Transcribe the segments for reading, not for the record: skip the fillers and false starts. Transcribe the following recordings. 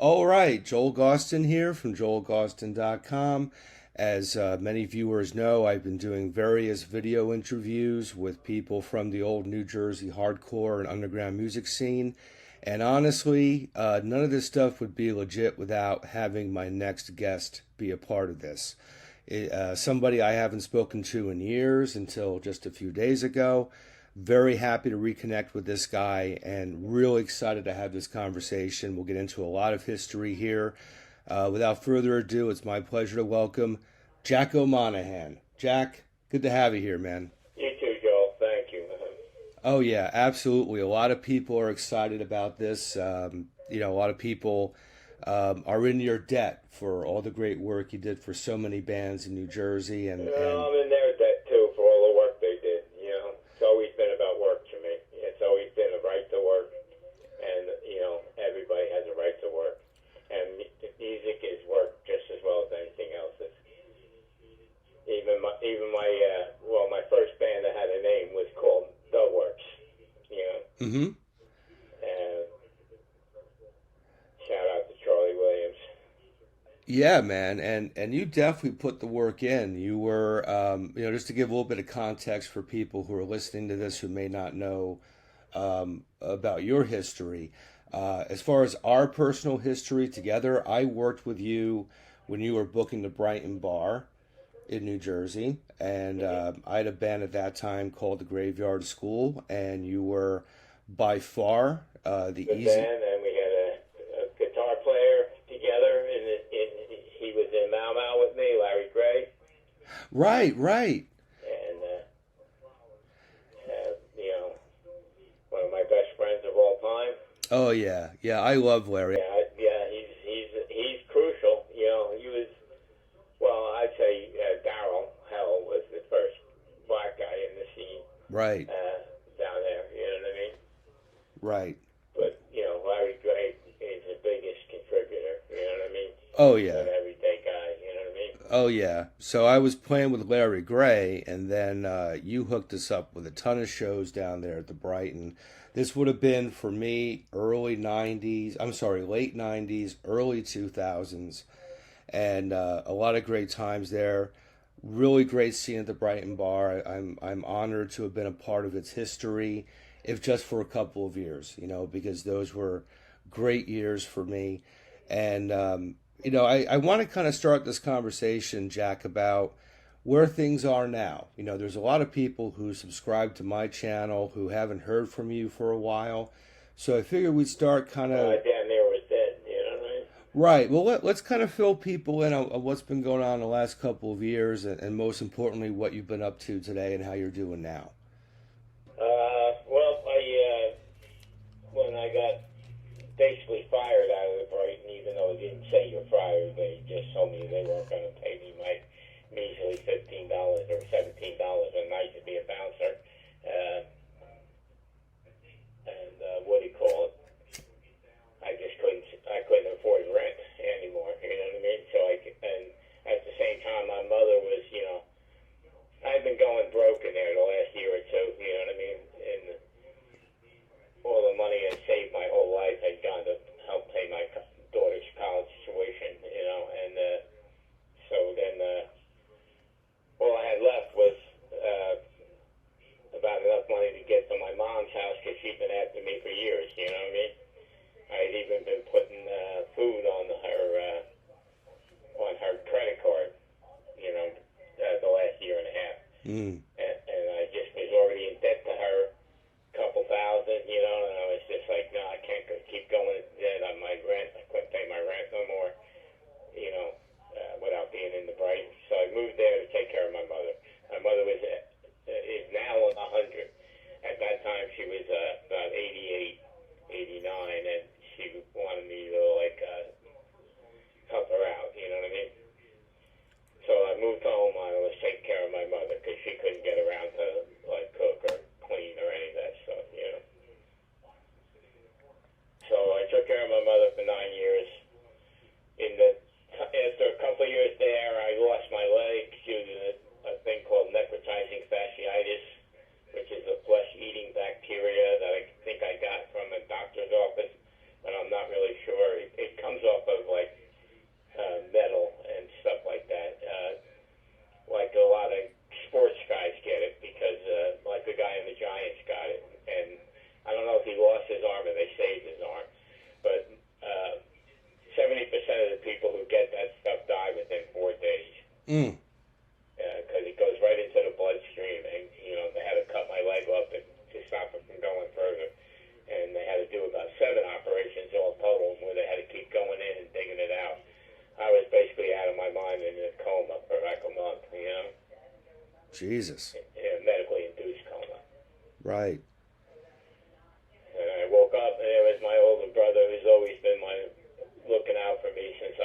All right, Joel Gausten here from joelgausten.com. As many viewers know, I've been doing various video interviews with people from the old New Jersey hardcore and underground music scene. And honestly, none of this stuff would be legit without having my next guest be a part of this. Somebody I haven't spoken to in years until just a few days ago. Very happy to reconnect with this guy and really excited to have this conversation. We'll get into a lot of history here. Without further ado, it's my pleasure to welcome JACKO Monahan. Jack, good to have you here, man. You too, Joel. Thank you. Oh, yeah, absolutely. A lot of people are excited about this. A lot of people are in your debt for all the great work you did for so many bands in New Jersey. I'm in their debt, too, for all the work they did. It's always been about work to me. It's always been a right to work. And, everybody has a right to work. And music is work just as well as anything else. My first band that had a name was called The Works. Mm-hmm. And shout out to Charlie Williams. Yeah, man, and you definitely put the work in. You were, just to give a little bit of context for people who are listening to this who may not know about your history. As far as our personal history together, I worked with you when you were booking the Brighton Bar in New Jersey, and I had a band at that time called the Graveyard School, and you were by far the Good easy. band, and we had a guitar player together, and he was in Mau Mau with me, Larry Gray. Right. And, one of my best friends of all time. Oh yeah, I love Larry. Yeah, he's crucial. He was, I'd say Darryl Hell was the first black guy in the scene. Right. Down there, you know what I mean? Right. But, Larry Gray is the biggest contributor, you know what I mean? Oh yeah. An everyday guy, you know what I mean? Oh yeah. So I was playing with Larry Gray, and then you hooked us up with a ton of shows down there at the Brighton. This would have been for me late 90s, early 2000s, and a lot of great times there. Really great scene at the Brighton Bar. I'm honored to have been a part of its history, if just for a couple of years, because those were great years for me. And I want to kind of start this conversation, Jack, about where things are now. There's a lot of people who subscribe to my channel who haven't heard from you for a while. So I figured we'd start kind of... damn near was dead, you know what I mean? Right. Well, let's kind of fill people in on what's been going on the last couple of years, and most importantly, what you've been up to today and how you're doing now. When I got basically fired out of the Brighton, even though they didn't say you're fired, they just told me they weren't going to pay me my measly $15 or $17 a night to be a bouncer. What do you call it? I couldn't afford rent anymore, you know what I mean? And at the same time, my mother was, I've been going broke in there the last year or two, you know what I mean? And all the money I saved my whole life had gone to help pay my daughter's college tuition, and so then all I had left was Mm. Because it goes right into the bloodstream, and they had to cut my leg up to stop it from going further, and they had to do about 7 operations all total, where they had to keep going in and digging it out. I was basically out of my mind in a coma for like a month, Jesus. Medically induced coma. Right. And I woke up, and it was my older brother, who's always been looking out for me since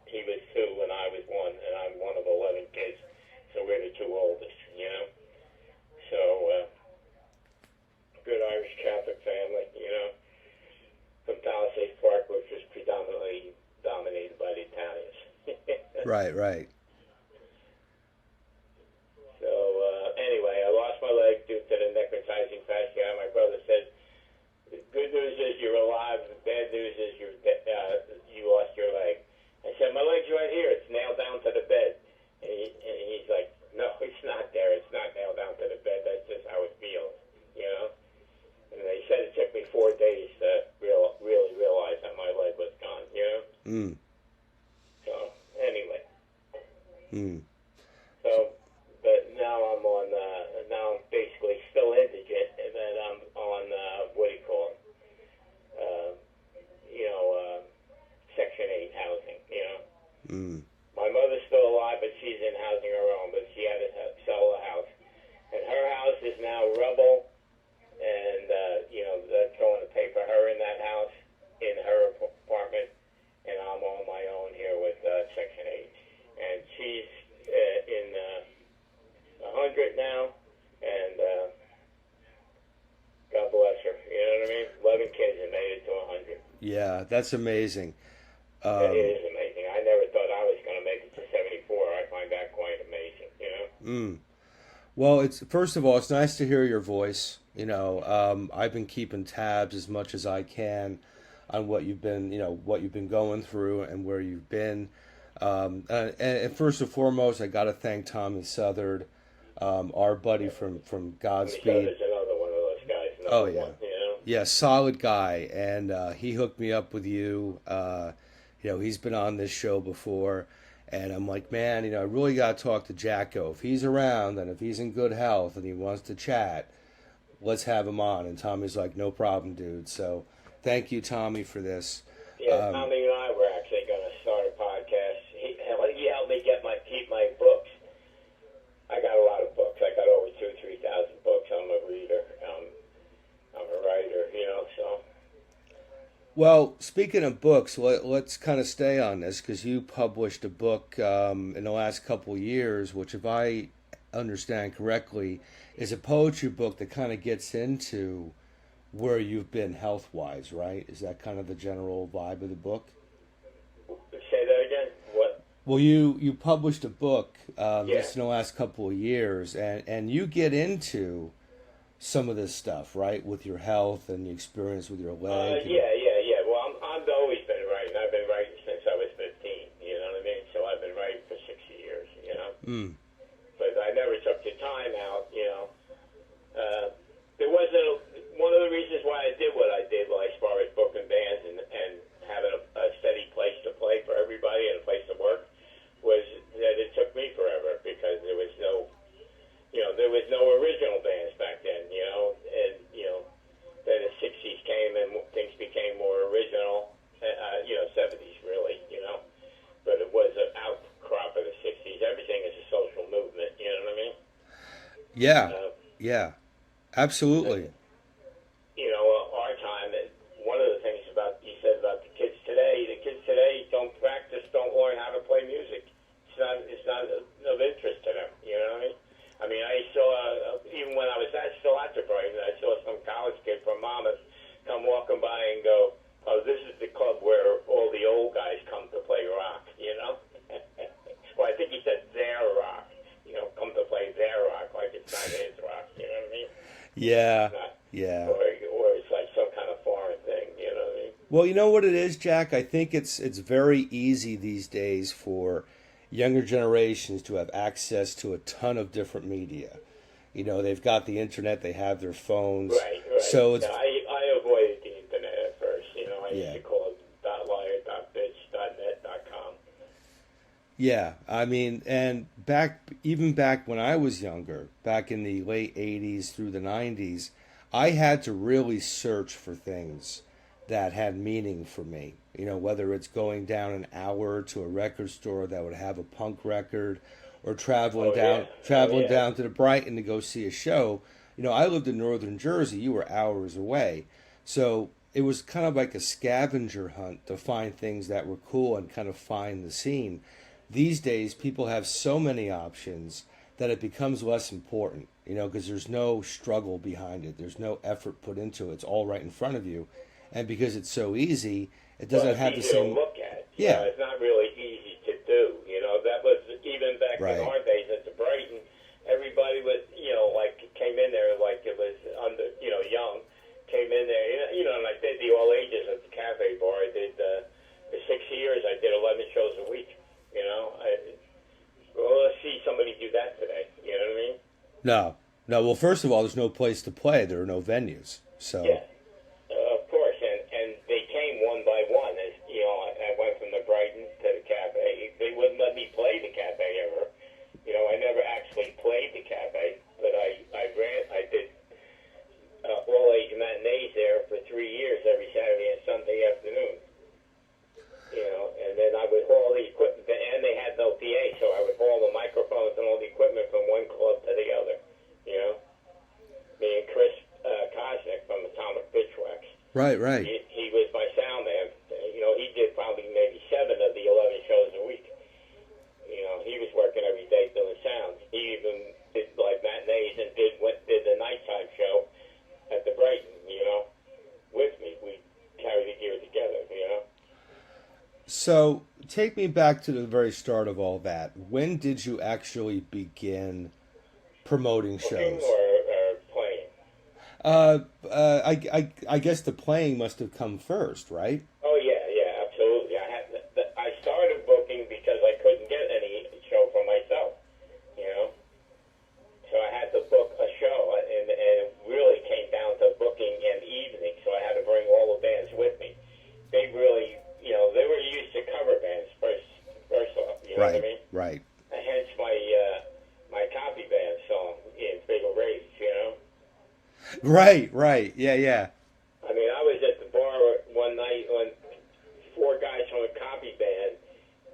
he was 2 and I was 1, and I'm one of 11 kids, so we're the 2 oldest, So, good Irish Catholic family, from Palisades Park, which was predominantly dominated by the Italians. Right, right. So, anyway, I lost my leg due to the necrotizing fascia. My brother said, the good news is you're alive, the bad news is you lost your leg. I said, my leg's right here, it's nailed down to the bed. And he's like, no, it's not there, it's not nailed down to the bed, that's just how it feels, And they said it took me 4 days to really realize that my leg was gone, Mm. So, anyway. Mm. So, but now I'm basically still indigent, and then I'm on, Section 8 housing, Mm. My mother's still alive, but she's in housing her own, but she had to sell a house. And her house is now rubble, and, that's going to pay for her in that house, in her apartment, and I'm on my own here with Section 8. And she's in 100 now, and God bless her, you know what I mean? 11 kids and made it to 100. Yeah, that's amazing. It is amazing. I never thought I was going to make it to 74. I find that quite amazing, Mm. Well, first of all, it's nice to hear your voice. I've been keeping tabs as much as I can on what you've been going through and where you've been. And first and foremost, I got to thank Tommy Southard, our buddy from Godspeed. There's another one of those guys. Oh yeah, one, yeah, solid guy, and he hooked me up with you. He's been on this show before, and I'm like, man, I really got to talk to Jacko. If he's around and if he's in good health and he wants to chat, let's have him on. And Tommy's like, no problem, dude. So thank you, Tommy, for this. Yeah, Tommy and I were actually going to start a podcast. He helped me keep my books. I got a lot of books. I got over 2,000-3,000 books. I'm a reader. I'm a writer, so. Well, speaking of books, let's kind of stay on this because you published a book in the last couple of years, which, if I understand correctly, is a poetry book that kind of gets into where you've been health-wise, right? Is that kind of the general vibe of the book? Say that again? What? Well, you published a book just in the last couple of years, and you get into some of this stuff, right, with your health and the experience with your leg. Yeah. Well, I've always been writing. I've been writing since I was 15, you know what I mean? So I've been writing for 60 years, Mm. But I never took the time out, There wasn't one of the reasons why I did what I did, as far as booking bands and having a steady place to play for everybody and a place to work, was that it took me forever because there was no original bands back then, and, then the 60s came and things became more original, 70s really, but it was an outcrop of the 60s. Everything is a social movement, you know what I mean? Yeah, absolutely. Our time, one of the things you said about the kids today don't practice, don't learn how to play music. It's not of interest to them, you know what I mean? I mean, I saw, even when I was still at the Brighton, I saw some college kid from Monmouth come walking by and go, oh, this is the club where all the old guys come to play rock, Well, I think he said their rock, come to play their rock, like it's not his rock, you know what I mean? Yeah. Or it's like some kind of foreign thing, you know what I mean? Well, you know what it is, Jack? I think it's very easy these days for younger generations to have access to a ton of different media. They've got the internet, they have their phones. Right. So it's... I avoided the internet at first, I used Yeah. to call it .liar, .bitch, .net, .com. Yeah, I mean, and even back when I was younger, back in the late 80s through the 90s, I had to really search for things that had meaning for me. You know, whether it's going down an hour to a record store that would have a punk record, or Oh yeah, oh traveling yeah. down to the Brighton to go see a show. You know, I lived in northern Jersey. You were hours away. So it was kind of like a scavenger hunt to find things that were cool and kind of find the scene. These days, people have so many options that it becomes less important, you know, because there's no struggle behind it. There's no effort put into it. It's all right in front of you. And because it's so easy, it Well, doesn't it's have the easy to same. look at. You know, Yeah, it's not really easy to do. You know, that was even back in right. our days at the Brighton. Everybody was, you know, like came in there like it was under, you know, young. Came in there, you know, and I did the all ages at the cafe bar. I did for 6 years. I did 11 shows a week. You know, well, let's see somebody do that today. You know what I mean? No, no. Well, first of all, there's no place to play. There are no venues. So, Yeah. Of course, and they came one by one. As you know, I went from the Brighton to the cafe. They wouldn't let me play the cafe ever. You know, I never actually played the cafe, but I did all age matinees there for 3 years, every Saturday and Sunday afternoon. You know, and then I would haul the equipment, and they had no PA, so I would haul the microphones and all the equipment from one club to the other. You know, me and Chris Kosnick from Atomic Pitchwax. right, right. He was my sound man. You know, he did probably maybe 7 of the 11 shows a week. You know, he was working every day doing sound. He even did like matinees and did the nighttime show at the Brighton. You know, with me, we carried the gear together. You know. So, take me back to the very start of all that. When did you actually begin promoting Cooking shows? or playing. I guess the playing must have come first, right? Oh yeah, yeah, absolutely. I started booking because I couldn't get any show for myself. You know. So I had to book a show, and it really came down to booking an evening. So I had to bring all the bands with me. They really, you know, they were used to cover bands first off. You know what I mean? Right. And hence my copy band song in Bigger Rage. You know. Right. Yeah. I mean, I was at the bar one night when 4 guys from a copy band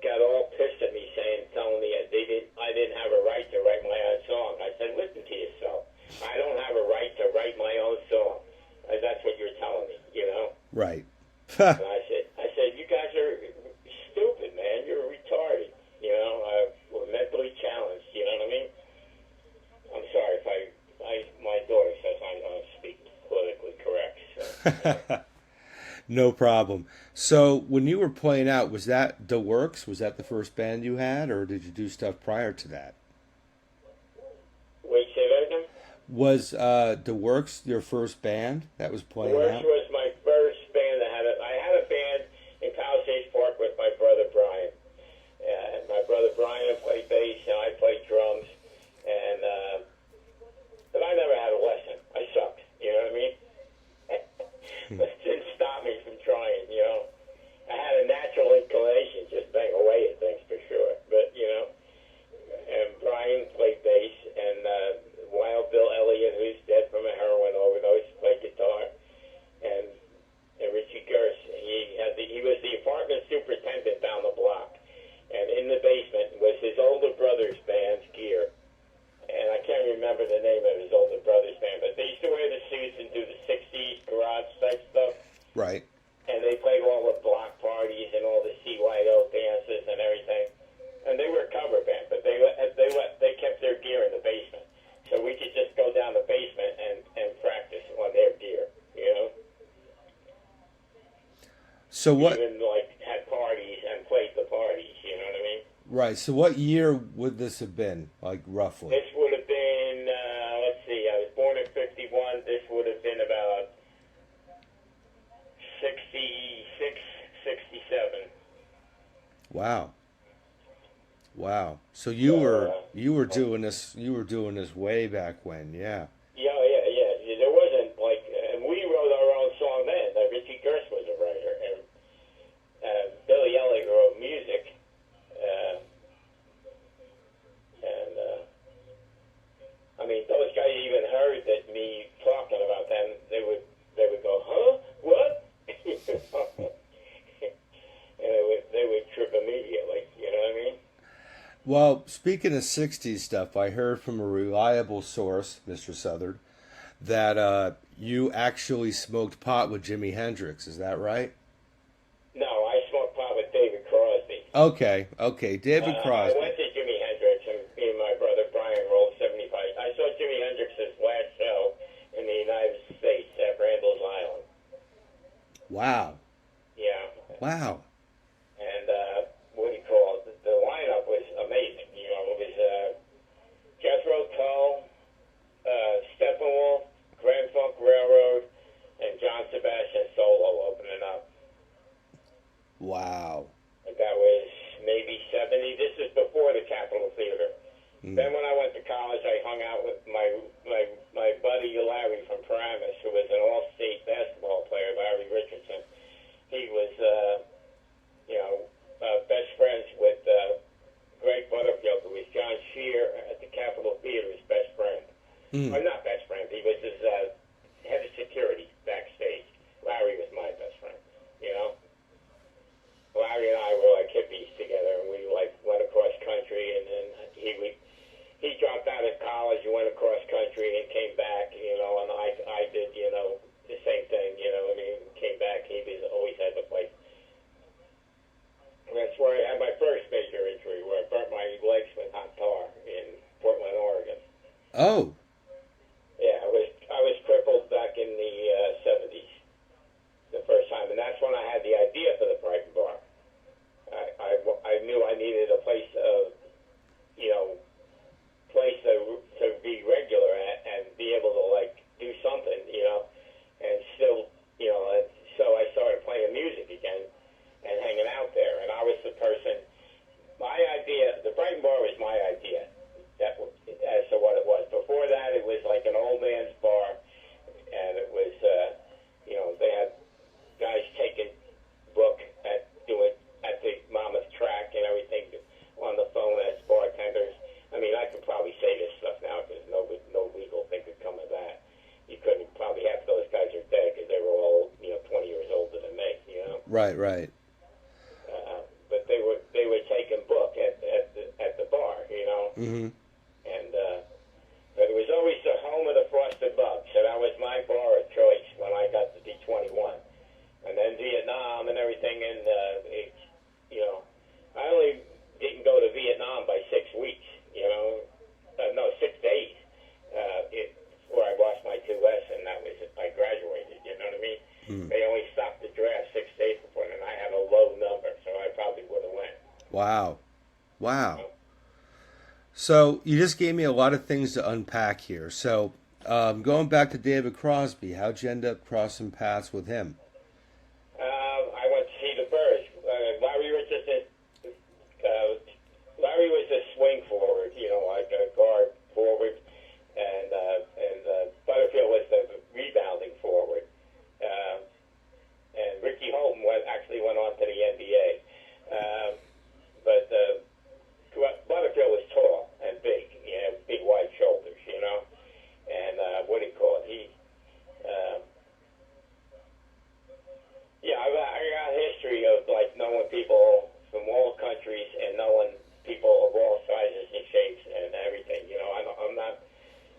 got all pissed at me, telling me I didn't have a right to write my own song. I said, listen to yourself. I don't have a right to write my own song. That's what you're telling me, you know. Right. And I said, you guys are stupid, man. You're retarded. You know, we're mentally challenged. You know what I mean? I'm sorry if my daughter says I don't speak politically correct. So. No problem. So, when you were playing out, was that The Works? Was that the first band you had, or did you do stuff prior to that? Wait, say that again? Was The Works your first band that was playing Works out? was my first band. I had a band in Palisades Park with my brother Brian. My brother Brian played bass and I played drums. And but I never had a lesson. I sucked. You know what I mean? That didn't stop me from trying. You know, I had a natural inclination, just bang away at things for sure. But you know, and Brian played bass, and Wild Bill Elliott, who's dead from a heroin overdose, played guitar, and Richie Gerst. He was the apartment superintendent down the block, and in the basement was his older brother's band's gear, and I can't remember the name of his older brother's band, but they used to wear the suits and do the '60s garage type stuff. Right. And they played all the block parties and all the CYO dances and everything. And they were a cover band, but they kept their gear in the basement, so we could just go down the basement and practice on their gear, you know. So what? Even like had parties and played the parties, you know what I mean? Right. So what year would this have been, like roughly? This would have been, let's see, I was born in '51. This would have been about 66, 67. Wow. So you were doing this way back when, yeah. Yeah. There wasn't like, and we wrote our own song then. Richie Gerst was a writer, and Billy Elliott wrote music. Well, speaking of 60s stuff, I heard from a reliable source, Mr. Southard, that you actually smoked pot with Jimi Hendrix. Is that right? No, I smoked pot with David Crosby. Okay, David I Crosby. went to Jimi Hendrix, and me and my brother Brian rolled 75. I saw Jimi Hendrix's last show in the United States at Randall's Island. Wow. Yeah. Wow. And what do you call it? The lineup was amazing. You know, it was Jethro Tull, Steppenwolf, Grand Funk Railroad, and John Sebastian solo opening up. Wow. That was maybe 70. This is before the Capitol Theater. Then when I went to college, I hung out with my buddy Larry from Paramus, who was an all-state basketball player, Larry Richardson. He was, best friends with Greg Butterfield, who was John Shear at the Capitol Theater's best friend. Or not best friend, he was his head of security backstage. Larry was my best friend, you know? Larry and I were like hippies together, and we like went across country, and then he dropped out of college and went across country and came back, you know, and I did, you know, the same thing, you know, and he came back, he was always had the place. That's where I had my first major injury, where I burnt my legs with hot tar in Portland, Oregon. Oh. Yeah, I was crippled back in the 70s, the first time, and that's when I had the idea for the Brighton Bar. I knew I needed a place of, you know, to be regular at and be able to like do something, you know, and still, you know, and so I started playing music again and hanging out there, and I was the person. My idea, the Brighton Bar was my idea. As to what it was. Before that, it was like an old man's bar, and it was, you know, they had guys taking book at the Monmouth track and everything on the phone as bartenders. I mean, I could probably say this stuff now because no legal thing could come of that. You couldn't probably half those guys are dead because they were all, you know, 20 years older than me, you know. Right. But they were taking book at the bar, you know. Mm-hmm. And but it was always the home of the Frosted Bugs, so that was my bar of choice when I got to be 21. And then Vietnam and everything, and you know, I only didn't go to Vietnam by 6 weeks, you know, no, 6 days. Where I lost my 2S, and that was I graduated. You know what I mean? They only stopped the draft 6 days before, and I had a low number, so I probably would have went. Wow. So you just gave me a lot of things to unpack here. So going back to David Crosby, how'd you end up crossing paths with him? I went to see the Birds. Larry Richardson. Larry was a swing forward, you know, like a guard forward, and Butterfield was the rebounding forward. And Ricky Holton actually went on to the NBA. But Butterfield was tall and big, you know, big wide shoulders, you know. And what do you call it? I got a history of like knowing people from all countries and knowing people of all sizes and shapes and everything. You know, I'm not,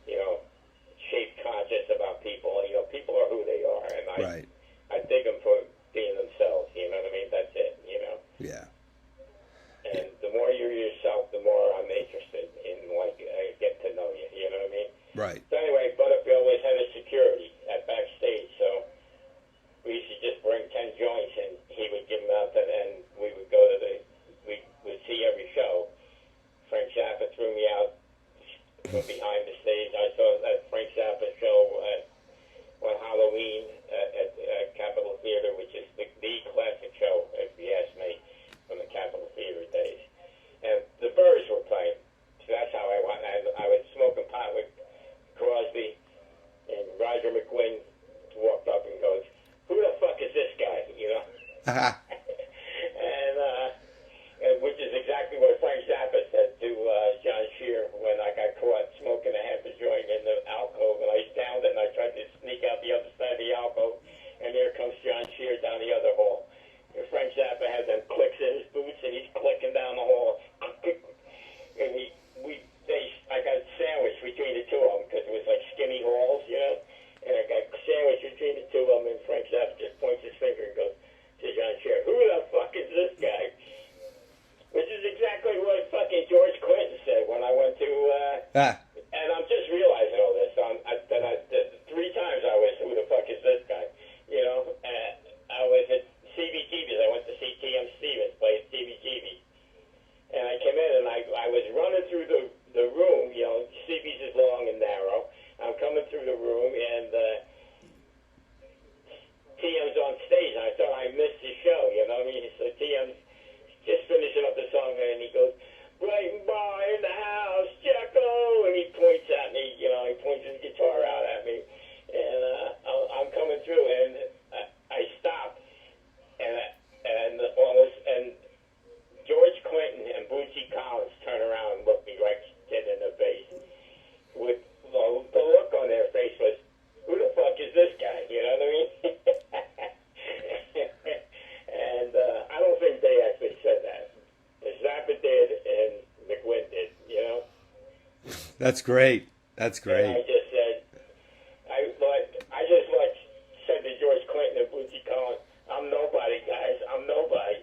you know, shape conscious about people. You know, people are who they are, and I dig them for being themselves. You know what I mean? That's it. You know. Yeah. And the more you're yourself, the more I'm interested in like get to know you. You know what I mean? Right. So anyway, Butterfield was head of security at backstage, so we used to just bring 10 joints, and he would give them out, and we would go to we would see every show. Frank Zappa threw me out from behind the stage. I saw that Frank Zappa show on Halloween at Capitol Theater, which is the classic show, if you ask me, from the Capitol Theater days. And the Birds were playing, so that's how I went. I was smoking pot with Crosby, and Roger McGuinn walked up and goes, "Who the fuck is this guy?" You know. And which is exactly what Frank Zappa said to John Shear when I got caught smoking a half a joint in the alcove, and I downed it, and I tried to sneak out the other side of the alcove, and here comes John Shear down the other hall. And Frank Zappa had them clicks in his boots, and he's clicking down the hall. And I'm just realizing all this. The 3 times I was, who the fuck is this guy? You know, I was at CBGB's. I went to see T.M. Stevens play at CBGB. And I came in and I was running through the room. You know, CB's is long and narrow. I'm coming through the room and TM's on stage. And I thought I missed the show. You know what I mean? So TM's just finishing up the song and he goes, Brighton Bar in the house, Jacko! And he points at me, you know, he points his guitar out at me. And I'm coming through and I stop. And George Clinton and Bootsy Collins turn around and look me right dead in the face. With the look on their face was, who the fuck is this guy? You know what I mean? And I don't think they actually said that. Zappa did and McGuinn did, you know? That's great. That's great. And I just said, said to George Clinton and Bootsy Collins, I'm nobody, guys. I'm nobody.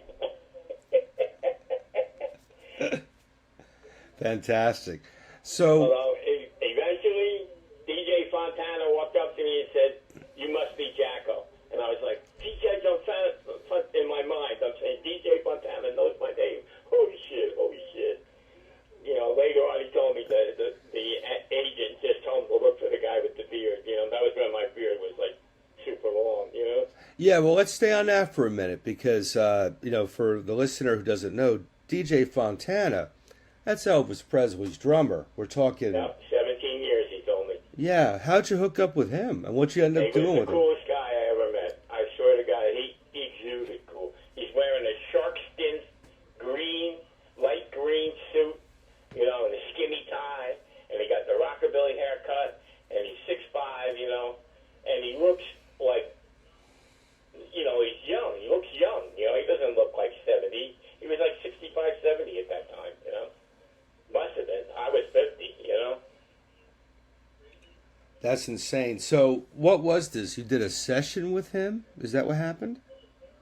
Fantastic. So, Although eventually, DJ Fontana walked up to me and said, you must be Jacko. And I was like, DJ Fontana, in my mind, I'm saying, DJ Fontana knows my name. Holy shit. You know, later on he told me that the agent just told him to look for the guy with the beard. You know, that was when my beard was like super long, you know? yeah, well, let's stay on that for a minute because, you know, for the listener who doesn't know, DJ Fontana, that's Elvis Presley's drummer. We're talking... Yeah, 17 years, he told me. Yeah, how'd you hook up with him? And what'd you end up doing with him? He was the coolest guy I ever met. I swear to God, he exuded cool. He's wearing a shark skin, light green suit, you know, and a skinny tie, and he got the rockabilly haircut, and he's 6'5", you know, and he looks like, you know, he's young. He looks young, you know. He doesn't look like 70. He was like 65, 70 at that time, you know. Must have been. I was 50, you know. That's insane. So, what was this? You did a session with him? Is that what happened?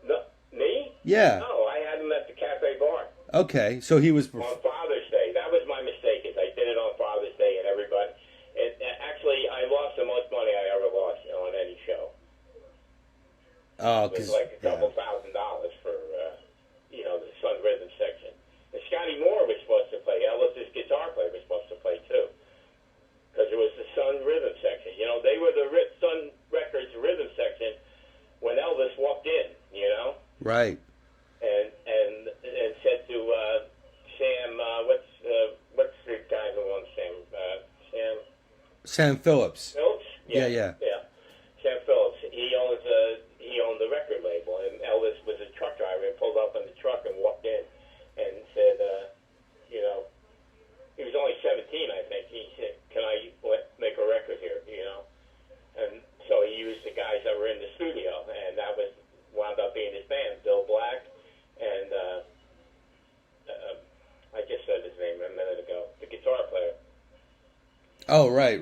No, me? Yeah. No, I had him at the Cafe Bar. Okay, so he was... On Father's Day. That was my mistake, is I did it on Father's Day and everybody... actually, I lost the most money I ever lost on any show. Oh, It was because... like a couple $1,000 for, you know, the Sun Rhythm section. And Scotty Moore was supposed to play. Elvis's guitar player was supposed to play, too. Because it was the Sun Rhythm section. You know, they were the Sun Records rhythm section when Elvis walked in, you know? Right. And said to Sam, what's the guy who owns Sam Phillips. Phillips? Yeah. Sam Phillips. He owned the record label, and Elvis was a truck driver and pulled up in the truck and walked in and said, you know, he was only 17, I think. He said, can I make a record here, you know? And so he used the guys that were in the studio, and that wound up being his band, Bill Black, and I just said his name a minute ago, the guitar player. Oh, right.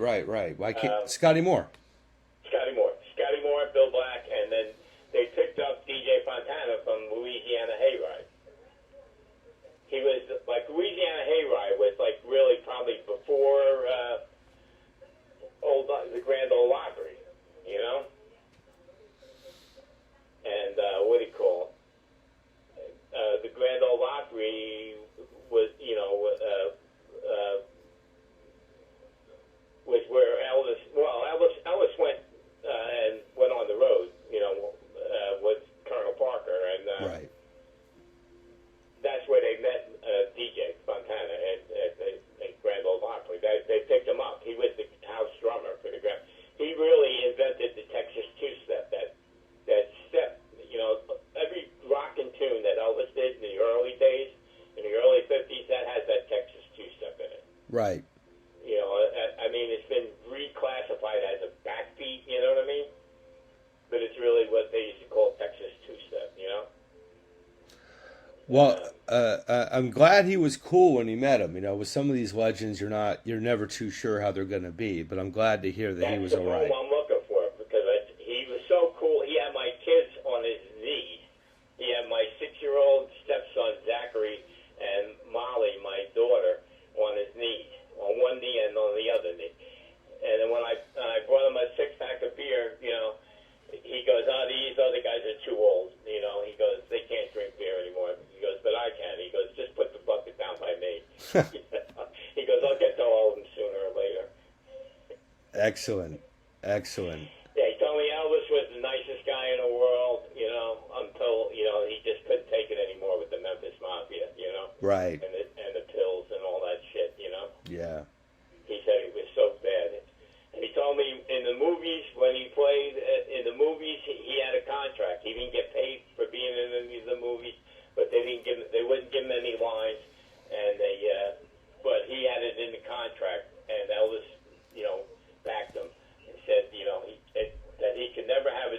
Scotty Moore. Scotty Moore, Bill Black, and then they picked up DJ Fontana from Louisiana Hayride. He was, like, Louisiana Hayride was, like, really probably before the Grand Ole Opry, you know? And what do you call it? The Grand Ole Opry was, you know, was where Elvis went on the road, you know, with Colonel Parker, and Right. That's where they met DJ Fontana at Grand Ole Opry. They picked him up. He was the house drummer for the Grand. He really invented the Texas two-step. That step, you know, every rockin' tune that Elvis did in the early days, in the early 50s, that has that Texas two-step in it. Right. You know, I mean, it's been reclassified as a backbeat, you know what I mean? But it's really what they used to call Texas two-step, you know? Well, I'm glad he was cool when he met him. You know, with some of these legends, you're never too sure how they're going to be. But I'm glad to hear that he was all right. That's the poem I'm looking for, because he was so cool. He had my kids on his knees. He had my 6-year-old stepson, Zachary, and Molly, my daughter, on his knees, on one knee and on He goes, I'll get to all of them sooner or later. Excellent. Excellent. Yeah, he told me Elvis was the nicest guy in the world, until, he just couldn't take it anymore with the Memphis Mafia, Right. and the pills and all that shit, Yeah. He said it was so bad. And he told me in the movies, when he played in the movies, he had a contract. He didn't get paid for being in any of the movies, but they wouldn't give him any lines, and but he had it in the contract, and Elvis, backed him and said, that he could never have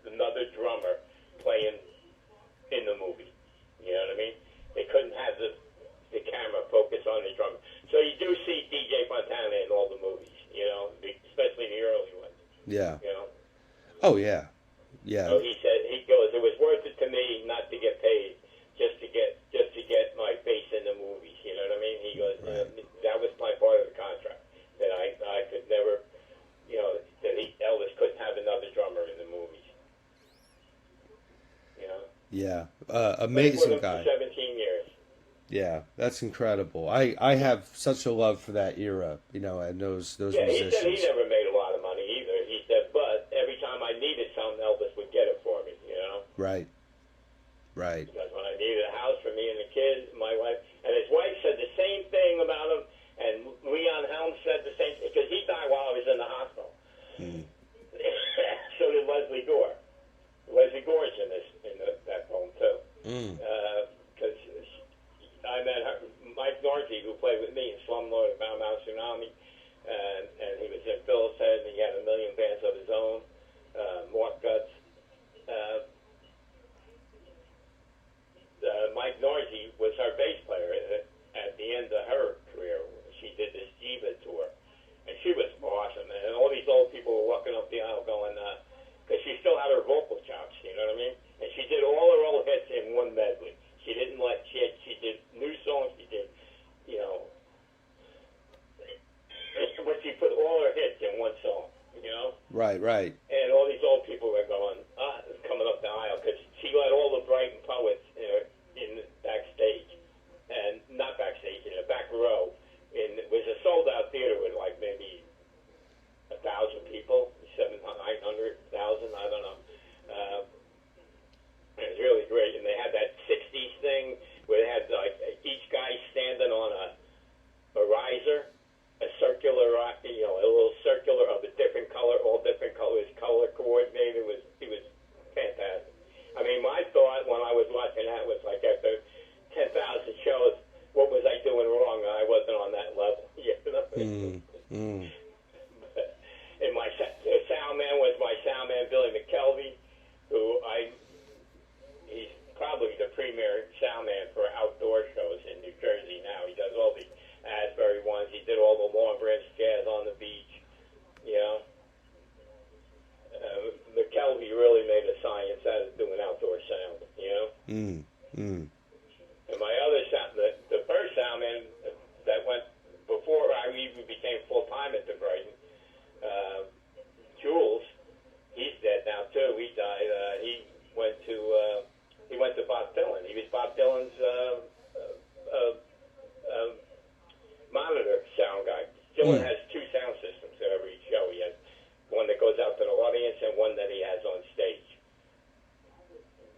another drummer playing in the movie. You know what I mean? They couldn't have the camera focus on the drummer. So you do see DJ Fontana in all the movies, especially the early ones. Yeah. Oh, yeah. Yeah. So he goes, it was worth it to me not to get paid, just to get my face in the movies. You know what I mean? He goes, Right. That was my part of the contract, that I could never, that Elvis couldn't have another drummer in the movies. Yeah. Played Amazing with him guy. for 17 years. Yeah, that's incredible. I have such a love for that era, and those Yeah, he musicians. said he never made a lot of money either. He said, but every time I needed something, Elvis would get it for me, Right. Right. Because when I needed a house for me and the kids, my wife, and his wife said the same thing about him, and Leon Helms said the same thing, because he died while I was in the hospital. So did Leslie Gore. Leslie Gore's in that poem, too. Because I met her, Mike Norty, who played with me in Slumlord and Bound Mouse Tsunami, and he was in Phyllis Head, and he had a million bands of his own, Morph Guts. Mike Norty was her bass player at the end of her career. She did this Diva tour, and she was awesome. And all these old people were walking up the aisle going, because she still had her vocal chops, you know what I mean? And she did all her old hits in one medley. She didn't she did new songs, she did, but she put all her hits in one song, Right. Right. And all these old people were going, coming up the aisle, because she let all the Brighton poets in backstage, and not backstage, in the back row. And it was a sold-out theater with like maybe 1,000 people, 700, 900,000, I don't know. It was really great, and they had that 60s thing where they had like each guy standing on a riser, a circular, a little circular of a different color, all different colors, color coordinated. It was fantastic. I mean, my thought when I was watching that was like, after 10,000 shows, what was I doing wrong? I wasn't on that level, And the sound man was my sound man, Billy McKelvey, who he's probably the premier sound man for outdoor shows in New Jersey now. He does all the Asbury ones. He did all the Long Branch Jazz on the beach, McKelvey really made a science out of doing outdoor sound, And my other sound, the first sound man that went before I even became full-time at the Brighton, Jules, he's dead now too. He died. He went to Bob Dylan. He was Bob Dylan's monitor sound guy. Dylan has two sound systems at every show. He has one that goes out to the audience and one that he has on stage.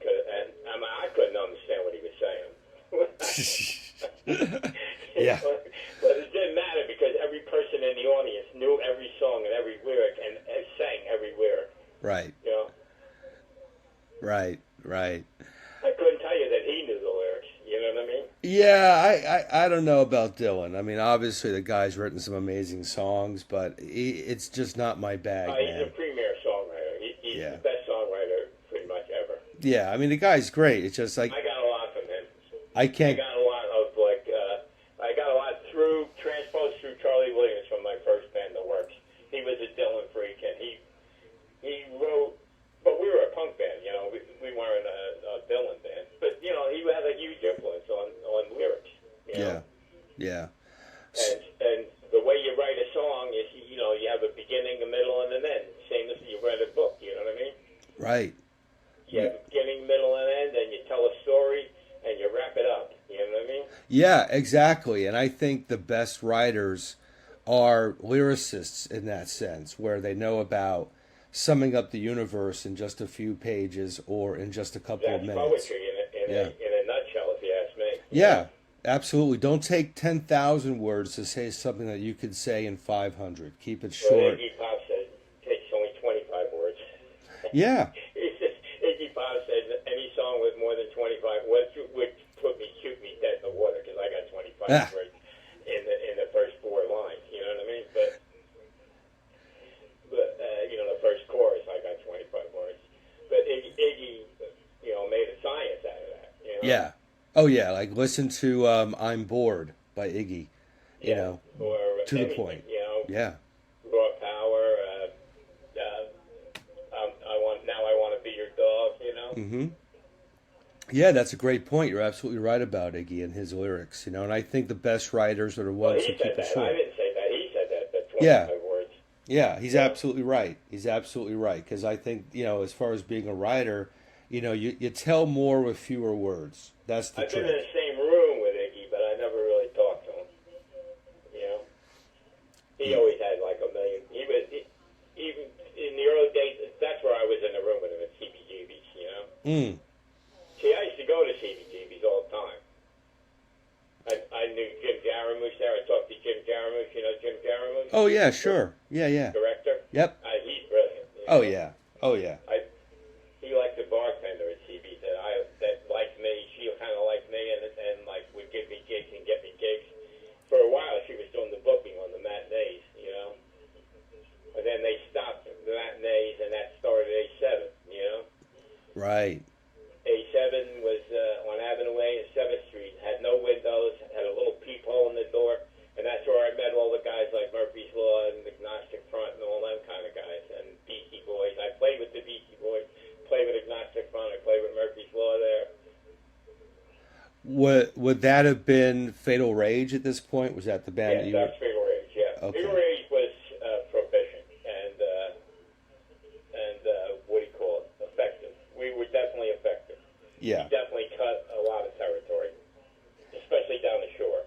And I couldn't understand what he was saying. Yeah. But it didn't matter, because every person in the audience knew every song and every lyric and sang every lyric. Right. Right. Right. I couldn't tell you that he knew the lyrics. You know what I mean? Yeah, I don't know about Dylan. I mean, obviously the guy's written some amazing songs, but it's just not my bag, He's man. a premier songwriter. He's the best songwriter pretty much ever. Yeah, I mean, the guy's great. It's just like, I got a lot from him. I can't. I got a lot transposed through Charlie Williams from my first band, The Works. He was a Dylan freak, and he wrote, but we were a punk band, we weren't a Dylan band. But, he had a huge influence on lyrics, Yeah, yeah. And the way you write a song is, you have a beginning, a middle, and an end. Same as you read a book, you know what I mean? Right. You have a beginning, middle, and end, and you tell a story, and you wrap it up, you know what I mean? Yeah, exactly. And I think the best writers are lyricists in that sense, where they know about summing up the universe in just a few pages or in just a couple of That's minutes. poetry Yeah. in a nutshell, if you ask me. Yeah, absolutely. Don't take 10,000 words to say something that you could say in 500. Keep it Well, short. Iggy Pop said it takes only 25 words. Yeah. Iggy Pop said any song with more than 25 words would shoot me dead in the water because I got 25 Ah. words in the first four lines. You know what I mean? But the first chorus I got 25 words. But Iggy made a science out of that. You know? Yeah. Oh, yeah. Like, listen to I'm Bored by Iggy. You know, or to the anything, point. You know, Yeah. raw power. I want to be your dog. You know. Mm-hmm. Yeah, that's a great point. You're absolutely right about Iggy and his lyrics. You know, and I think the best writers are the Well, ones he who said keep it that. short. I didn't say that. He said that. But 25 Yeah. words. Yeah, he's absolutely right. He's absolutely right. Because I think, as far as being a writer, you tell more with fewer words. That's the I've been in trick. the same room with Iggy, but I never really talked to him. You know, he always had like a million. Even in the early days. That's where I was in the room with him at CBGB's. You know. Mm. See, I used to go to CBGB's all the time. I knew Jim Jarmusch there. I talked to Jim Jarmusch. You know Jim Jarmusch? Oh, yeah, sure. Yeah, yeah. Director? Yep. He's brilliant. You know? Oh, yeah. Oh, yeah. He liked the bartender at CB that liked me. She kind of liked me and like would give me gigs and get me gigs. For a while, she was doing the booking on the matinees, you know. And then they stopped the matinees, and that started A7, you know. Right. A7 was on Avenue A and 7th Street. Had no windows, had a little peephole in the door, and that's where I met all the guys like Murphy's Law and Agnostic Front and all them kind of guys, and Beastie Boys. I played with the Beastie Boys, played with Agnostic Front, I played with Murphy's Law there. Would that have been Fatal Rage at this point? Was that the band that you were? That's Fatal Rage, yeah. Okay. Fatal Rage was proficient and what do you call it? Effective. We were definitely effective. Yeah. We definitely cut a lot of territory, especially down the shore.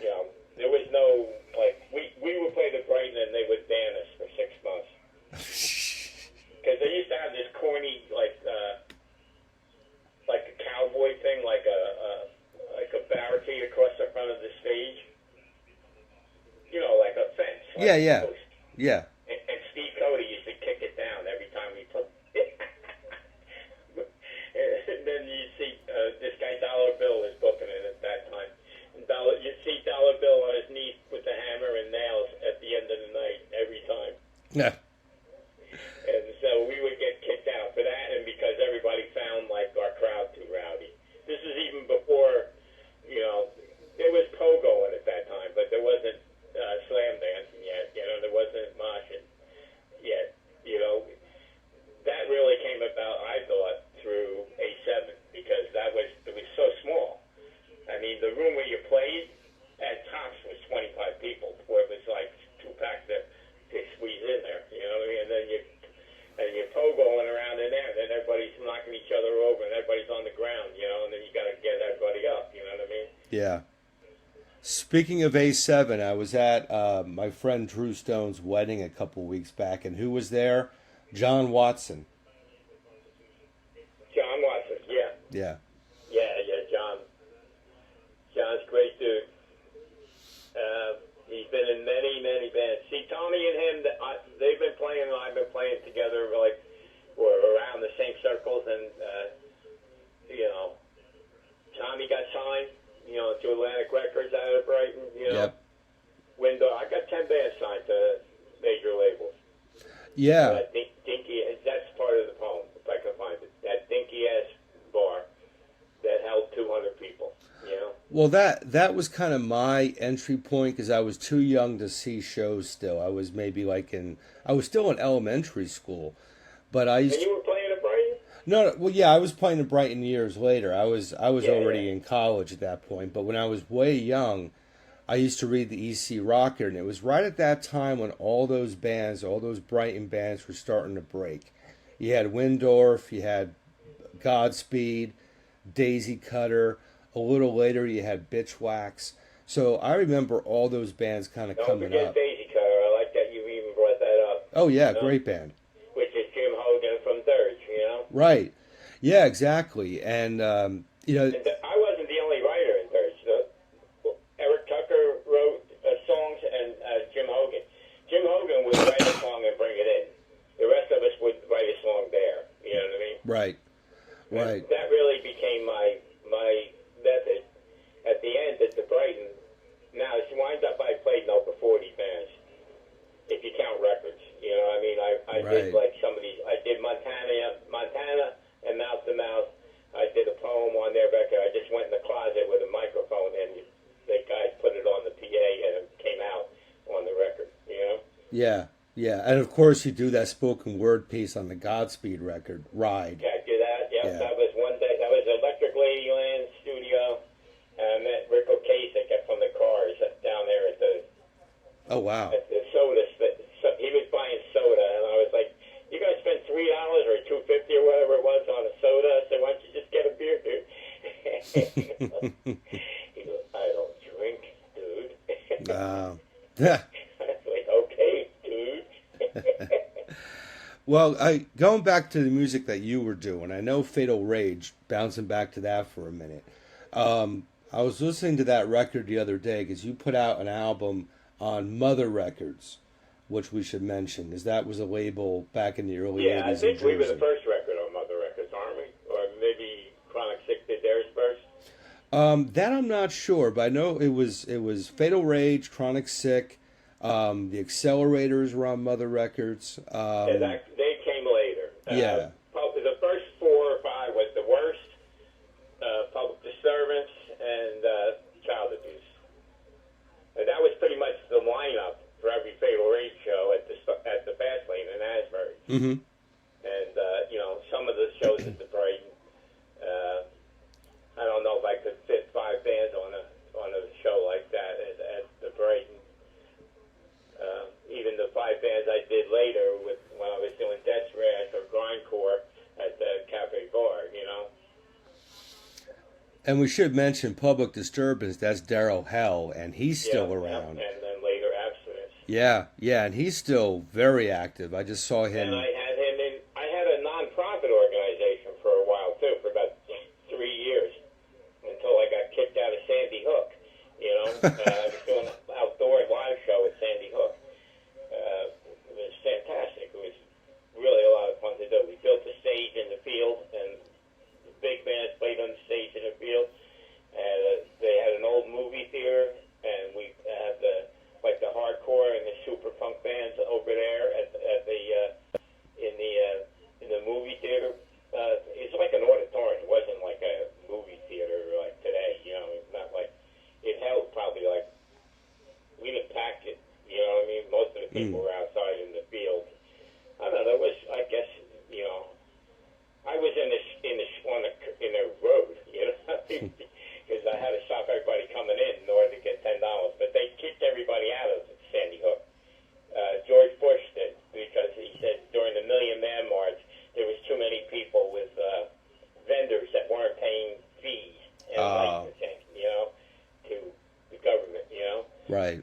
You know, there was no, like, we would play the Brighton and they would ban us for 6 months. Because they used to have this corny, like a cowboy thing, like a barricade across the front of the stage. You know, like a fence. Like Yeah, a yeah. post. Yeah. And Steve Cody used to kick it down every time we played. And then you see this guy Dollar Bill is booking it at that time. And you see Dollar Bill on his knees with the hammer and nails at the end of the night every time. Yeah. And so we would get kicked out for that, and because everybody found like our crowd too rowdy. This is even before, there was pogoing at that time, but there wasn't slam dancing yet. There wasn't moshing yet. That really came about, I thought, through A7 because it was so small. I mean, the room where you played at tops was 25 people, where it was like 2 packs to squeeze in there. You know what I mean? And you're pogoing around in there, and then everybody's knocking each other over, and everybody's on the ground, and then you got to get everybody up, you know what I mean? Yeah. Speaking of A7, I was at my friend Drew Stone's wedding a couple weeks back, and who was there? John Watson. John Watson, yeah. Yeah. Yeah, John. John's a great dude. He's been in many, many bands. See, Tommy and him, they've been playing, and I've been playing together, like, we're around the same circles, and, Tommy got signed, to Atlantic Records out of Brighton, Yep. Window. I got 10 bands signed to major labels. Yeah. Dinky, that's part of the poem, if I can find it. That dinky-ass bar that held 200 people, Well, that was kind of my entry point because I was too young to see shows still. I was I was still in elementary school, but I used And you were playing at Brighton? No, well, yeah, I was playing in Brighton years later. I was already Yeah. in college at that point, but when I was way young, I used to read the EC Rocker, and it was right at that time when all those Brighton bands were starting to break. You had Windorf, you had Godspeed, Daisy Cutter, A little later, you had Bitchwax. So I remember all those bands kind of Don't coming forget up. Daisy Cutter. I like that you even brought that up. Oh, yeah, You know? great band. Which is Jim Hogan from Dirge, you know? Right. Yeah, exactly. And, you know... And I wasn't the only writer in Dirge. Eric Tucker wrote songs, and Jim Hogan. Jim Hogan would write a song and bring it in. The rest of us would write a song there. You know what I mean? Right. Right. And that really became my method. At the end, at the Brighton, now it's wind up, I played in over 40 bands, if you count records. You know what I mean? I did like some of these. I did Montana and Mouth to Mouth. I did a poem on their record. I just went in the closet with a microphone, and the guys put it on the PA, and it came out on the record, you know? Yeah, yeah. And of course you do that spoken word piece on the Godspeed record, Ride. Yeah, I did that. Yep, Yeah. that was one day. That was Electric Ladyland studio. And I met Rick Ocasek from the Cars down there at the Oh, wow. soda. So he was buying soda, and I was like, "You gonna spend $3 or $2.50 or whatever it was on a soda?" I said, "Why don't you just get a beer, dude?" He goes, "I don't drink, dude." Yeah. I was like, "Okay, dude." Well, going back to the music that you were doing, I know Fatal Rage, bouncing back to that for a minute. I was listening to that record the other day because you put out an album on Mother Records, which we should mention, as that was a label back in the early 80s Yeah, I think in we were the Jersey. first record on Mother Records, aren't we? Or maybe Chronic Sick did theirs first. That I'm not sure, but I know it was Fatal Rage, Chronic Sick, the Accelerators were on Mother Records. They came later. Yeah. Probably the first 4 or 5 was The Worst, Public Disturbance, and Child Abuse. And that was pretty much the lineup for every Fatal Rage show at the Fast Lane in Asbury. Mm-hmm. And some of the shows at the Brighton. I don't know if I could fit 5 bands on a show like that at the Brighton. Even the 5 bands I did later when I was doing Death Rash or Grindcore at the Cafe Bar, you know. And we should mention Public Disturbance, that's Daryl Hell, and he's still around. And then later Abstinence. Yeah, and he's still very active. I just saw him. And I had him in. I had a non-profit organization for a while too, for about 3 years, until I got kicked out of Sandy Hook. You know, I was doing an outdoor live show at Sandy Hook. It was fantastic. It was really a lot of fun to do. We built a stage in the field, and the big bands played on the stage in the field. And they had an old movie theater, and we had the hardcore and the super punk bands over there in the movie theater. It's like an auditorium. It wasn't like a movie theater like today. You know, it's not like it held probably like we didn't pack it. You know what I mean? Most of the people were outside in the field. I don't know. It was, I guess, you know, I was in the road. You know, because I had to stop everybody coming in order to get $10. But they kicked everybody out of Sandy Hook. George Bush did, because he said during the Million Man March there was too many people with vendors that weren't paying fees and licensing, you know, to the government, you know. Right.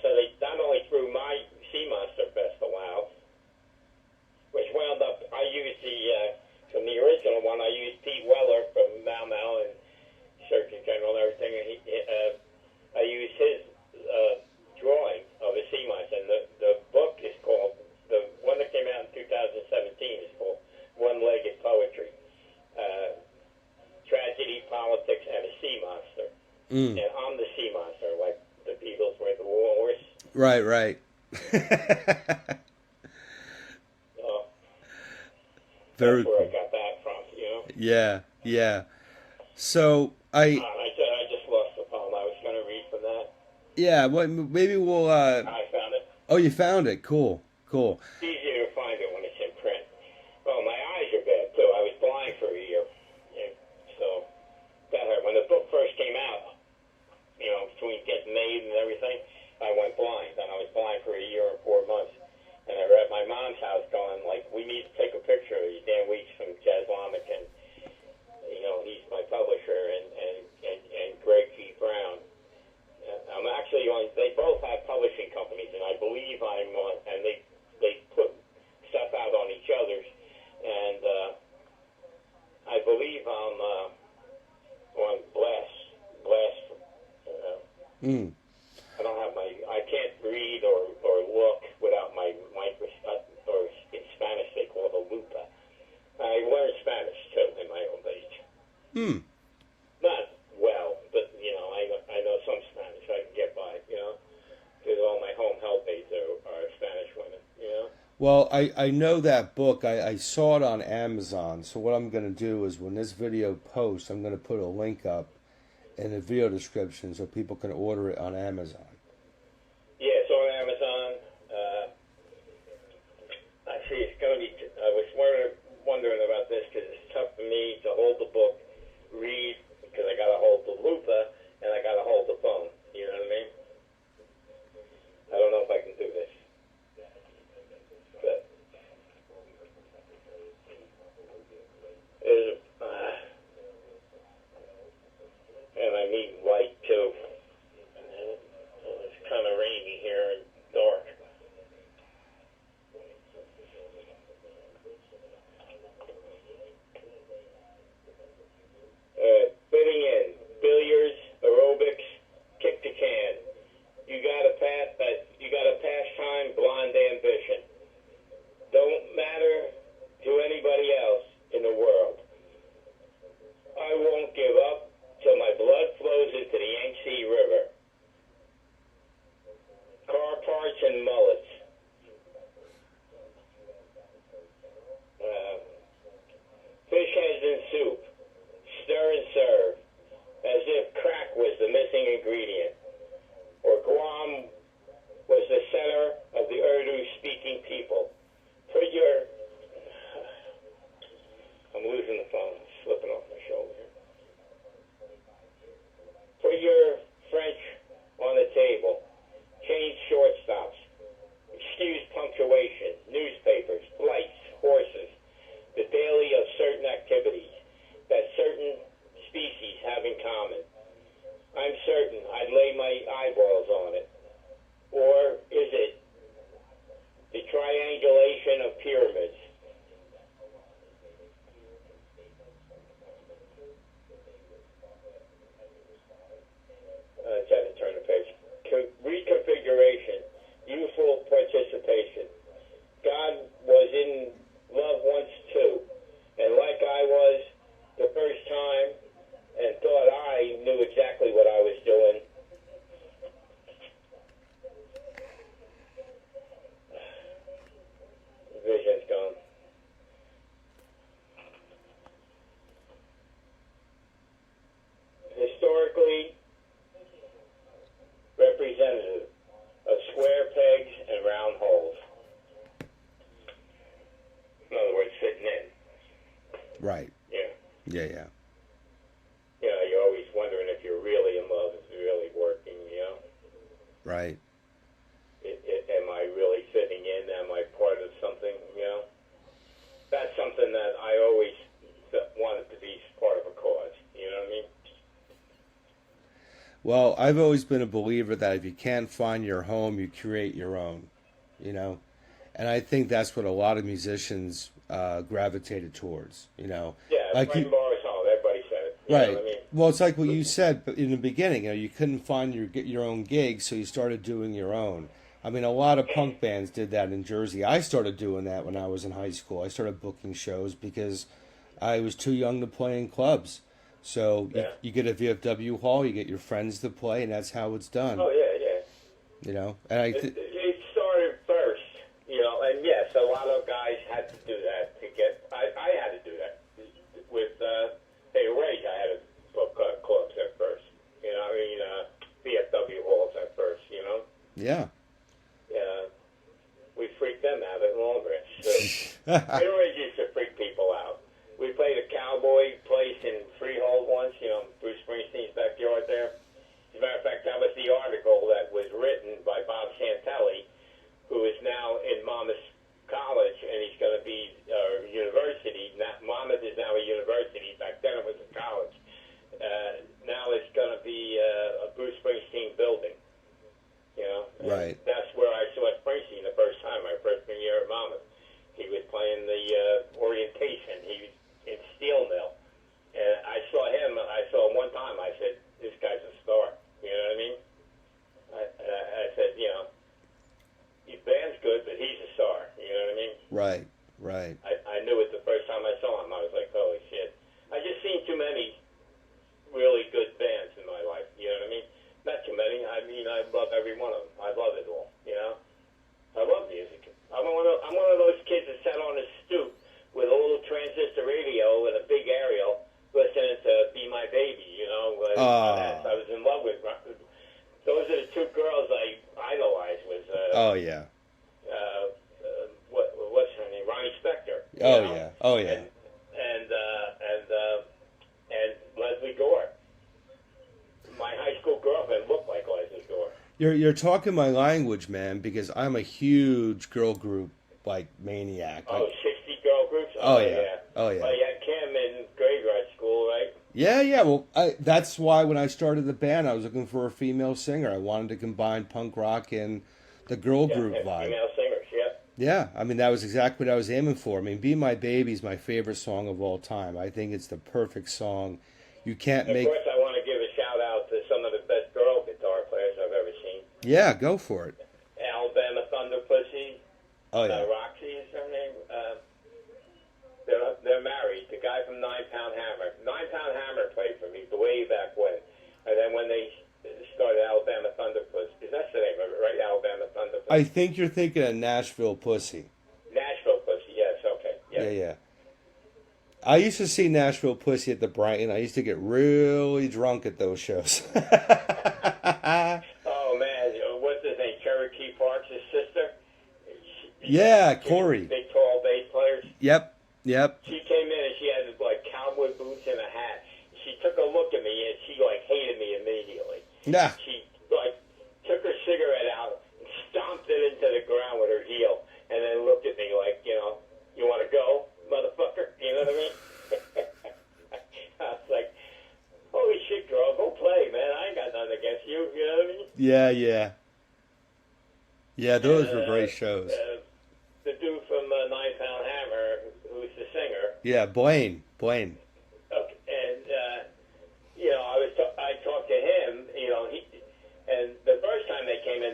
So they not only threw my Sea Monster Festival out, which wound up, I used from the original one, I used Pete Weller from Mau Mau and Surgeon General and everything, and I used his drawing of a sea mouse, and the book is called, the one that came out in 2017 is called One-Legged Poetry, Tragedy, Politics, and a Sea Monster. And I'm the sea monster, like the Beatles were the walrus. Right. Very That's where cool. I got that from, you know? Yeah. So I just lost the poem I was going to read from that. yeah, well, maybe we'll. I found it. Oh, you found it. Cool. It's easier to find it when it's in print. Well, my eyes are bad, too. I was blind for a year. And so that hurt. When the book first came out, you know, between getting made and everything, I went blind. And I was blind for a year and 4 months. And I were at my mom's house going, like, we need to take a picture of you, Dan Weeks from Jazzlomic, and, you know, he's my publisher. Mm. I can't read or look without my microscope, or in Spanish they call it a lupa. I learned Spanish too in my old age. Hmm. Not well, but I know some Spanish. I can get by, because all my home health aides are Spanish women. Well, I know that book. I saw it on Amazon. So what I'm going to do is when this video posts, I'm going to put a link up in the video description so people can order it on Amazon. Yeah, it's on Amazon. Actually, it's going to be. I was wondering about this because it's tough for me to hold the book, read, because I got to hold the lupa and I got to hold the phone. You know what I mean? I don't know if I can do this. But and I need light too. And it's kind of rainy here and dark. Fitting in, billiards, aerobics, kick the can. You got a pastime, blonde ambition. Don't matter to anybody else in the world. I won't give up till my blood flows into the Yangtze River. Car parts and mullets. Fish heads and soup. Stir and serve. As if crack was the missing ingredient. Or Guam was the center of the Urdu-speaking people. I'm losing the phone. It's slipping off my shoulder. Put your French on the table. Change shortstops. Excuse punctuation. Newspapers. Flights. Horses. The daily of certain activities that certain species have in common. I'm certain I'd lay my eyeballs on it. Or is it the triangulation of pyramids? I tried to turn the page. Reconfiguration. Youthful participation. God was in love once too. And like I was the first time and thought I knew exactly what I was doing. The vision's gone. Historically representative of square pegs and round holes. In other words, fitting in. Right. Yeah. Yeah. You're always wondering if you're really in love, if you're really working, Right. Am I really fitting in? Am I part of something, That's something that I always wanted to be part of a cause, you know what I mean? Well, I've always been a believer that if you can't find your home, you create your own, And I think that's what a lot of musicians gravitated towards, Yeah, Like Brighton Bar is home. Everybody said it. You Right. know what I mean? Well, it's like what you said in the beginning. You couldn't find your own gig, so you started doing your own. I mean, a lot of punk bands did that in Jersey. I started doing that when I was in high school. I started booking shows because I was too young to play in clubs. So you get a VFW hall, you get your friends to play, and that's how it's done. Oh, yeah. And It started first, and yes, a lot of guys had to do that to get. I had to do that with Rage. I had to book clubs at first. VFW halls at first. Yeah. We freaked them out at Long Branch. So Rage used to freak people out. We played a cowboy place in Freehold once. Bruce Springsteen's backyard there. As a matter of fact, that was the article that was written by Bob Santelli, who is now in Monmouth College, and he's going to be university. Monmouth is now a university. Back then it was a college. Now it's going to be a Bruce Springsteen building. Right. That's where I saw Springsteen the first time, my freshman year at Monmouth. He was playing the orientation. He was in Steel Mill. And I saw him one time. I said, this guy's a star. You know what I mean? every one of them. I love it all. You know, I love music. I'm one of those kids that sat on a stoop with a little transistor radio and a big aerial, listening to "Be My Baby." You know, I was in love with. Those are the two girls I idolized. Was oh yeah. What's her name? Ronnie Spector. Oh know? Yeah. Oh yeah. And Leslie Gore. My high school girlfriend looked like Leslie Gore. You're talking my language, man, because I'm a huge girl group like maniac. Oh, 60 girl groups? Oh yeah. Oh yeah. Well, you had Kim in graveyard school, right? Yeah, yeah. Well, that's why when I started the band, I was looking for a female singer. I wanted to combine punk rock and the girl group vibe. Female singers, yeah. Yeah, I mean, that was exactly what I was aiming for. I mean, "Be My Baby" is my favorite song of all time. I think it's the perfect song. You can't make... Of course, I want to give a shout-out to some of the best girl guitar players I've ever seen. Yeah, go for it. Alabama Thunder Pussy. Oh, yeah. Roxy is her name. They're married. The guy from 9 Pound Hammer. 9 Pound Hammer played for me way back when. And then when they started Alabama Thunder Pussy, because that's the name of it, right? Alabama Thunder Pussy. I think you're thinking of Nashville Pussy. Nashville Pussy, yes, okay. Yeah, yeah. I used to see Nashville Pussy at the Brighton. I used to get really drunk at those shows. Oh, man. What's his name? Cherokee Parks' sister? Yeah, Corey. Big, tall bass players. Yep, yep. She came in and she had, like, cowboy boots and a hat. She took a look at me and she, like, hated me immediately. Nah. She, like, took her cigarette out and stomped it into the ground with her heel and then looked at me like, you know, "You want to go, motherfucker?" You know what I mean? I was like, "Holy shit, girl, go play, man. I ain't got nothing against you." You know what I mean? Yeah, yeah. Yeah, those were great shows. The dude from 9 Pound Hammer, who's the singer. Yeah, Blaine. Okay, and you know, I talked to him. You know, and the first time they came in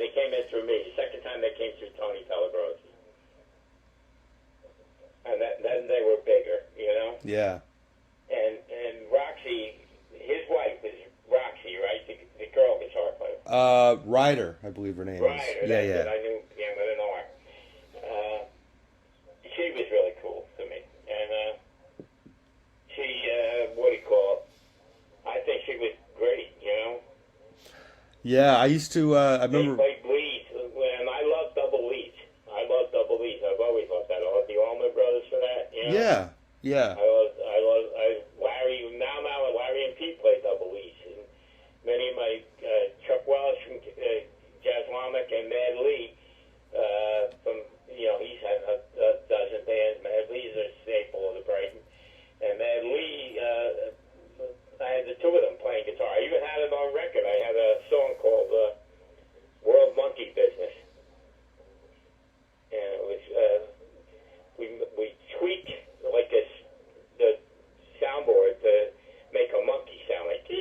through me. The second time they came through Tony Pellegrossi. And then they were bigger, you know. Yeah. And Roxy, his wife is Roxy, right? The girl guitar player. Ryder, I believe her name is. Ryder, Yeah, that's yeah. it. I knew, yeah, with an R. She was really cool to me, and she, what do you call it? I think she was great, you know. Yeah, I used to. I remember. They played leads, and I love double leads. I've always loved that. I love the Allman Brothers for that. You know? Yeah, yeah. Larry and Pete play double leads. And many of my Chuck Welsh from Jazzlamic and Mad Lee from, you know, he's had a dozen bands. Mad Lee's a staple of the Brighton. And Mad Lee, I had the two of them playing guitar. I even had it on record. I had a song called World Monkey Business. And it was, we tweaked like the soundboard to make a monkey sound like, and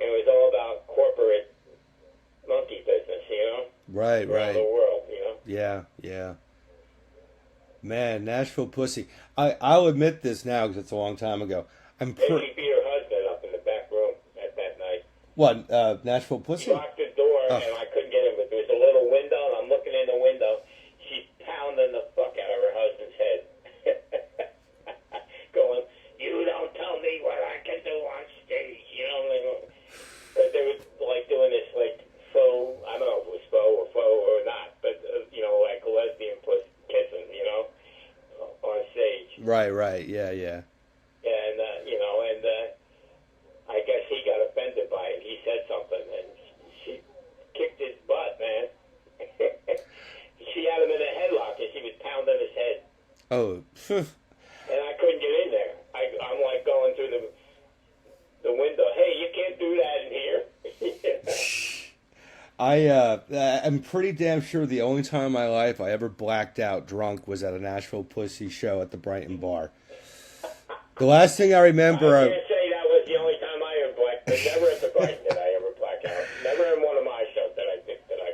it was all about corporate monkey business, you know? Right, around the world, you know? Yeah, yeah. Man, Nashville Pussy. I'll admit this now because it's a long time ago. She beat her husband up in the back room at that night. What, Nashville Pussy? She locked the door and I couldn't get in, but there was a little window and I'm looking in the window. She's pounding the fuck out of her husband's head. Going, "You don't tell me what I can do on stage," you know? But they were like doing this like faux, I don't know if it was faux or not, but you know, like lesbian kissing, you know, on stage. Right, yeah, yeah. And you know, and I guess he got offended by it. He said something, and she kicked his butt, man. She had him in a headlock, and she was pounding his head. Oh. And I couldn't get in there. I'm like going through the window. "Hey, you can't do that in here." I'm pretty damn sure the only time in my life I ever blacked out drunk was at a Nashville Pussy show at the Brighton Bar. The last thing I remember... I can't say that was the only time I ever blacked out. Never at the Brighton did I ever black out. Never in one of my shows did I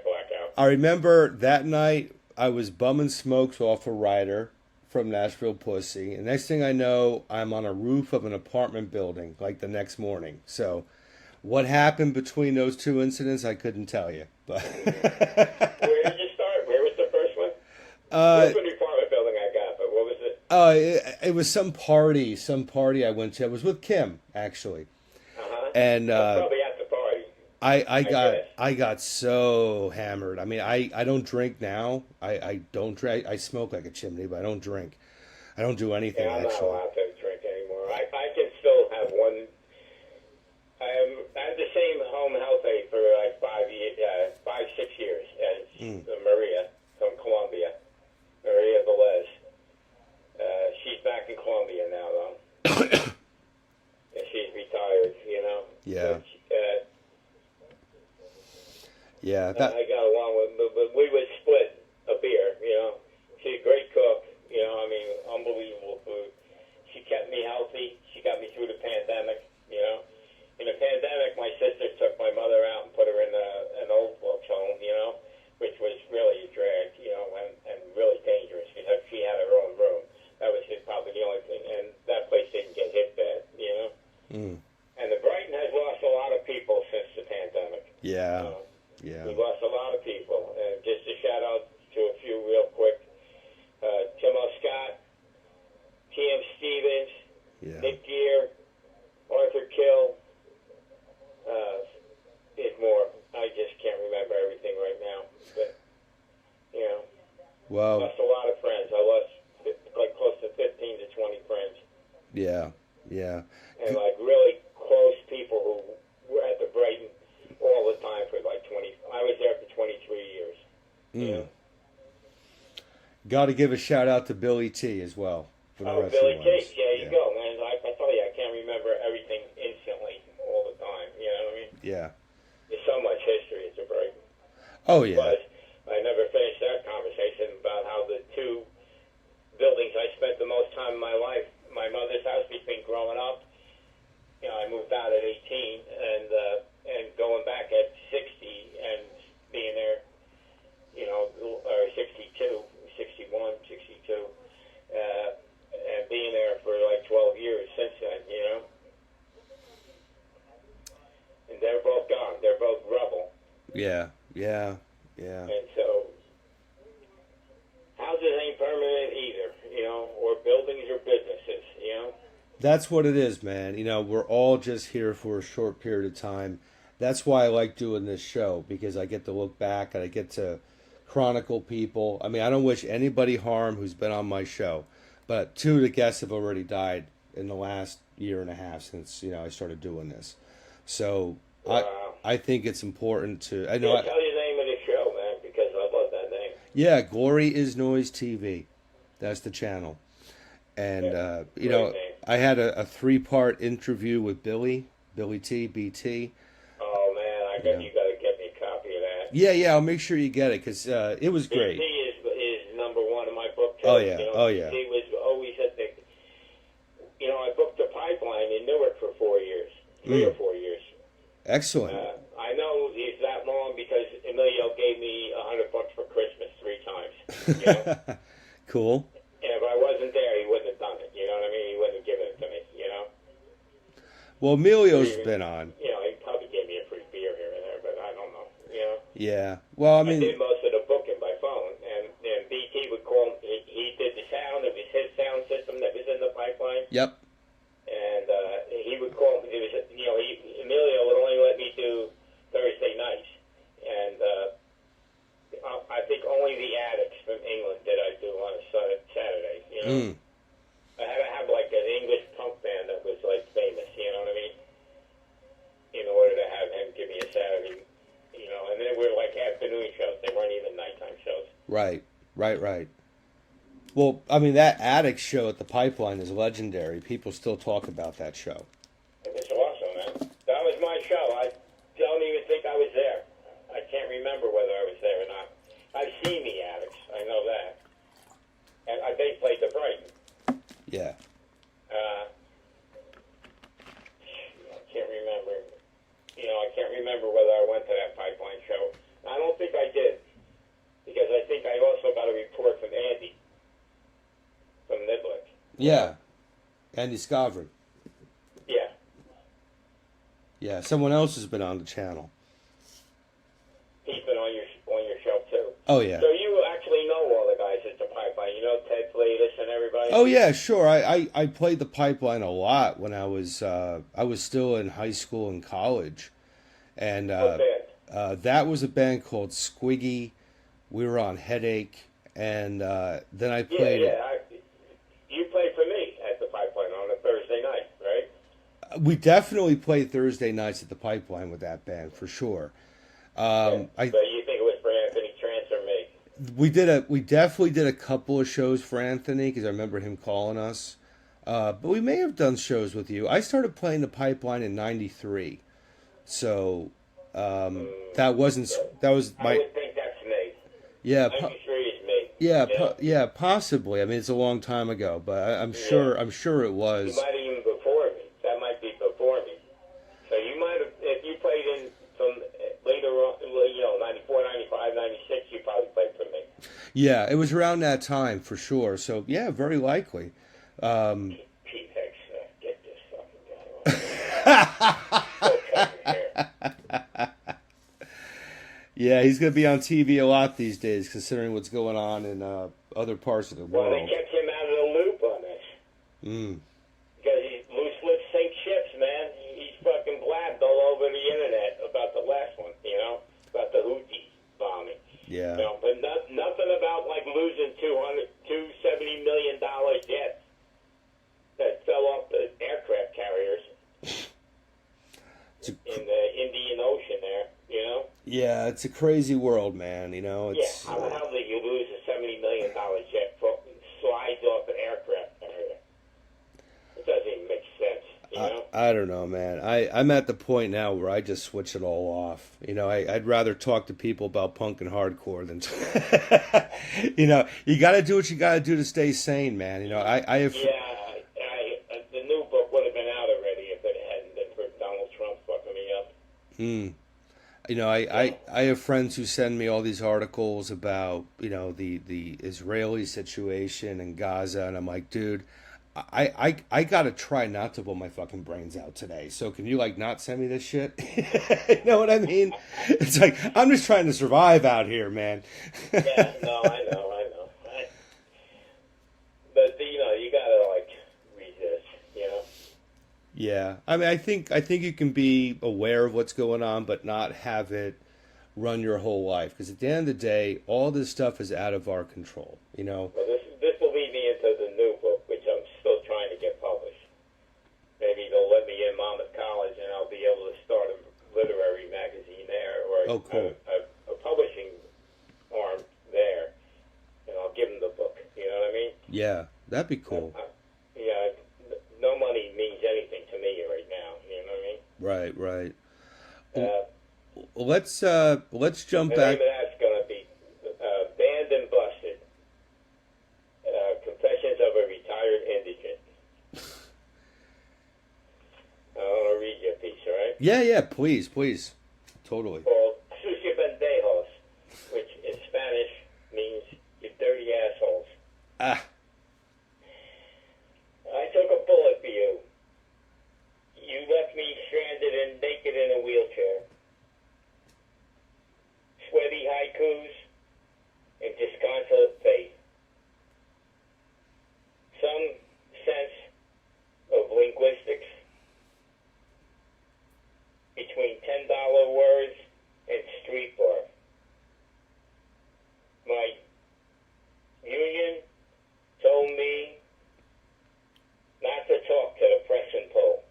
black out. I remember that night I was bumming smokes off a Ryder from Nashville Pussy. And next thing I know, I'm on a roof of an apartment building, like the next morning. So What happened between those two incidents, I couldn't tell you. But Where did you start? Where was the first one? It was an apartment building I got, but what was it? It was some party I went to. It was with Kim, actually. And probably at the party. I got so hammered. I mean, I don't drink now. I don't drink. I smoke like a chimney, but I don't drink. I don't do anything, I'm actually. not allowed to drink anymore. I can still have one. I had the same home health aide for like 6 years. And Maria from Colombia. Maria Velez. She's back in Colombia now, though. And she's retired, you know. Yeah. But, I got along with, but we would split a beer, you know. She's a great cook, you know. I mean, unbelievable food. She kept me healthy. She got me through the pandemic, you know. In the pandemic, my sister took my mother out and put her in an old folks home, you know, which was really a drag, you know, and really dangerous because she had her own room. That was probably the only thing. And that place didn't get hit bad, you know. And the Brighton has lost a lot of people since the pandemic. Yeah. We've lost a lot of people. And just a shout out to a few real quick. Timo Scott, T.M. Stevens, Nick Gear, Arthur Kill, is more. I just can't remember everything right now. But, you know, lost a lot of friends. I lost like close to 15 to 20 friends. Yeah. And like really close people who were at the Brighton all the time for like 20. I was there for 23 years. You know? Got to give a shout out to Billy T as well. For the rest Billy of T. There you go, man. I tell you, I can't remember everything instantly all the time. You know what I mean? Yeah. There's so much history at the Brighton. Oh, yeah. But I never finished that conversation about how the two buildings I spent the most time in my life, my mother's house between growing up, you know, I moved out at 18 and going back at 60 and being there, you know, or 62, 61, 62, and being there for like 12 years since then, you know. And they're both gone. They're both rubble. Yeah. And so houses ain't permanent either, you know, or buildings or businesses, you know. That's what it is, man. You know, we're all just here for a short period of time. That's why I like doing this show, because I get to look back and I get to chronicle people. I mean, I don't wish anybody harm who's been on my show, but two of the guests have already died in the last year and a half since, you know, I started doing this. So I think it's important to... I know. Tell you the name of the show, man, because I love that name. Yeah, Glory is Noise TV. That's the channel. And, you know, I had a 3-part interview with Billy T, BT. Oh, man, you got to get me a copy of that. Yeah, I'll make sure you get it, because it was great. BT is number one in my book, too. Oh, yeah, you know, BT was always at the... You know, I booked a pipeline in Newark for 4 years, 3 or 4 years. Excellent. I know it's that long because Emilio gave me $100 for Christmas 3 times. You know? Cool. And if I wasn't there, he wouldn't have done it. You know what I mean? He wouldn't have given it to me, you know? Well, Emilio's been on. You know, he probably gave me a free beer here and there, but I don't know, you know? Yeah. Well, I mean... I did most of the booking by phone, and BT would call, he did the sound, it was his sound system that was in the pipeline. Yep. And he would call, it was, you know, Emilio would only let me do Thursday nights. And I think only the Addicts from England did I do on a Saturday, you know? I had to have like an English punk band that was like famous, you know what I mean? In order to have him give me a Saturday, you know, and they were like afternoon shows. They weren't even nighttime shows. Right. Well, I mean, that Addict show at the Pipeline is legendary. People still talk about that show. It was awesome, man. That was my show. I don't even think I was there. I can't remember whether I was there or not. I've seen the Addicts. I know that. And they played the Brighton. Yeah. I can't remember. You know, I can't remember whether I went to that Pipeline show. I don't think I did. Because I think I also got a report from Andy. From Niblick. Yeah. Andy Scavron. Yeah. Yeah, someone else has been on the channel. He's been on your show too. Oh yeah. So you actually know all the guys at the Pipeline. You know Ted Flatus and everybody. Oh yeah, sure. I played the Pipeline a lot when I was still in high school and college, and What band? that was a band called Squiggy. We were on Headache, and then I played. You played for me at the Pipeline on a Thursday night, right? We definitely played Thursday nights at the Pipeline with that band for sure. So you think it was for Anthony Trance or me? We definitely did a couple of shows for Anthony because I remember him calling us. But we may have done shows with you. I started playing the Pipeline in '93, so that was my. I would think that's me. Yeah. 93 is me. Yeah, you know? yeah, possibly. I mean, it's a long time ago, but I'm sure it was. You might have even before me. That might be before me. So you might have, if you played in from later on, 94, 95, 96, you probably played for me. Yeah, it was around that time for sure. So yeah, very likely. Pete Hicks, get this fucking guy. Yeah, he's going to be on TV a lot these days, considering what's going on in other parts of the world. Well, they kept him out of the loop on this. Because loose lips sink ships, man. He's fucking blabbed all over the internet about the last one, about the Houthi bombing. Yeah. But nothing about like losing $270 million jets that fell off the aircraft carriers in the Indian Ocean there, Yeah, it's a crazy world, man. It's, how the hell did you lose a $70 million jet slides off an aircraft carrier? It doesn't even make sense, I don't know, man. I'm at the point now where I just switch it all off. I'd rather talk to people about punk and hardcore than, you got to do what you got to do to stay sane, man. I have. The new book would have been out already if it hadn't been for Donald Trump fucking me up. I have friends who send me all these articles about, the Israeli situation in Gaza, and I'm like, dude, I gotta try not to blow my fucking brains out today. So can you not send me this shit? You know what I mean? It's like I'm just trying to survive out here, man. Yeah, no, I know. But you gotta resist, Yeah, I mean, I think you can be aware of what's going on, but not have it run your whole life. Because at the end of the day, all this stuff is out of our control. Well, this will lead me into the new book, which I'm still trying to get published. Maybe they'll let me in Monmouth College, and I'll be able to start a literary magazine there, or cool. a publishing arm there, and I'll give them the book. You know what I mean? Yeah, that'd be cool. No money means anything to me right now. You know what I mean? Right. Let's jump back. The name of that's going to be Banned and Busted. Confessions of a Retired Indigent. I want to read you a piece, all right? Yeah, please. Totally. Called Sucia Pendejos, which in Spanish means you dirty assholes. I took a bullet for you. You left me stranded and naked in a wheelchair. Sweaty haikus and disconsolate faith. Some sense of linguistics between $10 words and street bar. My union told me not to talk to the press and poll.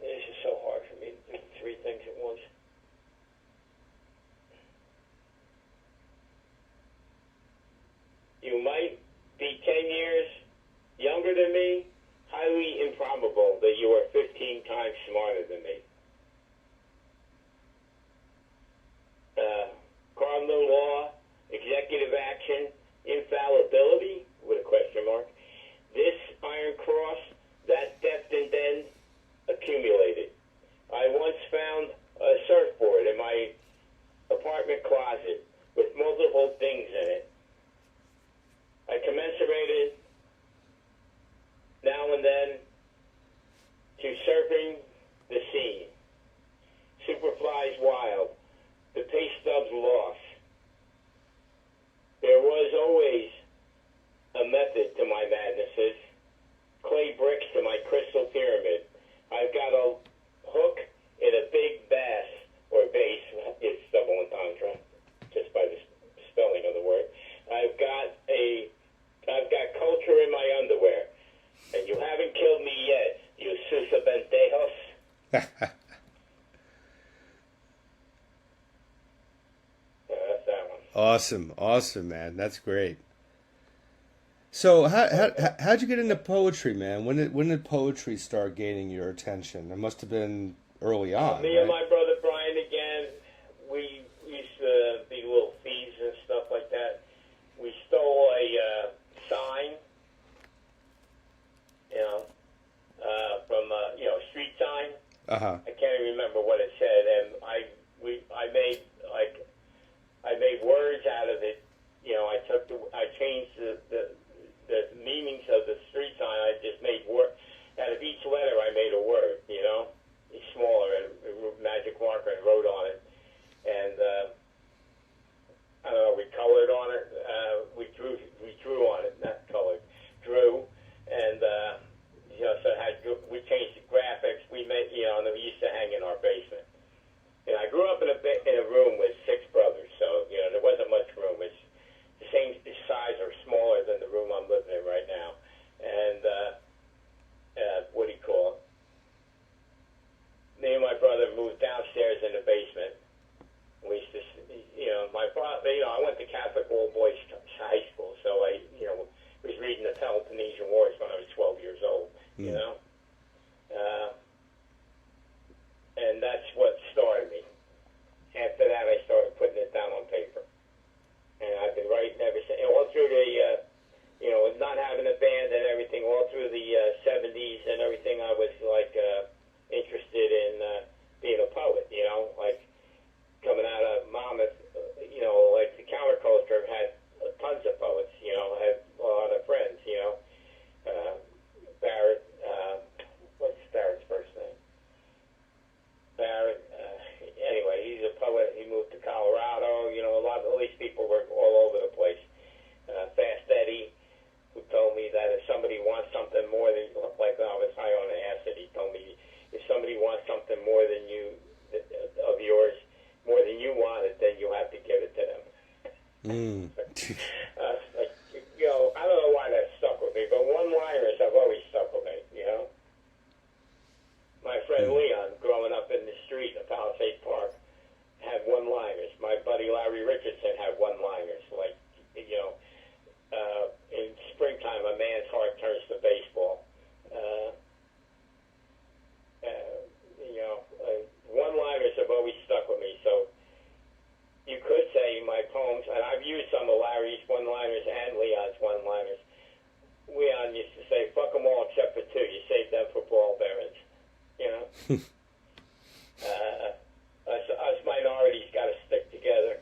This is so hard for me to do three things at once. You might be 10 years younger than me, highly improbable that you are 15 times smarter than me. Cardinal law, executive action, infallibility, with a question mark. This iron cross, that depth and bend, accumulated. I once found a surfboard in my apartment closet with multiple things in it. I commensurated now and to surfing the scene. Superflies wild. The pay stubs lost. There was always a method to my madnesses. Clay bricks to my crystal pyramid. I've got a hook in a big bass, or bass, it's double entendre, just by the spelling of the word. I've got culture in my underwear, and you haven't killed me yet, you susabentejos. That's that one. Awesome, man. That's great. So how'd you get into poetry, man? When did poetry start gaining your attention? It must have been early on. Me right? and my brother Brian again, we used to be little thieves and stuff like that. We stole a sign, from a street sign. Uh-huh. I can't even remember what it said, and I made words out of it. I changed the meanings of the street sign. I just made word out of each letter. I made a word, it's smaller, and magic marker, and wrote on it. And I don't know. We colored on it. We drew on it, not colored. Drew, and so we changed the graphics. We made, and we used to hang in our basement. And I grew up in a room with 6 brothers, so there wasn't much room. It's the same size or smaller than the room I'm living in right now. And what do you call it? Me and my brother moved downstairs in the basement. We used to, my father, I went to Catholic all boys high school, so I, was reading the Peloponnesian Wars when I was 12 years old. And that's what started me. After that, I started putting it down on paper. And I've been writing ever since, all through the, not having a band and everything, all through the 70s and everything, I was, interested in being a poet, like coming out of Monmouth, the counterculture had tons of poets, had a lot of friends, Barrett, what's Barrett's first name? Barrett, anyway, he's a poet. He moved to Colorado. All these people were all over the place. Fast Eddie, who told me that if somebody wants something more than, like when I was high on acid, he told me if somebody wants something more than of yours, more than you want it, then you have to give it to them. I don't know why that stuck with me, but one-liners have always stuck with me, My friend Leon, growing up in the street in Palisade Park, had one-liners. My buddy Larry Richardson had one-liners. In springtime, a man's heart turns to baseball. One-liners have always stuck with me. So you could say my poems, and I've used some of Larry's one-liners and Leon's one-liners. Leon used to say, "Fuck them all except for 2. You save them for ball bearings." Us minorities got to stick together.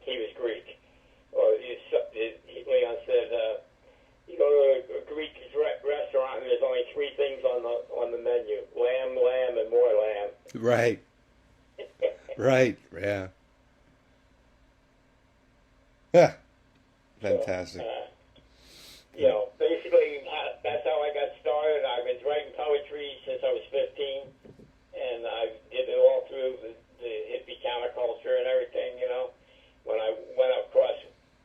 He was Greek. Or Leon said, you go to a Greek restaurant and there's only 3 things on the menu: lamb, lamb, and more lamb. Right. Right. Yeah. Yeah. Fantastic. So, basically, that's how I got started. I've been writing poetry since I was 15, and I did it all through the hippie counterculture and everything, When I went across,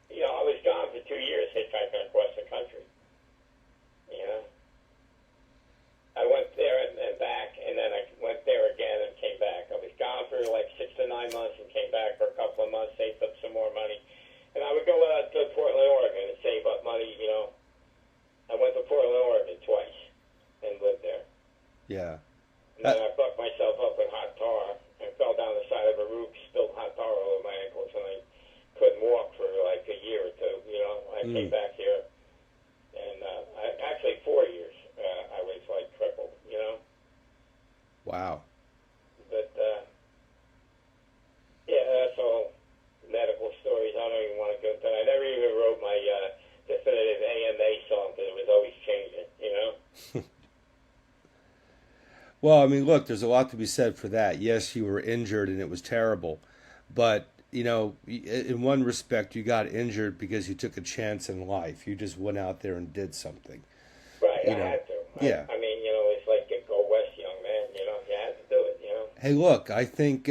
I was gone for 2 years hitchhiking across the country, I went there and back, and then I went there again and came back. I was gone for like 6 to 9 months and came back for a couple of months, saved up some more money. And I would go out to Portland, Oregon, and Well, I mean, look, there's a lot to be said for that. Yes, you were injured and it was terrible, but in one respect, you got injured because you took a chance in life. You just went out there and did something. Right, You I know, had to. yeah. I mean, it's like go west, young man. You had to do it. Hey, look, I think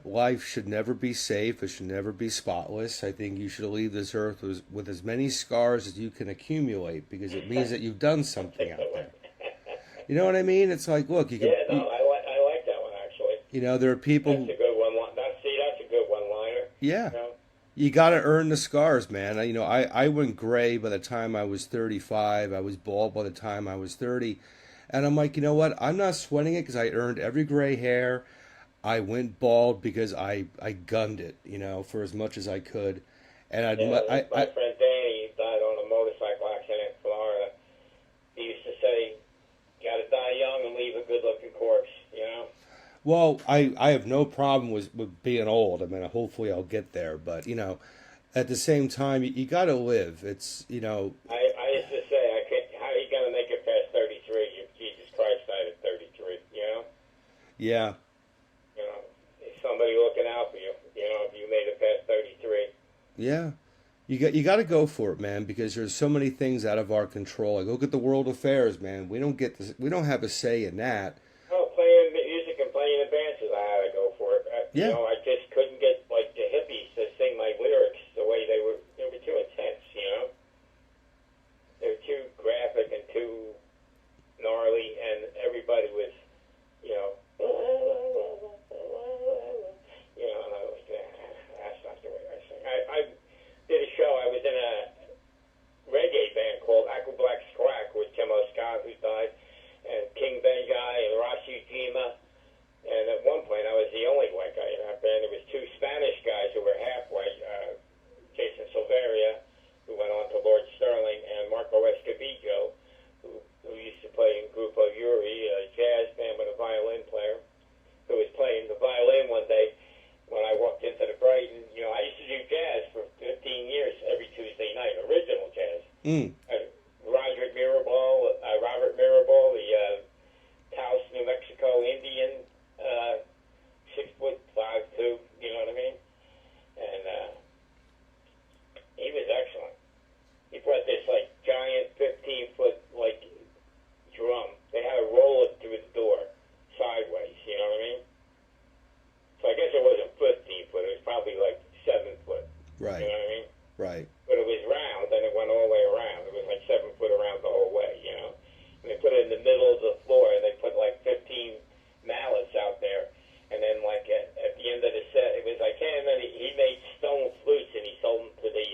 life should never be safe. It should never be spotless. I think you should leave this earth with as many scars as you can accumulate because it means that you've done something out there. You know what I mean? It's like, look, you can. Yeah, no, I like that one actually. There are people. That's a good one. That's a good one-liner. Yeah. You know? You got to earn the scars, man. I went gray by the time I was 35. I was bald by the time I was 30. And I'm like, you know what? I'm not sweating it because I earned every gray hair. I went bald because I gunned it, for as much as I could. And my friend Danny died on a motorcycle accident in Florida. He used to say, got to die young and leave a good-looking corpse. Well, I have no problem with being old. I mean, hopefully I'll get there. But, at the same time, you got to live. It's, I used to say, how are you going to make it past 33 if Jesus Christ died at 33, Yeah. Is somebody looking out for you, if you made it past 33. Yeah. You got to go for it, man, because there's so many things out of our control. Like, look at the world affairs, man. We don't have a say in that. Oh, playing music and playing in bands, I had to go for it. Yeah. I just couldn't get like the hippies to sing my lyrics the way they were. They were too intense, They were too graphic and too gnarly, and everybody was, and I was that's not the way I sing. I did a show. I was in a reggae band called Aqua Black Squack with Timo Scott, who died, and King Bengai and Rashi Jima. And at one point, I was the only white guy in that band. There was two Spanish guys who were half white, Jason Silveria, who went on to Lord Sterling, and Marco Escobillo, who used to play in Grupo Yuri, a jazz band with a violin player, who was playing the violin one day when I walked into the Brighton. I used to do jazz for 15 years every Tuesday night, original jazz. Mm. Robert Mirabal, the Taos, New Mexico Indian, 6'5'2", you know what I mean? And he was excellent. He brought this giant 15-foot drum. They had to roll it through the door sideways, you know what I mean? So I guess it wasn't 15 foot. It was probably 7 foot. Right. You know what I mean? Right. But it was round, and it went all the way around. It was 7 foot around the whole way, And they put it in the middle of the floor, and they put 15 mallets out there. And then at the end of the set, it was and then he made stone flutes, and he sold them to the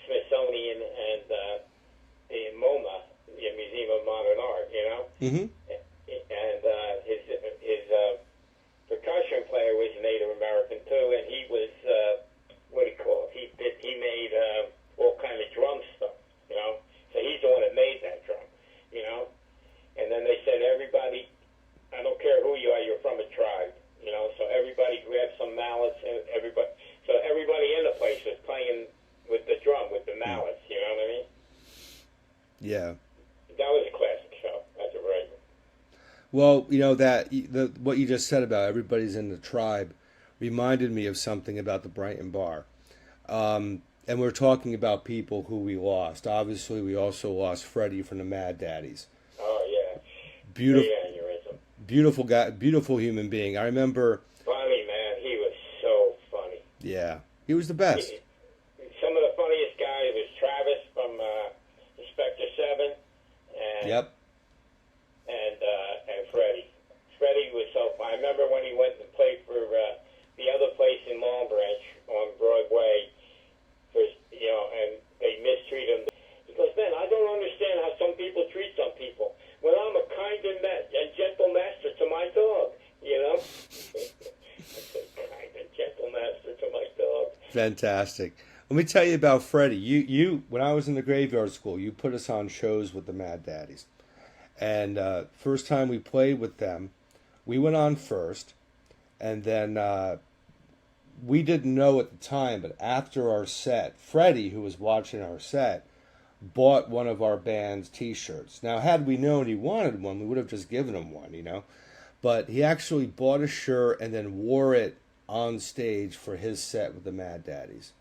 Smithsonian and the MoMA, the Museum of Modern Art, Mm-hmm. And his percussion player was Native American too, and he was what do you call it? He made all kind of drum stuff, So he's the one that made that drum, And then they said everybody, I don't care who you are, you're from a tribe, So everybody grabbed some mallets, and everybody in the place was playing with the drum with the mallets. You know what I mean? Yeah. That was a classic show. That's a very good. Well, what you just said about everybody's in the tribe reminded me of something about the Brighton Bar. And we're talking about people who we lost. Obviously, we also lost Freddie from the Mad Daddies. Oh, yeah. Beautiful guy, beautiful human being. I remember. Funny, man. He was so funny. Yeah. He was the best. Some of the funniest guys was Travis from Inspector 7. Yep. And Freddie. Freddie was so fun. I remember when he went and played for the other place in Long Branch on Broadway, and they mistreated him. He goes, man, I don't understand how some people treat some people. When I'm a kind and gentle master to my dog, kind and gentle master to my dog. Fantastic. Let me tell you about Freddie. You when I was in the graveyard school, you put us on shows with the Mad Daddies. And first time we played with them, we went on first. And then we didn't know at the time, but after our set, Freddie, who was watching our set, bought one of our band's T-shirts. Now, had we known he wanted one, we would have just given him one, but he actually bought a shirt and then wore it on stage for his set with the Mad Daddies.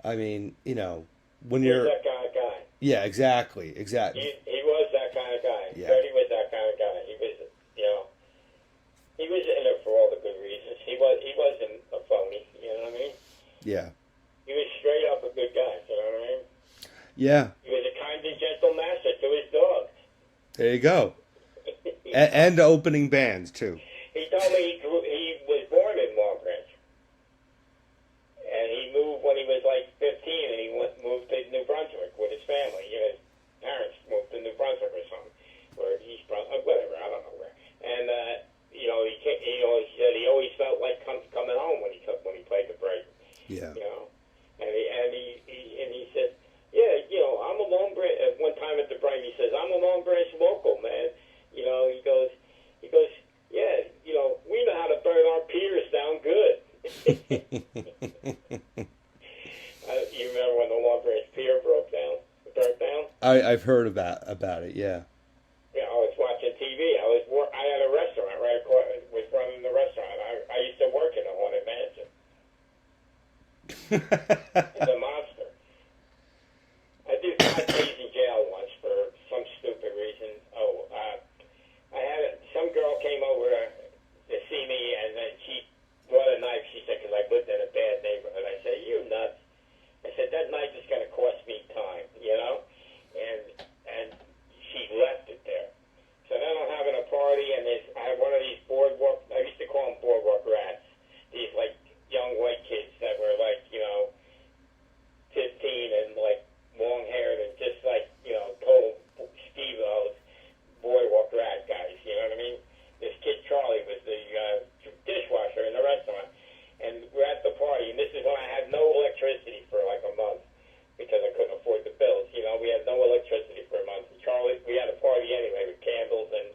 I mean, you know, when He's you're that kind of guy. yeah, exactly. He was that kind of guy. Yeah. Freddie was that kind of guy. He was, you know, he was in it for all the good reasons. He wasn't a phony. You know what I mean? Yeah. He was straight up a good guy. You know what I mean? Yeah. He was a kind and gentle master to his dog. There you go. And opening bands too. He told me he was born in Long Branch, and he moved when he was like 15, and he moved to New Brunswick with his family. You know, his parents moved to New Brunswick or something, or East Brunswick, whatever, I don't know where. And you know, he said he always felt like coming home when he played the Brighton. Yeah. You know, and he said, yeah, you know, I'm a Long Branch. At one time at the Brighton, he says, I'm a Long Branch local, man. You know, he goes, yeah, you know, we know how to burn our piers down good. You remember when the Long Branch Pier burnt down? I've heard about it. Yeah. Yeah, I was watching TV. I had a restaurant right across. Was running the restaurant. I used to work in a haunted mansion. It's a monster. I did 5 days in jail once for some stupid reason. Some girl came over to see me, and then she brought a knife. She said, because I lived in a bad neighborhood. I said, you nuts. I said, that knife is going to cost me time, you know? And she left it there. So then I'm having a party, and I have one of these boardwalk, I used to call them boardwalk rats. These, like, young white kids that were, like, you know, 15 and, like, long-haired and just, like, you know, total skeevos, boardwalk rat guys, you know what I mean? This kid Charlie was the dishwasher in the restaurant, and we're at the party, and this is when I had no electricity for like a month because I couldn't afford the bills. You know, we had no electricity for a month. And Charlie, we had a party anyway with candles and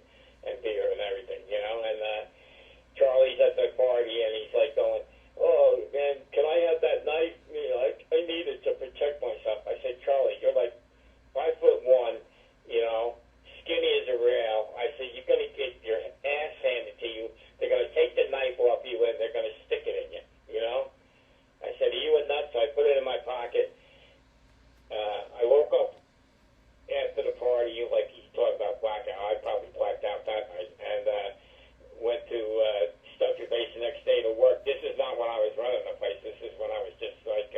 beer and everything, you know. And Charlie's at the party, and he's like going, "Oh man, can I have that knife? You know, I need it to protect myself." I said, "Charlie, you're like 5'1", you know, skinny as a rail." I said, "You're going to get your ass handed to you. They're going to take the knife off you, and they're going to stick it in you, you know?" I said, "Are you a nut?" So I put it in my pocket. I woke up after the party, like he's talking about blackout. I probably blacked out that night, and went to stuck your base the next day to work. This is not when I was running the place. This is when I was just like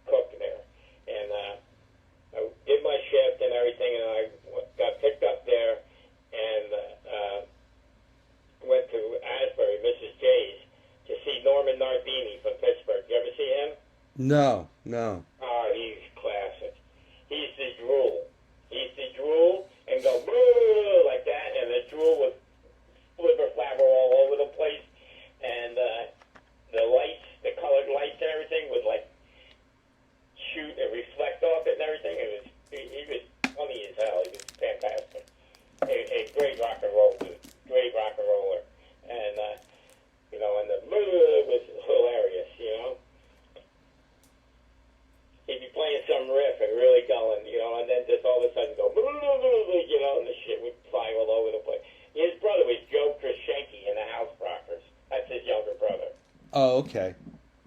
cook there. And I did my shift and everything, and I got picked up there and went to Asbury, Mrs. J's, to see Norman Nardini from Pittsburgh. You ever see him? No. Oh, he's classic. He's the drool. And go boo like that, and the drool would flibber flabber all over the place, and the lights, the colored lights and everything would like shoot and reflect off it and everything. He was funny as hell. He was fantastic. A great rock and roll dude. Great rock and roller. And you know, and the was hilarious, you know. He'd be playing some riff and really going, you know, and then just all of a sudden go, you know, and the shit would fly all over the place. His brother was Joe Krishenke in the Housebrockers. That's his younger brother. Oh, okay.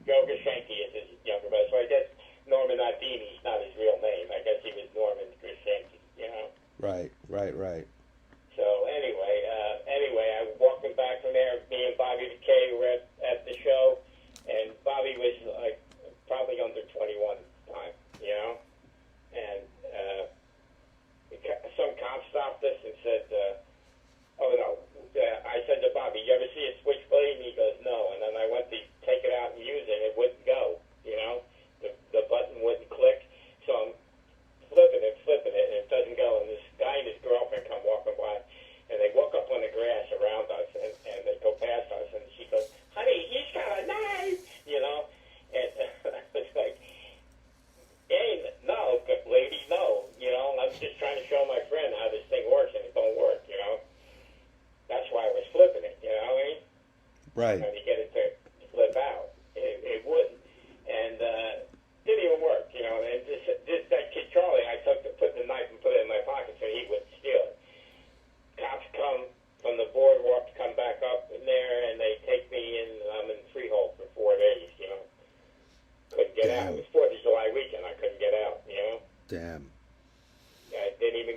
Joe Krishenke is his younger brother. So I guess Norman Nardini's not his real name. I guess he was Norman Krishenke, you know. Right. So anyway, I walked him back from there. Me and Bobby the K were at the show, and Bobby was like probably under 21 time, you know. And some cop stopped us and said, "Oh no." I said to Bobby, "You ever see a switchblade?" And he goes, "No." And then I went to take it out and use it. It wouldn't go, you know. The button wouldn't click. So I'm flipping it, and it doesn't go. And this guy and his girlfriend come walking by, and they walk up on the grass around us, and they go past us, and she goes, "Honey, he's got a knife," you know. And it's like, "Hey, no, lady, no," you know. I'm just trying to show my friend how this thing works, and it don't work, you know. That's why I was flipping it, you know what I mean? Right. Trying to get it to flip out. It wouldn't. And didn't even work, you know. And that kid Charlie, I put the knife and put it in my pocket so he wouldn't steal it. Cops come from the boardwalk to come back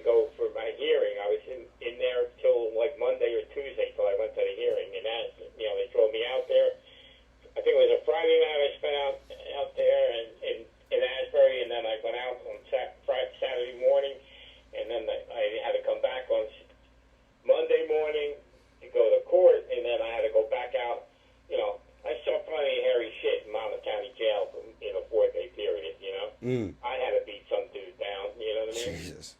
go for my hearing. I was in there till like Monday or Tuesday till I went to the hearing, and that, you know, they drove me out there. I think it was a Friday night I spent out there in Asbury, and then I went out on Saturday morning, and then I had to come back on Monday morning to go to court, and then I had to go back out. You know, I saw plenty of hairy shit in Monmouth County Jail in a 4-day period, you know. I had to beat some dude down, you know what I mean? Jesus.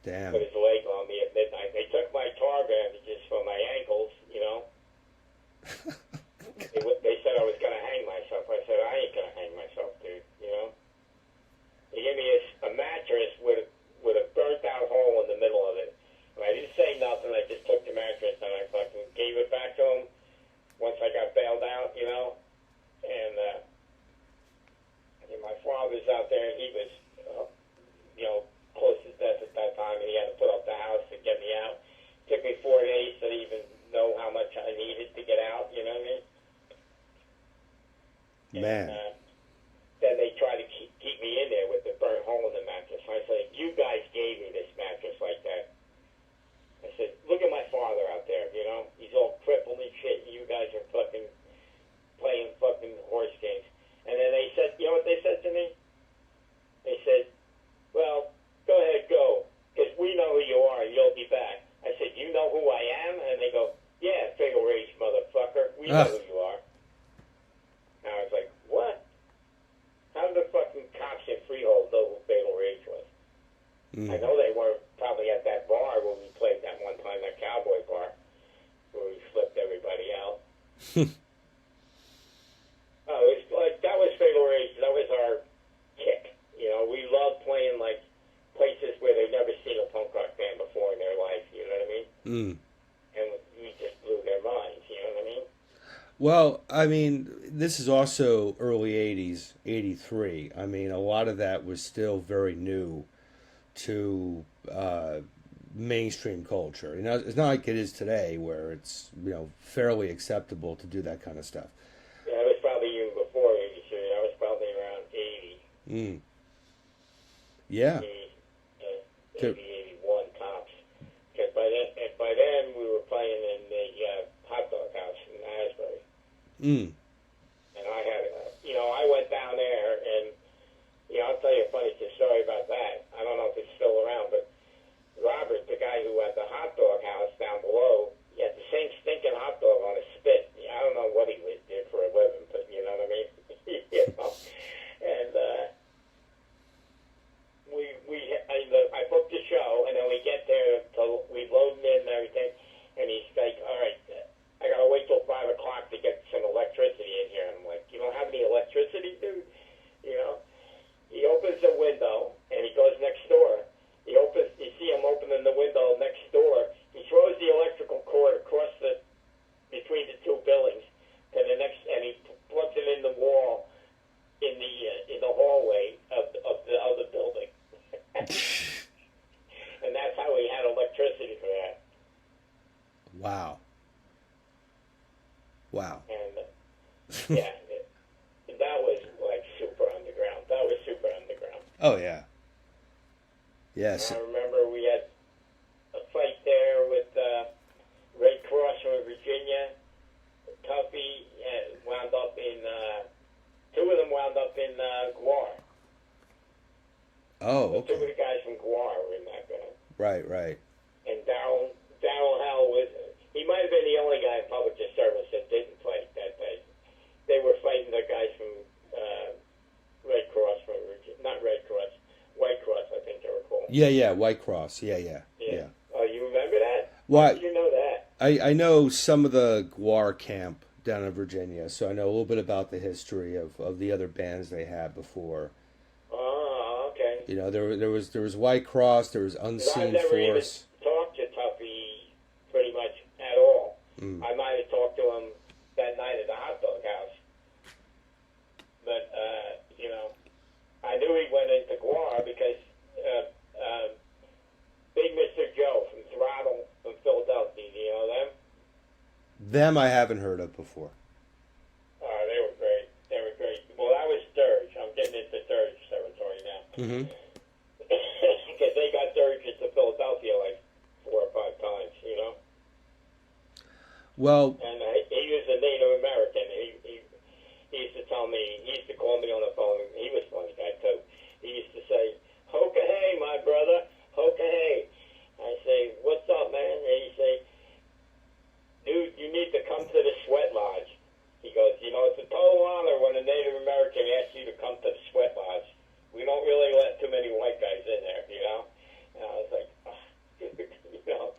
Damn. Put his leg on me at midnight. They took my tar bandages from my ankles, you know. They said I was going to hang myself. I said, I ain't going to hang myself, dude, you know. They gave me a mattress with a burnt-out hole in the middle of it. And I didn't say nothing. I just took the mattress and I fucking gave it back to him once I got bailed out, you know. And my father's out there, and he was, you know, close to death at that time, and he had to put up the house to get me out. It took me 4 days to even know how much I needed to get out, you know what I mean? Man. And, then they tried to keep me in there with the burnt hole in the mattress. I said, you guys gave me this mattress like that. I said, look at my father out there, you know? He's all crippled and shit, and you guys are fucking playing fucking horse games. And then they said, you know what they said to me? They said, well, go ahead, go, because we know who you are, and you'll be back. I said, you know who I am? And they go, yeah, fatal rage, motherfucker. We know who you are. And I was like, what? How did the fucking cops in Freehold know who Fatal Rage was? I know they weren't probably at that bar where we played that one time, that cowboy bar, where we flipped everybody out. It was like, that was Fatal Rage. That was our kick. You know, we loved playing like places where they'd never seen a punk rock band before in their life. You know what I mean? And we just blew their minds. You know what I mean? Well, I mean, this is also early 80s, 83. I mean, a lot of that was still very new to mainstream culture. You know, it's not like it is today where it's, you know, fairly acceptable to do that kind of stuff. Yeah, it was probably even before 83. I was probably around 80. Yeah. 80, 81 tops. Because by then we were playing in the hot dog house in Asbury. And I had, you know, I went down there, and, you know, I'll tell you a funny story about that. I don't know if it's still around, but Robert, the guy who had the hot dog house down below, he had the same stinking hot dog on his spit. I don't know what he did for a living, but you know what I mean? You know? And I booked the show, and then we get there, we load in and everything, and he's like, all right, I gotta wait till 5 o'clock to get some electricity in here. And I'm like, you don't have any electricity, dude? You know? He opens the window and he goes next door. You see him opening the window next door. He throws the electrical cord across between the two buildings to the next, and he plugs it in the wall in the hallway of the other building. And that's how we had electricity for that. Wow. And yeah, that was like super underground. That was super underground. Oh, yeah. Yes. I remember we had a fight there with Red Cross from Virginia. Tuffy wound up in, two of them wound up in Guar. Oh, okay. Two of the guys from Guar were in that band. Right. And Darryl Hell was, he might have been the only guy in public service that didn't fight that day. They were fighting the guys from Red Cross, not Red Cross, White Cross, I think they were called. Yeah, White Cross. Yeah. Oh, you remember that? Well, how did you know that? I know some of the Guar camp down in Virginia, so I know a little bit about the history of the other bands they had before. Oh, okay. You know, there was White Cross, there was Unseen I've never Force. even talked to Tuffy pretty much at all. I might have talked to him that night at the hot dog house. But, you know, I knew he went into Guar because Big Mr. Joe from Throttle from Philadelphia, do you know them? Them I haven't heard of before. They were great. They were great. Well, that was Dirge. I'm getting into Dirge territory now. churches to Philadelphia like 4 or 5 times, you know. Well, And he was a Native American. He used to tell me, he used to call me on the phone. He was a funny guy too. He used to say, "Hoka hey, my brother, hoka hey." I say, "What's up, man?" And he say, "Dude, you need to come to the sweat lodge." He goes, "You know, it's a total honor when a Native American asks you to come to the sweat lodge. We don't really let too many white guys in there, you know." And I was like, oh, you know,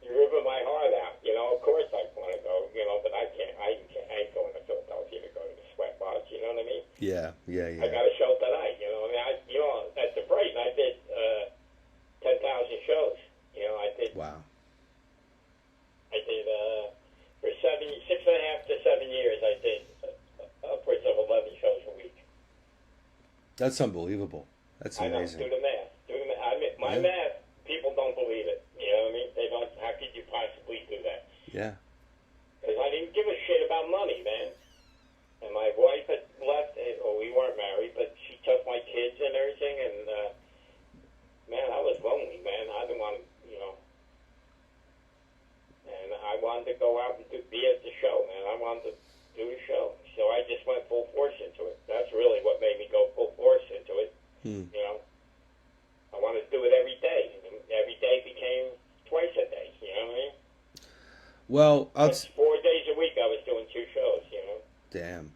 you're ripping my heart out. You know, of course I want to go, you know, but I can't. I ain't going to Philadelphia to go to the sweat lodge. You know what I mean? yeah. I got a show tonight. You know, I mean, you know, at the Brighton, I did 10,000 shows. You know, I did. Wow. I did for 6.5 to 7 years. I did upwards of 11 shows a week. That's unbelievable. That's amazing. I know. Do the math. I mean, my math, people don't believe it. You know what I mean? They don't. How could you possibly do that? Yeah. Because I didn't give a shit about money, man. And my wife had left. Well, we weren't married, but she took my kids and everything. And man, I was lonely, man. I didn't want to, you know. And I wanted to go out and be at the show, man. I wanted to do the show. So I just went full force into it. That's really what made me go full force into it. You know, I wanted to do it every day. And every day became twice a day. You know what I mean? Well, 4 days a week I was doing 2 shows, you know. damn.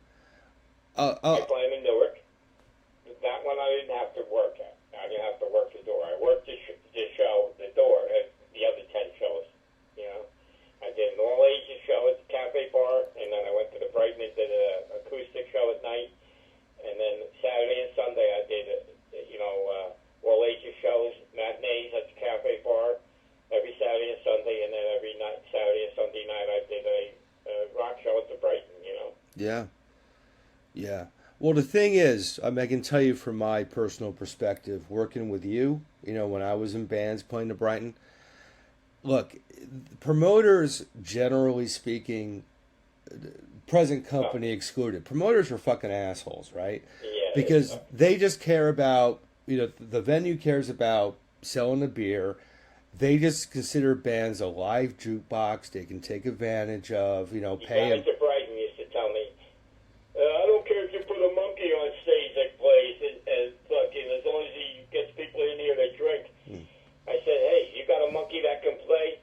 I play in Newark. That one I didn't have to work at. I didn't have to work the door. I worked the show, the door, at the other 10 shows, you know. I did an all-ages show at the Cafe Bar, and then I went to the Brighton and did an acoustic show at night. And then Saturday and Sunday I did, you know, all-ages shows, matinees at the Cafe Bar every Saturday and Sunday, and then every night, Saturday and Sunday night, I did a rock show at the Brighton, you know. Yeah. Yeah. Well, the thing is, I mean, I can tell you from my personal perspective, working with you, you know, when I was in bands playing the Brighton, look, promoters, generally speaking, present company excluded, promoters are fucking assholes, right? Yeah. Because they just care about, you know, the venue cares about selling the beer. They just consider bands a live jukebox they can take advantage of, you know, pay them. The guys at Brighton used to tell me, I don't care if you put a monkey on stage that plays, and fucking, as long as he gets people in here to drink. I said, hey, you got a monkey that can play?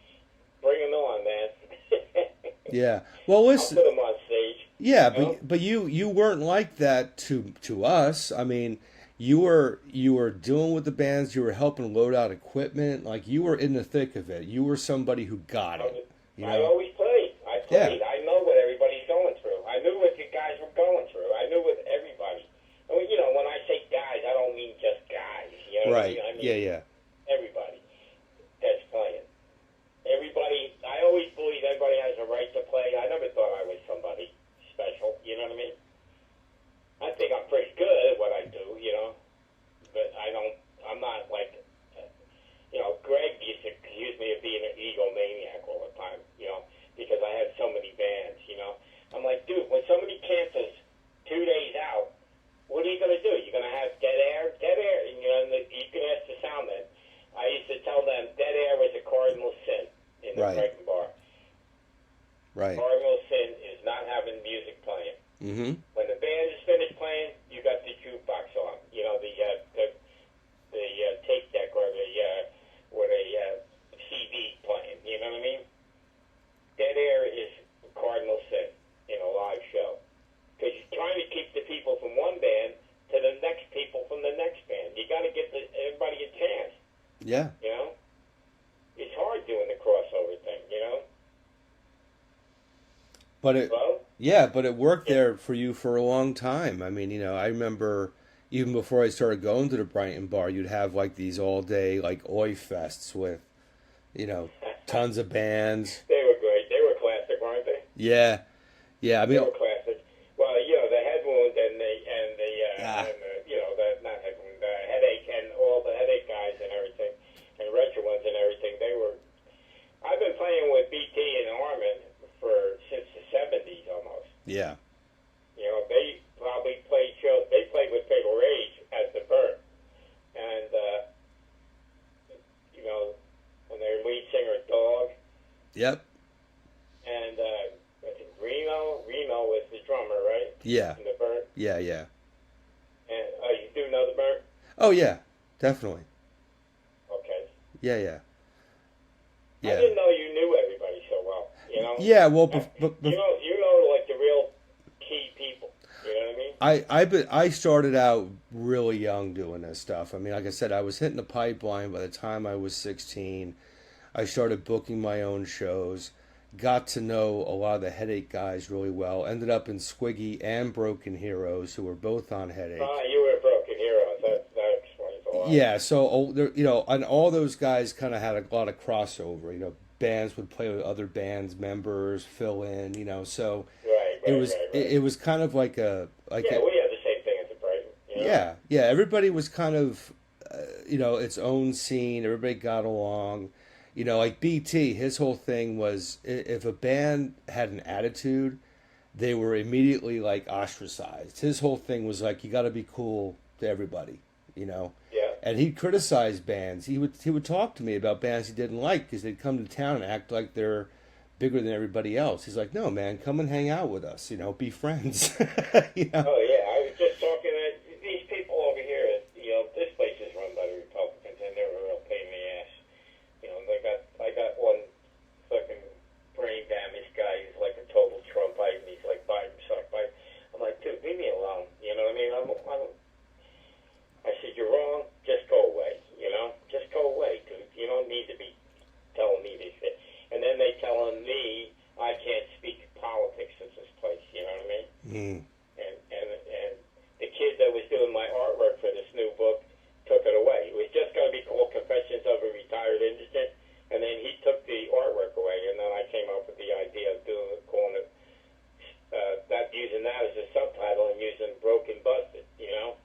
Bring him on, man. Yeah. Well, listen. I'll put him on stage. Yeah, but you weren't like that to us. I mean, you were dealing with the bands. You were helping load out equipment. Like, you were in the thick of it. You were somebody who got it. You know? I always played. I played. Yeah. I know what everybody's going through. I knew what the guys were going through. I knew what everybody. I mean, you know, when I say guys, I don't mean just guys. You know Right. What I mean? Yeah. Everybody that's playing. Everybody. I always believe everybody has a right to play. I never thought I was somebody special. You know what I mean? I think I'm pretty good at what I do. You know, but I'm not like. You know, Greg used to accuse me of being an egomaniac all the time, you know, because I had so many bands, you know. I'm like, dude, when somebody cancels 2 days out, what are you going to do? You're going to have dead air? Dead air, and, you know, you can ask the sound man. I used to tell them dead air was a cardinal sin in the Brighton Bar. Right. Cardinal sin is not having music playing. Mm-hmm. When the band is finished playing, you got the jukebox on, you know, the tape deck or the CD playing, you know what I mean? Dead air is cardinal sin in a live show. Because you're trying to keep the people from one band to the next people from the next band. You got to give everybody a chance. Yeah. You know? It's hard doing the crossover thing, you know? But it, Hello? yeah, but it worked there for you for a long time. I mean, you know, I remember even before I started going to the Brighton Bar, you'd have like these all day like oi fests with, you know, tons of bands. They were great. They were classic, weren't they? Yeah. I mean, they were classic. Well, you know, the head wound and the you know, the not head wound, the headache and all the headache guys and everything, and retro ones and everything. They were. I've been playing with BT and Armin since the '70s almost. Yeah. You know, they probably played shows. They played with Fatal Rage at the Burn, and Yep. And I think Reno was the drummer, right? Yeah. In the Burn. Yeah, yeah. And you do know the Burn? Oh, yeah, definitely. Okay. Yeah, yeah. I Yeah. didn't know you knew everybody so well. You know. Yeah, well, you know like the real key people. You know what I mean? I started out really young doing this stuff. I mean, like I said, I was hitting the pipeline by the time I was 16. I started booking my own shows. Got to know a lot of the Headache guys really well. Ended up in Squiggy and Broken Heroes, who were both on Headache. You were Broken Heroes. That explains a lot. Yeah, so you know, and all those guys kind of had a lot of crossover. You know, bands would play with other bands members, fill in. You know, so it was kind of like we had the same thing at the Brighton. You know? Yeah, yeah. Everybody was kind of you know, its own scene. Everybody got along. You know, like BT, his whole thing was if a band had an attitude, they were immediately like ostracized. His whole thing was like, you got to be cool to everybody, you know. Yeah. And he'd criticize bands. He would talk to me about bands he didn't like because they'd come to town and act like they're bigger than everybody else. He's like, no, man, come and hang out with us. You know, be friends. You know? Oh yeah, I was just talking to these people over here. You know, this place is run by the Republicans, and they're a real pain in the ass. You know, I got one fucking brain damaged guy. He's like a total Trumpite, and he's like by himself. I'm like, dude, leave me alone. You know what I mean? I said, you're wrong. Just go away. You know, just go away, dude. You don't need to be telling me these things. And then they telling me I can't speak politics at this place. You know what I mean? Mm. And the kid that was doing my artwork for this new book took it away. It was just going to be called Confessions of a Retired Indigent, and then he took the artwork away, and then I came up with the idea of calling it using that as a subtitle and using Broken Busted, you know,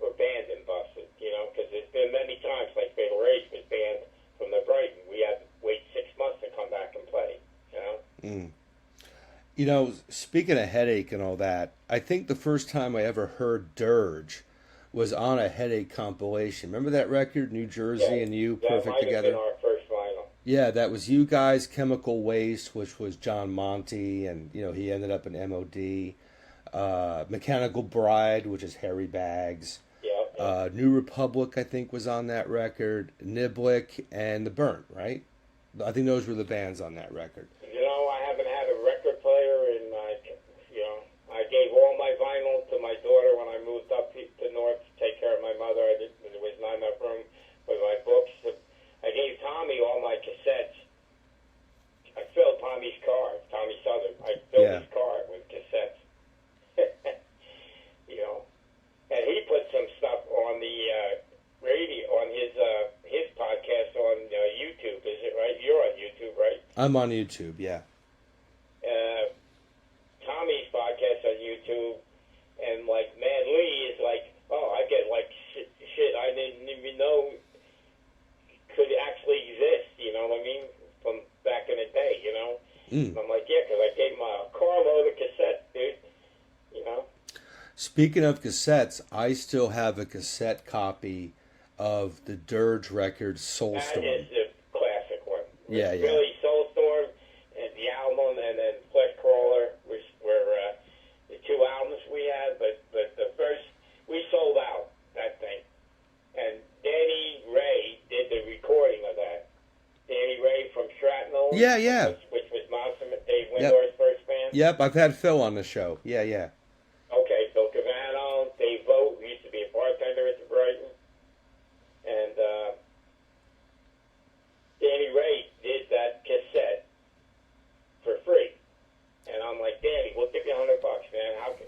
or Banned and Busted, you know, because there's been many times like Fatal Rage was banned from the Brighton. We had to wait 6 months to come back and play, you know. Mm. You know, speaking of Headache and all that, I think the first time I ever heard Dirge was on a Headache compilation. Remember that record, New Jersey and You, Perfect Together? That might have been our first vinyl. Yeah, that was you guys, Chemical Waste, which was John Monty, and, you know, he ended up in MOD. Mechanical Bride, which is Harry Bags. Yeah. New Republic, I think, was on that record. Niblick and The Burnt, right? I think those were the bands on that record. You know, I haven't had a record player, and I gave all my vinyl to my daughter when I moved up to North to take care of my mother. There was not enough room with my books. I gave Tommy all my cassettes. I filled Tommy's car, Tommy Southard. I filled his car with cassettes. You know, and he put some stuff on the radio on his podcast on YouTube. Is it right? You're on YouTube, right? I'm on YouTube, yeah. Tommy's podcast on YouTube, and like Mad Lee is like, oh, I get like shit I didn't even know could actually exist. You know what I mean? From back in the day, you know. And I'm like, yeah, because I gave him a carload of cassettes, dude. You know. Speaking of cassettes, I still have a cassette copy of the Dirge record Soulstorm. That is the classic one. Yeah, yeah. Really, Soulstorm and the album, and then Flesh Crawler, which were the two albums we had. But the first, we sold out that thing. And Danny Ray did the recording of that. Danny Ray from Shrapnel. Yeah, yeah. Which was Dave Windor's first band. Yep, I've had Phil on the show. Yeah, yeah. Okay, Phil Cavano, Dave Vogt, who used to be a bartender at the Brighton. And Danny Ray did that cassette for free. And I'm like, Danny, we'll give you $100, man. How could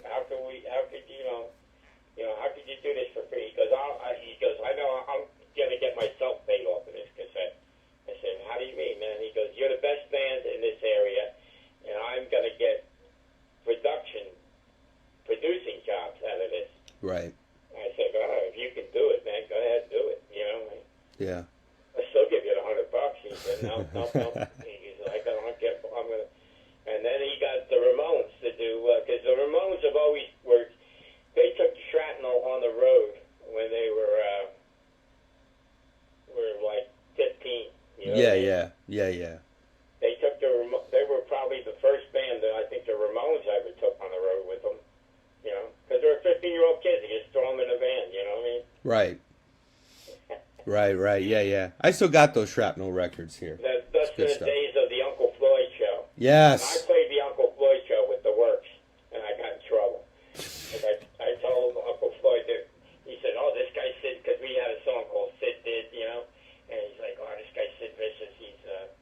you do this for free? He goes, I know I'm going to get myself paid off of this cassette. I said, how do you mean, man? He goes, you're the best band in this area, and I'm going to get producing jobs out of this. Right. I said, if you can do it, man, go ahead and do it. You know. Yeah. I'll still give you the $100. He said, no. He said, I'm gonna. And then he got the Ramones to do because the Ramones have always worked. They took Shrapnel on the road when they were like 15. You know Yeah. They took home in a van. You know what I mean? Right. Right. Yeah. I still got those Shrapnel records here. That's the days of the Uncle Floyd show. Yes. And I played the Uncle Floyd show with the Works, and I got in trouble. Like I told Uncle Floyd that he said, "Oh, this guy Sid," because we had a song called "Sid Did," you know, and he's like, "Oh, this guy Sid Vicious, he's a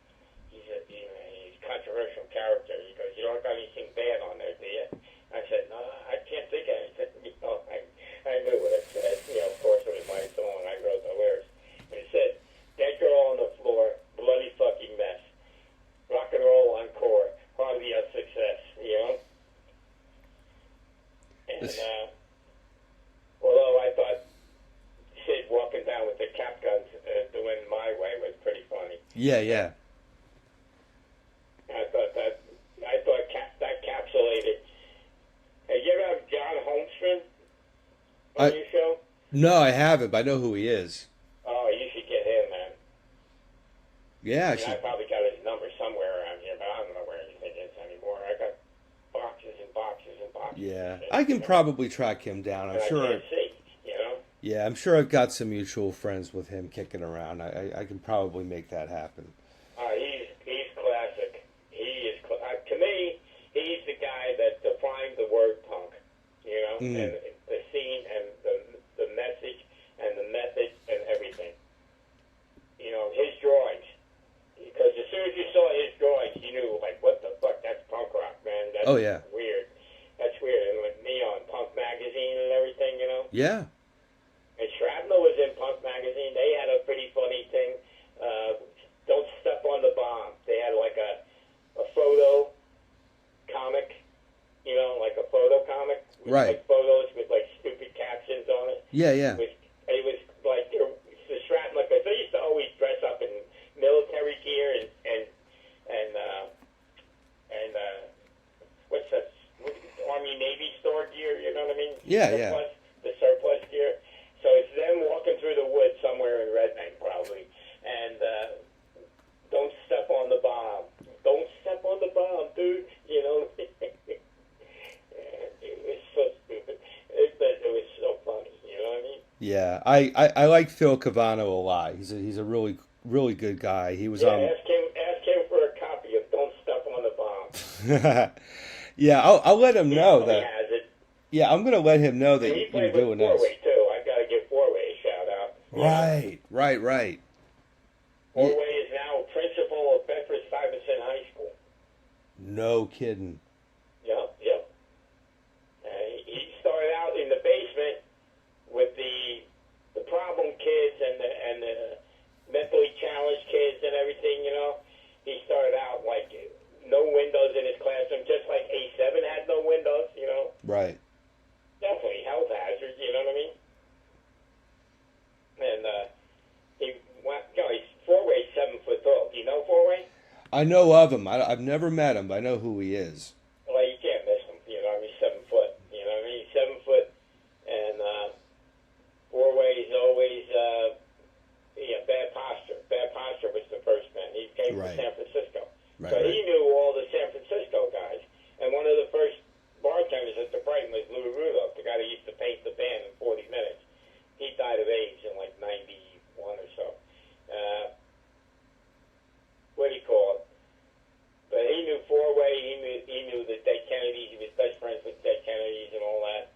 controversial character." He goes, "You don't got anything bad on there, do you?" I said, "No, I can't think of anything." I knew what it said. You know, of course, it was my song. I wrote the lyrics. And it said, "Dead girl on the floor, bloody fucking mess. Rock and roll encore, hardly a success." You know. And although I thought Sid walking down with the cap guns doing My Way was pretty funny. Yeah. I thought that capsulated. Have you ever had John Holmstrom on your show? No, I haven't, but I know who he is. Oh, you should get him, man. Yeah, I probably got his number somewhere around here, but I don't know where anything is anymore. I got boxes and boxes and boxes. Yeah, I can probably track him down. I'm sure. I can't see, you know? Yeah, I'm sure I've got some mutual friends with him kicking around. I can probably make that happen. He's classic. He is to me. He's the guy that defined the word punk, you know, and the scene and the message and the method and everything. You know, his drawings. Because as soon as you saw his drawings, you knew, like, what the fuck? That's punk rock, man. That's weird. That's weird. And with Neon Punk magazine and everything, you know. Yeah. And Shrapnel was in Punk magazine. They had a pretty funny thing. Don't Step on the Bomb. They had like a photo comic, you know, like a photo comic. With Right. like photos with like stupid captions on it. Yeah. It was like the Shrapnel, because they used to always dress up in military gear and what's that? Army Navy store gear. You know what I mean? Yeah. The surplus gear. So it's them walking through the woods somewhere in Red Bank, probably, and don't step on the bomb. Don't step on the bomb, dude. You know, it was so stupid. It was so funny. You know what I mean? Yeah. I like Phil Cavano a lot. He's a really good guy. He was ask him for a copy of "Don't Step on the Bomb." Yeah, I'll let him know He that. has it. Yeah, I'm gonna let him know that And he you're played doing with this. Four-Way too. I gotta give Four-Way a shout out. Right. Four-Way is now principal of Bedford-Stuyvesant High School. No kidding. Yep. He started out in the basement with the problem kids and the mentally challenged kids and everything, you know. He started out like no windows in his classroom, just like A7 had no windows, you know. Right. Definitely health hazard, you know what I mean? And he went, you know, he's Four-Way 7 foot tall. Do you know Four-Way? I know of him. I've never met him, but I know who he is. Well, you can't miss him, you know. I mean, 7 foot, you know what I mean? He's 7 foot, and Four-Way is always, bad posture. Bad posture was the first man. He came from San Francisco. Right. So he knew all the San Francisco guys. And one of the first bartenders at the Brighton was Lou Rudolph, the guy that used to paint the band in 40 minutes. He died of AIDS in like 91 or so. What do you call it? But he knew Four-Way. He knew the Dead Kennedys. He was best friends with Dead Kennedys and all that.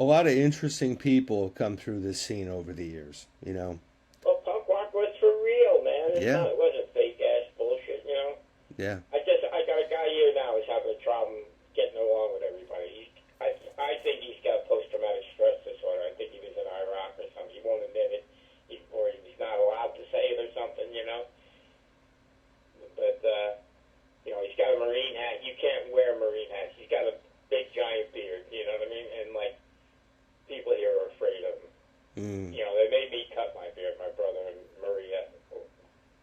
A lot of interesting people have come through this scene over the years, you know. Well, punk rock was for real, man. It wasn't fake ass bullshit, you know. Yeah. I got a guy here now who's having a problem getting along with everybody. I think he's got post-traumatic stress disorder. I think he was in Iraq or something. He won't admit it, or he's not allowed to say it or something, you know. But you know, he's got a Marine hat. You can't wear Marine hats. He's got a big giant beard. You know what I mean? And like, people here are afraid of him. You know, they made me cut my beard, my brother and Maria,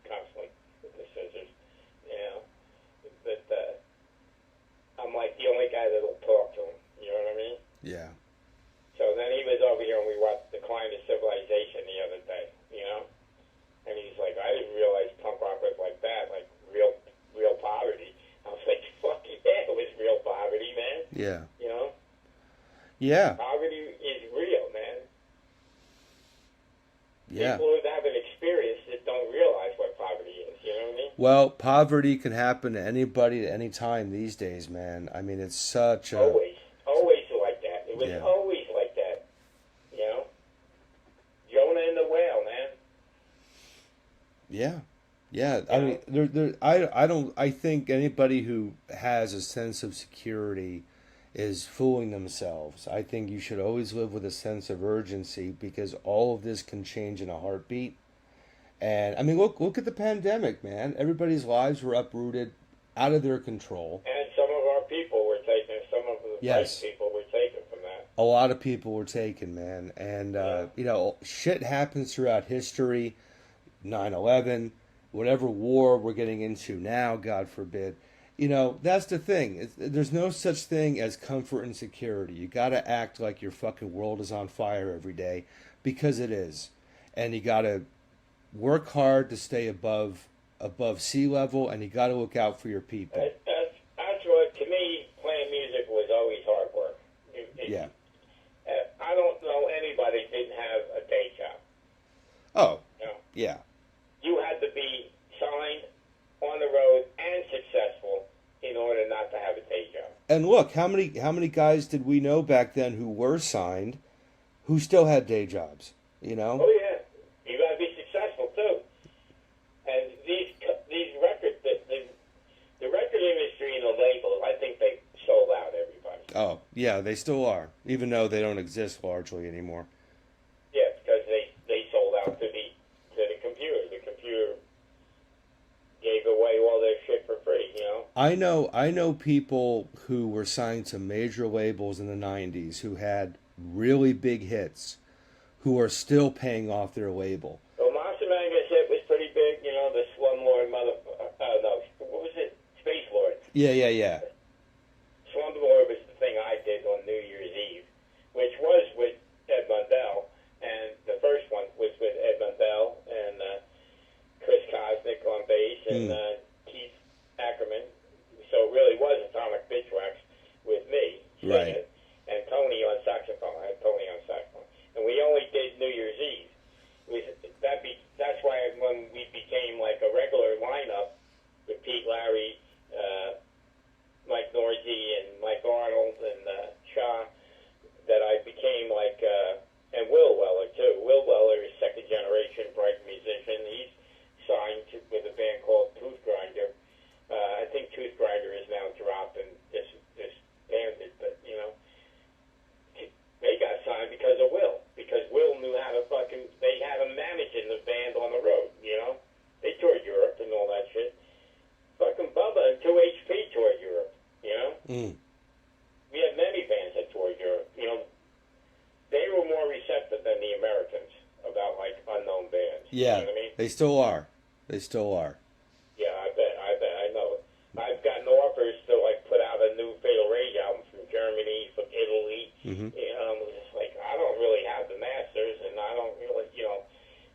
constantly with the scissors. You know, but I'm like the only guy that'll talk to him. You know what I mean? Yeah. So then he was over here and we watched Decline of Civilization the other day. You know, and he's like, I didn't realize punk rock was like that, like real poverty. I was like, fuck yeah, it was real poverty. Yeah. You know? Yeah. Poverty is real, man. Yeah. People who haven't experienced it don't realize what poverty is. You know what I mean? Well, poverty can happen to anybody at any time these days, man. I mean, it's such a... Always like that. It was Yeah. always like that. You know? Jonah and the whale, man. Yeah. Yeah. I mean, I think anybody who has a sense of security is fooling themselves. I think you should always live with a sense of urgency because all of this can change in a heartbeat. And I mean, look at the pandemic, man. Everybody's lives were uprooted, out of their control. And some of our people were taken. Some of the Yes. right people were taken from that. A lot of people were taken, man. And, you know, shit happens throughout history. 9/11, whatever war we're getting into now, God forbid. You know, that's the thing. There's no such thing as comfort and security. You got to act like your fucking world is on fire every day because it is. And you got to work hard to stay above sea level, and you got to look out for your people. That's what, to me, playing music was always hard work. Yeah. I don't know anybody that didn't have a day job. Oh, You know? yeah. You had to be signed, on the road, and successful in order not to have a day job. And look, how many guys did we know back then who were signed, who still had day jobs? You know? Oh yeah, you got to be successful too. And these records, the record industry and the labels, I think they sold out everybody. Oh, yeah, they still are, even though they don't exist largely anymore. Yeah, because they sold out to the computer. The computer gave away all their shit for free. You know. I know people who were signed to major labels in the 90s who had really big hits who are still paying off their label. Well, Monster Manga's hit was pretty big. You know, the Slumlord no, what was it? Space Lord. Yeah. Slumlord was the thing I did on New Year's Eve, which was with Ed Mundell, and the first one was with Ed Mundell and Chris Kosnick on bass and Keith Ackerman. So it really was Atomic Bitchwax with me. Right. And Tony on saxophone. I had Tony on saxophone. And we only did New Year's Eve. That's why when we became like a regular lineup with Pete Larry, Mike Norsey, and Mike Arnold, and Shaw, that I became like, and Will Weller too. Will Weller is second generation Brighton musician. He's signed with a band called Tooth Grinder. I think Tooth Grinder is now dropped and disbanded, but you know, they got signed because of Will. Because Will knew how to they had him managing the band on the road, you know? They toured Europe and all that shit. Fucking Bubba and 2HP toured Europe, you know? We had many bands that toured Europe, you know? They were more receptive than the Americans about, like, unknown bands. Yeah, You know what I mean? they still are. Yeah, I bet, I know it. I've gotten offers to, like, put out a new Fatal Rage album from Germany, from Italy. Mm-hmm. You know, it's just like, I don't really have the masters, and I don't really, you know,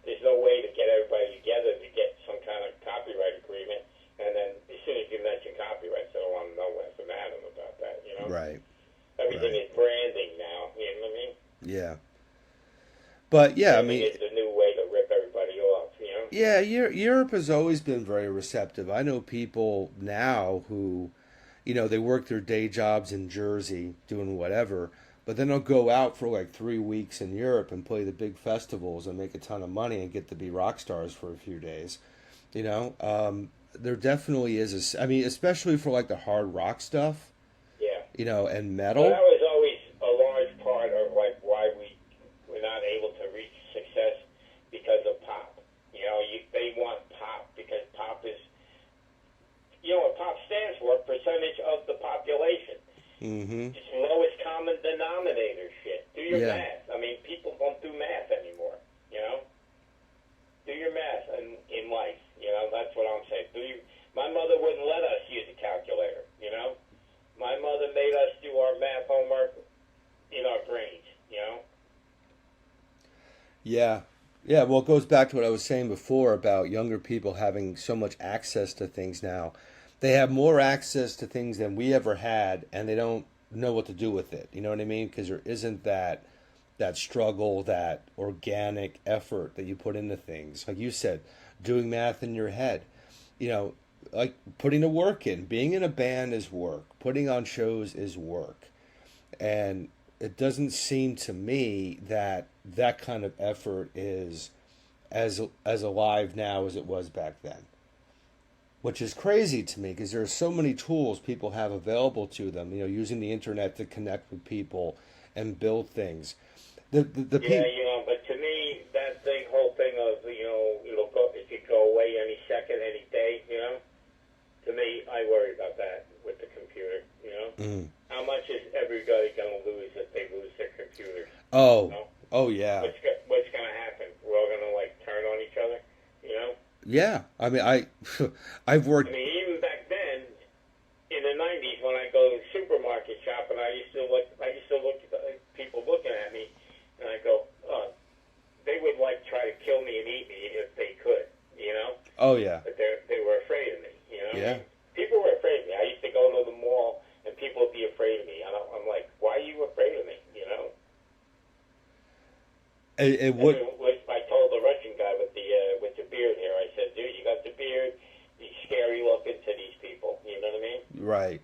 there's no way to get everybody together to get some kind of copyright agreement. And then as soon as you mention copyrights, I don't want to know what's the matter about that, you know? Right. Everything is branding now, you know what I mean? Yeah. But, yeah, I mean... It's a new way to rip everybody off, you know? Yeah, Europe has always been very receptive. I know people now who, you know, they work their day jobs in Jersey doing whatever, but then they'll go out for like 3 weeks in Europe and play the big festivals and make a ton of money and get to be rock stars for a few days. You know, there definitely is I mean, especially for like the hard rock stuff. Yeah. You know, and metal. Well, that was always a large part of like why we're not able to reach success because of pop. You know, they want pop because pop is, you know what pop stands for? Percentage of the population. Mm-hmm. It's lowest common denominator shit. Do your Yeah. math. I mean, people don't do math anymore, you know? Do your math in life, you know? That's what I'm saying. My mother wouldn't let us use a calculator, you know? My mother made us do our math homework in our brains, you know? Yeah. Yeah, well, it goes back to what I was saying before about younger people having so much access to things now. They have more access to things than we ever had, and know what to do with it. You know what I mean? Because there isn't that struggle, that organic effort that you put into things. Like you said, doing math in your head. You know, like putting the work in. Being in a band is work. Putting on shows is work. And it doesn't seem to me that that kind of effort is as alive now as it was back then. Which is crazy to me because there are so many tools people have available to them, you know, using the internet to connect with people and build things. Yeah, you know, but to me, that whole thing of, you know, it could go away any second, any day, you know, to me, I worry about that with the computer, you know. How much is everybody going to lose if they lose their computers? Oh, you know? Oh yeah. What's going to happen? We're all going to, like, turn on each other, you know? Yeah, I mean, I've worked. I mean, even back then, in the '90s, when I go to the supermarket shop, and I used to look at people looking at me, and I go, they would like try to kill me and eat me if they could, you know. Oh yeah. But they were afraid of me, you know. Yeah. I mean, people were afraid of me. I used to go to the mall, and people would be afraid of me. I'm like, why are you afraid of me? You know. It would. I told the Russian guy with the beard here. I said, dude, you got the beard. He's scary looking to these people. You know what I mean? Right.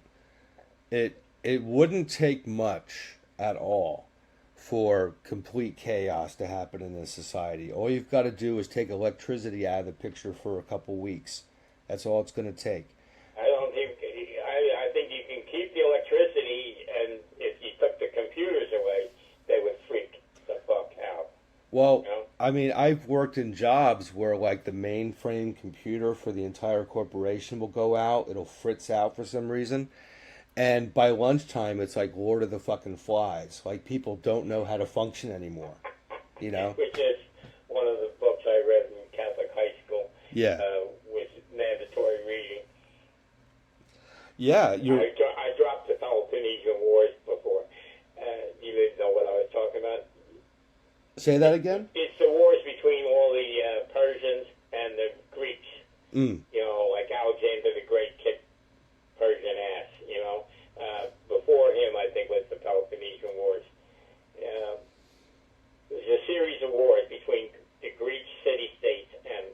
It wouldn't take much at all for complete chaos to happen in this society. All you've got to do is take electricity out of the picture for a couple weeks. That's all it's going to take. I think you can keep the electricity, and if you took the computers away, they would freak the fuck out. Well, you know? I mean, I've worked in jobs where, like, the mainframe computer for the entire corporation will go out. It'll fritz out for some reason. And by lunchtime, it's like Lord of the fucking Flies. Like, people don't know how to function anymore. You know? Which is one of the books I read in Catholic high school. Yeah. Was mandatory reading. Yeah, I dropped the Peloponnesian Wars before. You didn't know what I was talking about? Say that again? It's the wars between all the Persians and the Greeks. Mm. You know, like Alexander the Great kicked Persian ass, you know. Before him, I think, was the Peloponnesian Wars. There's a series of wars between the Greek city-states and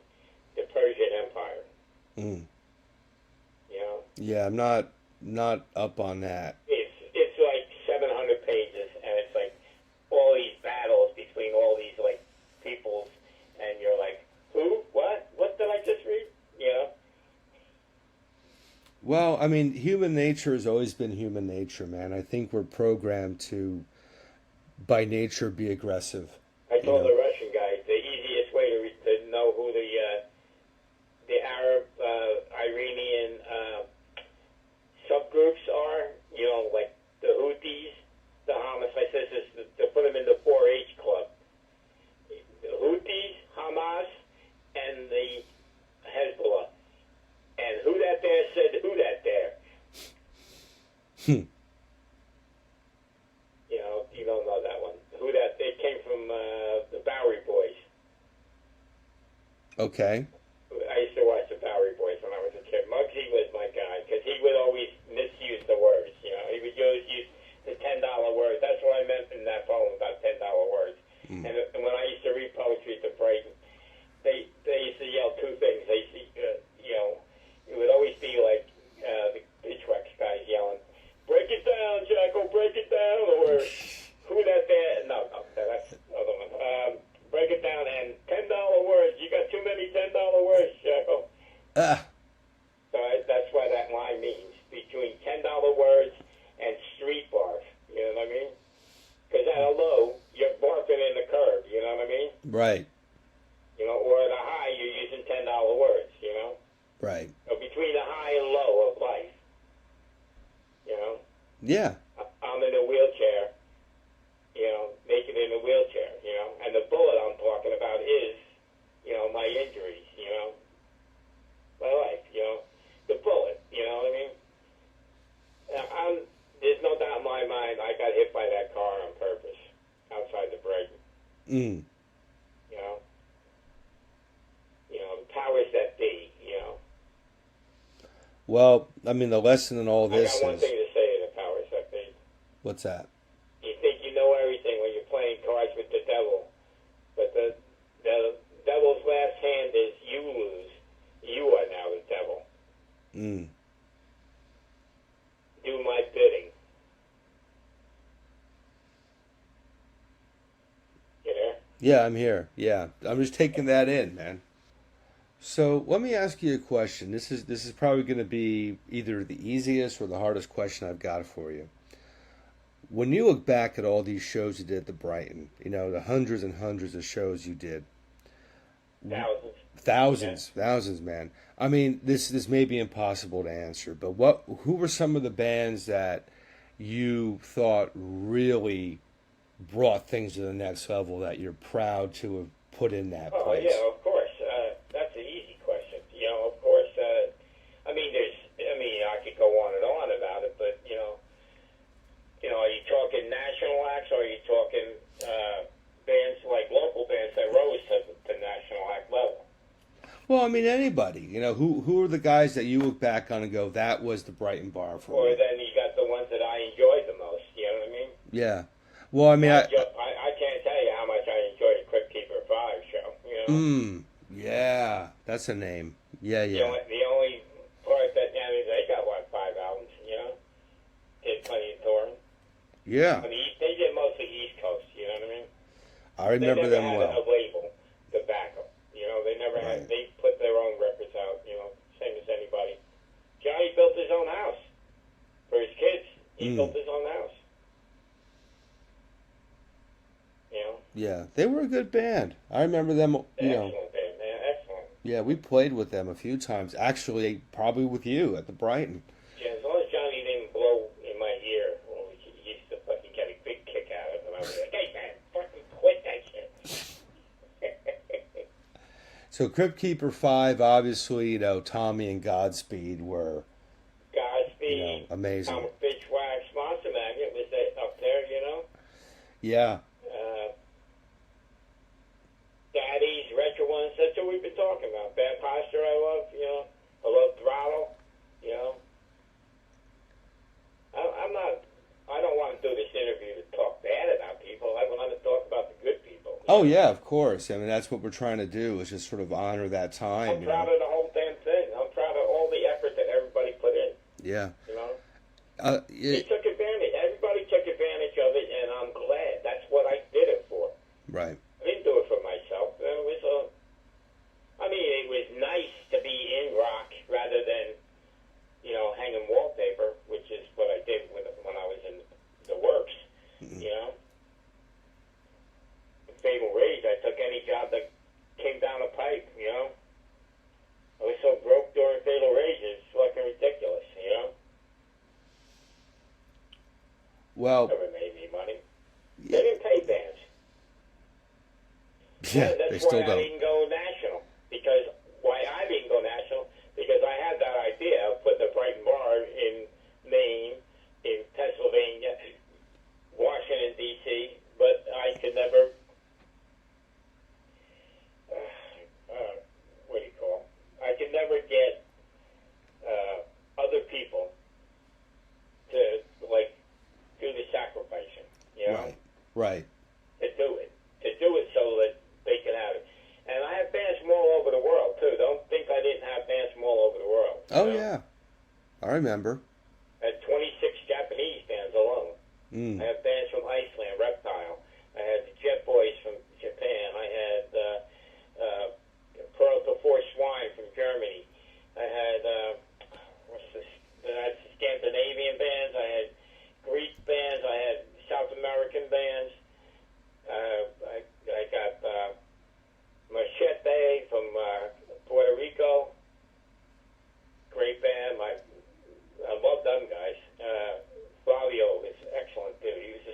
the Persian Empire. Mm. You know? Yeah, I'm not up on that. It's like 700 pages, and it's like all these battles between all these, like, peoples, and you're like, who? What? What did I just read? You know? Well, I mean, human nature has always been human nature, man. I think we're programmed to, by nature, be aggressive. I told the Russian guy the easiest way to know who the Arab Iranian subgroups are, you know, like the Houthis, the Hamas. I said this to put them in the 4-H club. The Houthis, Hamas, and the Hezbollah. And who that there said who that there. You know, you don't know that one. Who that? It came from the Bowery Boys. Okay. I used to watch the Bowery Boys when I was a kid. Muggsy was my guy because he would always misuse the words. You know, he would use the $10 words. That's what I meant in that poem about $10 words. Mm. And when I used to read poetry to Brighton, they used to yell two things. They used to, you know, it would always be like the Pitchwex guys yelling, "Break it down, Jacko, break it down," or "Who that there?" No, that's the other one. Break it down and $10 words. You got too many $10 words, Jacko. So that's what that line means, between $10 words and street barf. You know what I mean? Because at a low, you're barfing in the curb. You know what I mean? Right. You know, or at a high, you're using $10 words. You know? Right. So between the high and low of life. You know? Yeah. I'm in a wheelchair. You know, naked in a wheelchair. You know, and the bullet I'm talking about is, you know, my injuries. You know, my life. You know, the bullet. You know what I mean? There's no doubt in my mind I got hit by that car on purpose outside the Brighton. Mm. You know, the powers that be. You know. Well, I mean, the lesson in all this I got one is... thing to say to the powers that be. What's that? You think you know everything when you're playing cards with the devil, but the devil's last hand is you lose. You are now the devil. Mm. Do my bidding. You there? Yeah, I'm here. Yeah, I'm just taking that in, man. So let me ask you a question. This is probably going to be either the easiest or the hardest question I've got for you. When you look back at all these shows you did at the Brighton, you know, the hundreds and hundreds of shows you did. Thousands, man. I mean, this may be impossible to answer, but who were some of the bands that you thought really brought things to the next level that you're proud to have put in that place? Oh, yeah, of course. That's an easy question. You know, of course, I could go on and on about it, but, are you talking national acts, or are you talking bands like local bands that rose to the national act level? Well, I mean, anybody. You know, who are the guys that you look back on and go, that was the Brighton Bar for me? Or then you got the ones that I enjoyed the most, you know what I mean? Yeah. Well, I mean, I can't tell you how much I enjoyed the Crypt Keeper 5 show, you know? Yeah, that's a name. Yeah. The only part that, they got, 5 albums, did plenty of touring. Yeah. I mean, they did mostly East Coast, you know what I mean? I remember them well. They never had a label to back them. They never had, they put their own records out, same as anybody. Johnny built his own house for his kids. He built his own house. Yeah, they were a good band. I remember them, Excellent band, man, excellent. Yeah, we played with them a few times. Actually, probably with you at the Brighton. Yeah, as long as Johnny didn't blow in my ear, he used to fucking get a big kick out of it. And I was like, hey, man, fucking quit that shit. So Crypt Keeper 5, obviously, Tommy and Godspeed were amazing. Tom Bitchwax, Monster Magnet was up there, Yeah. Daddy's, Retro Ones, that's what we've been talking about. Bad Posture I love, I love Throttle, I don't want to do this interview to talk bad about people. I want to talk about the good people. Oh, yeah, of course. I mean, that's what we're trying to do, is just sort of honor that time. I'm proud of the whole damn thing. I'm proud of all the effort that everybody put in. Yeah. They took advantage. Everybody took advantage of it, and I'm glad. That's what I did it for. Right. I didn't do it for myself. It was nice to be in rock rather than, hanging wallpaper, which is what I did when I was in the works, Fatal Rage, I took any job that came down the pipe, I was so broke during Fatal Rage, it's fucking ridiculous, Well, never made any money. They didn't pay bands. Yeah, that's they still why don't. I didn't go national. Why I didn't go national? Because I had that idea of putting the Brighton Bar in Maine, in Pennsylvania, Washington, D.C., but I could never, I could never get other people to, do the sacrificing, Right. to do it so that they can have it. And I have bands from all over the world, too. Don't think I didn't have bands from all over the world. Oh, yeah. I remember. I had 26 Japanese bands alone. I had bands from Iceland, Reptile. I had the Jet Boys from Japan. I had Pearl to Four Swine from Germany. I had, Scandinavian bands. I had Greek bands. I had South American bands. I got Machete from Puerto Rico. Great band. I love them guys. Flavio is excellent, dude. He was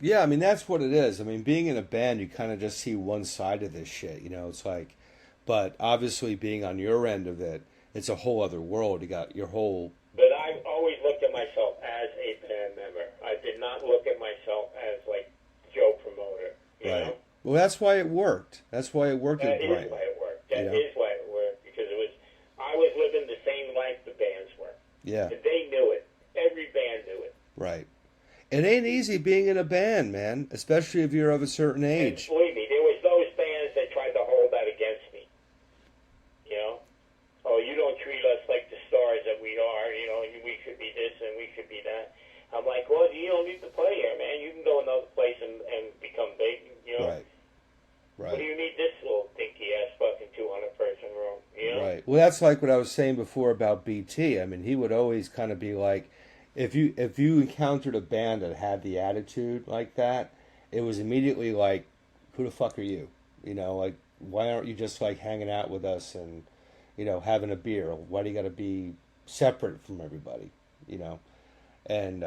Yeah, I mean, that's what it is. I mean, being in a band, you kind of just see one side of this shit. You know, it's like, but obviously being on your end of it, it's a whole other world. You got your whole. But I always looked at myself as a band member. I did not look at myself as like Joe promoter. You Right. know? Well, that's why it worked. That's why it worked That at is Brighton. why it worked. That Yeah. is why it worked, because it was, I was living the same life the bands were. Yeah. And they knew it. Every band knew it. Right. It ain't easy being in a band, man, especially if you're of a certain And age. believe me, there was those bands that tried to hold that against me. You know? Oh, you don't treat us like the stars that we are. You know, we should be this and we should be that. I'm like, well, you don't need to play here, man. You can go another place and become big. You know? Right. What Right. do you need this little dinky ass fucking 200-person room? You know? Right. Well, that's like what I was saying before about BT. I mean, he would always kind of be like, if you encountered a band that had the attitude like that, it was immediately like, who the fuck are you? You know, like, why aren't you just like hanging out with us and, you know, having a beer? Why do you got to be separate from everybody? You know, and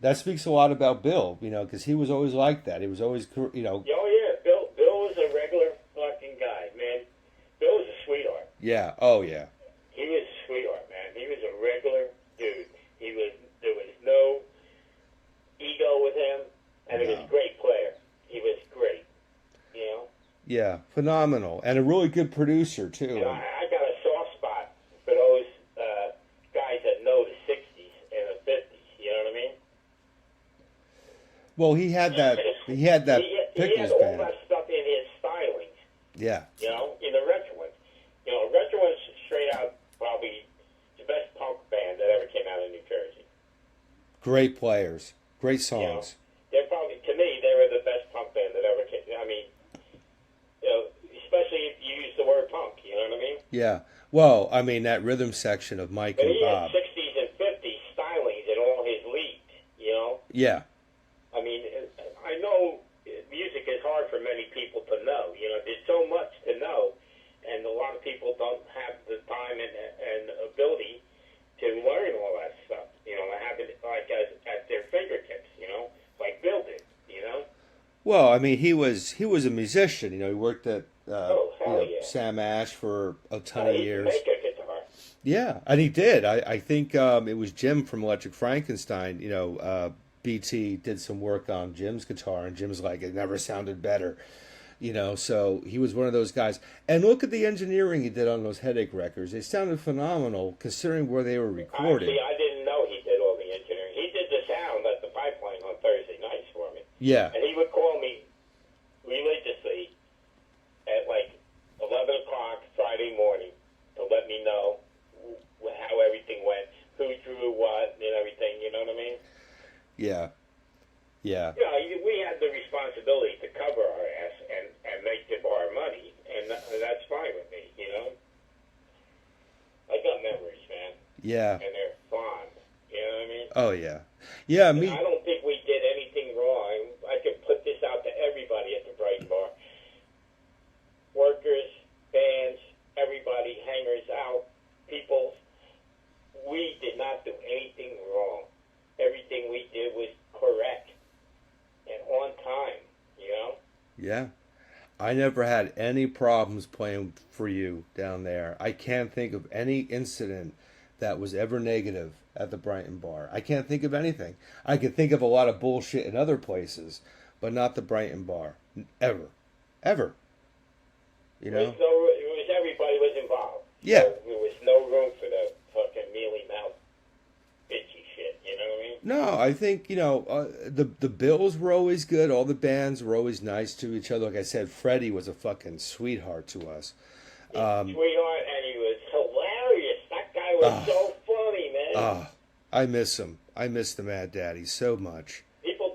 that speaks a lot about Bill. You know, because he was always like that. He was always, you know. Oh yeah, Bill was a regular fucking guy, man. Bill was a sweetheart. Yeah. Oh yeah. He was a sweetheart, man. He was a regular dude. There was no ego with him, and he was a great player. He was great, you know. Yeah, phenomenal, and a really good producer too. And I got a soft spot for those guys that know the '60s and the '50s. You know what I mean? Well, he had that. He had that He Pickles had all band. that stuff in his stylings. Yeah. You know, in the retro ones. You know, retro ones straight out probably the best punk band that ever came out of New Jersey. Great players, great You know, songs. they're probably, to me, they were the best punk band that ever came. I mean, you know, especially if you use the word punk. You know what I mean? Yeah. Well, I mean that rhythm section of Mike But and he Bob. had '60s and '50s stylings in all his leads. You know. Yeah. I mean, I know music is hard for many people to know. You know, there's so much to know, and a lot of people don't have the time and ability to learn all that stuff. You know, have it like at their fingertips. You know, like Bill did. You know. Well, I mean he was a musician. You know, he worked at Oh, hell yeah. Sam Ash for a ton Oh, of he years. could make a guitar. Yeah, and he did. I think it was Jim from Electric Frankenstein. You know, BT did some work on Jim's guitar, and Jim's like, it never sounded better. You know, so he was one of those guys. And look at the engineering he did on those Headache records. They sounded phenomenal considering where they were recorded. Actually, I didn't know he did all the engineering. He did the sound at the Pipeline on Thursday nights for me. Yeah, And he would call me religiously at like 11 o'clock Friday morning to let me know how everything went, who drew what, and everything, you know what I mean? yeah, yeah. You know, we had the responsibility to cover our ass and make the bar money, and that's fine with me, you know? I got memories, man, Yeah. and they're fond, you know what I mean? Oh yeah. Yeah, me. I don't think we did anything wrong. I can put this out to everybody at the Brighton Bar. Workers, bands, everybody, hangers out, people. We did not do anything wrong. Everything we did was correct and on time, you know? Yeah. I never had any problems playing for you down there. I can't think of any incident that was ever negative at the Brighton Bar. I can't think of anything. I could think of a lot of bullshit in other places, but not the Brighton Bar. Ever. Ever. You know? It was everybody was involved. Yeah. So there was no room for the fucking mealy mouth bitchy shit, you know what I mean? No, I think, you know, the Bills were always good. All the bands were always nice to each other. Like I said, Freddie was a fucking sweetheart to us. Sweetheart, and he was hilarious. That guy was so funny, man. I miss him. I miss the Mad Daddy so much. People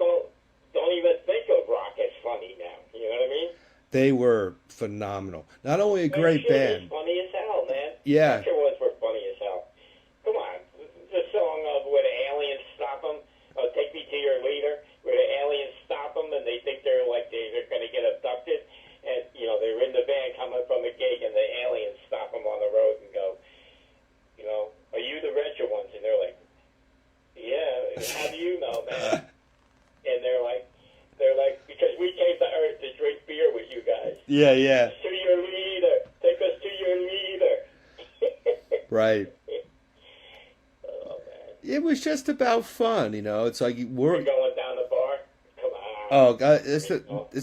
don't even think of rock as funny now. You know what I mean? They were phenomenal. Not only a great Shit band. was funny as hell, man. Yeah. Picture ones were funny as hell. Come on, the song of where the aliens stop them. Oh, take me to your leader. Where the aliens stop them and they think they're like they're going to get abducted, and you know they're in the van coming from the gig, and the aliens stop them on the road and go, you know, are you the retro ones? And they're like, yeah. How do you know, man? And they're like, Yeah, yeah. To your leader. Take us to your leader. Right. Oh, man. It was just about fun, you know. It's like We're going down the bar? Come on. Oh God, it's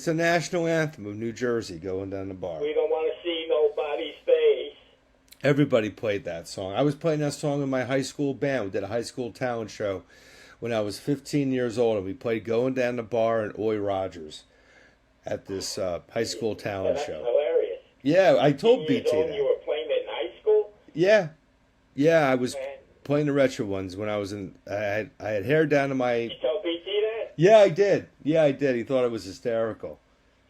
the national anthem of New Jersey, going down the bar. We don't want to see nobody's face. Everybody played that song. I was playing that song in my high school band. We did a high school talent show when I was 15 years old, and we played "Going Down the Bar" and "Oi Rogers" at this high school talent That's show. hilarious. Yeah, I told 15 years BT old, that. you were playing it in high school? Yeah, I was Man. playing the retro ones when I was in. I had hair down to my. You tell BT that? Yeah, I did. Yeah, I did. He thought it was hysterical.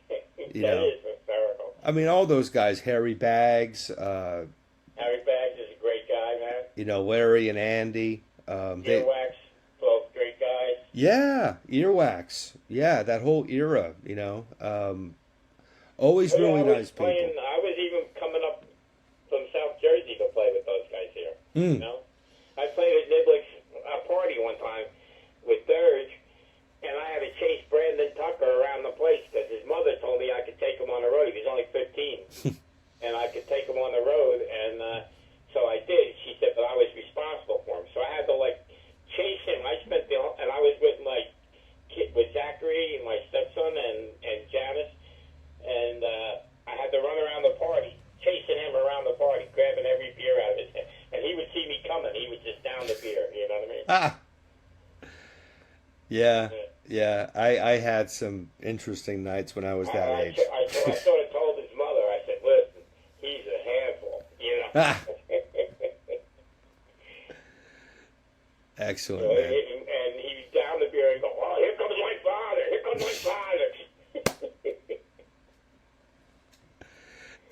That know. is hysterical. I mean, all those guys, Harry Baggs, Harry Baggs is a great guy, man. you know, Larry and Andy. Earwax, both great guys. Yeah, Earwax. Yeah, that whole era, you know. Always really nice people. I was even coming up from South Jersey to play with those guys here. You know? I played at Niblick's party one time with Dirge, and I had to chase Brandon Tucker around the place because his mother told me I could take him on the road. He was only 15. And I could take him on the road, and so I did. She said, but I was responsible for him. So I had to, like, chase him. And I was with my kid, with Zachary, my stepson, and Janice, and I had to run around the party, chasing him around the party, grabbing every beer out of his hand. And he would see me coming. He would just down the beer, you know what I mean? Ah. Yeah. I had some interesting nights when I was that age. I sort of told his mother, I said, listen, he's a handful, you know? Ah. Excellent, So, man. and he down the beer and go, oh, here comes my father, here comes my father.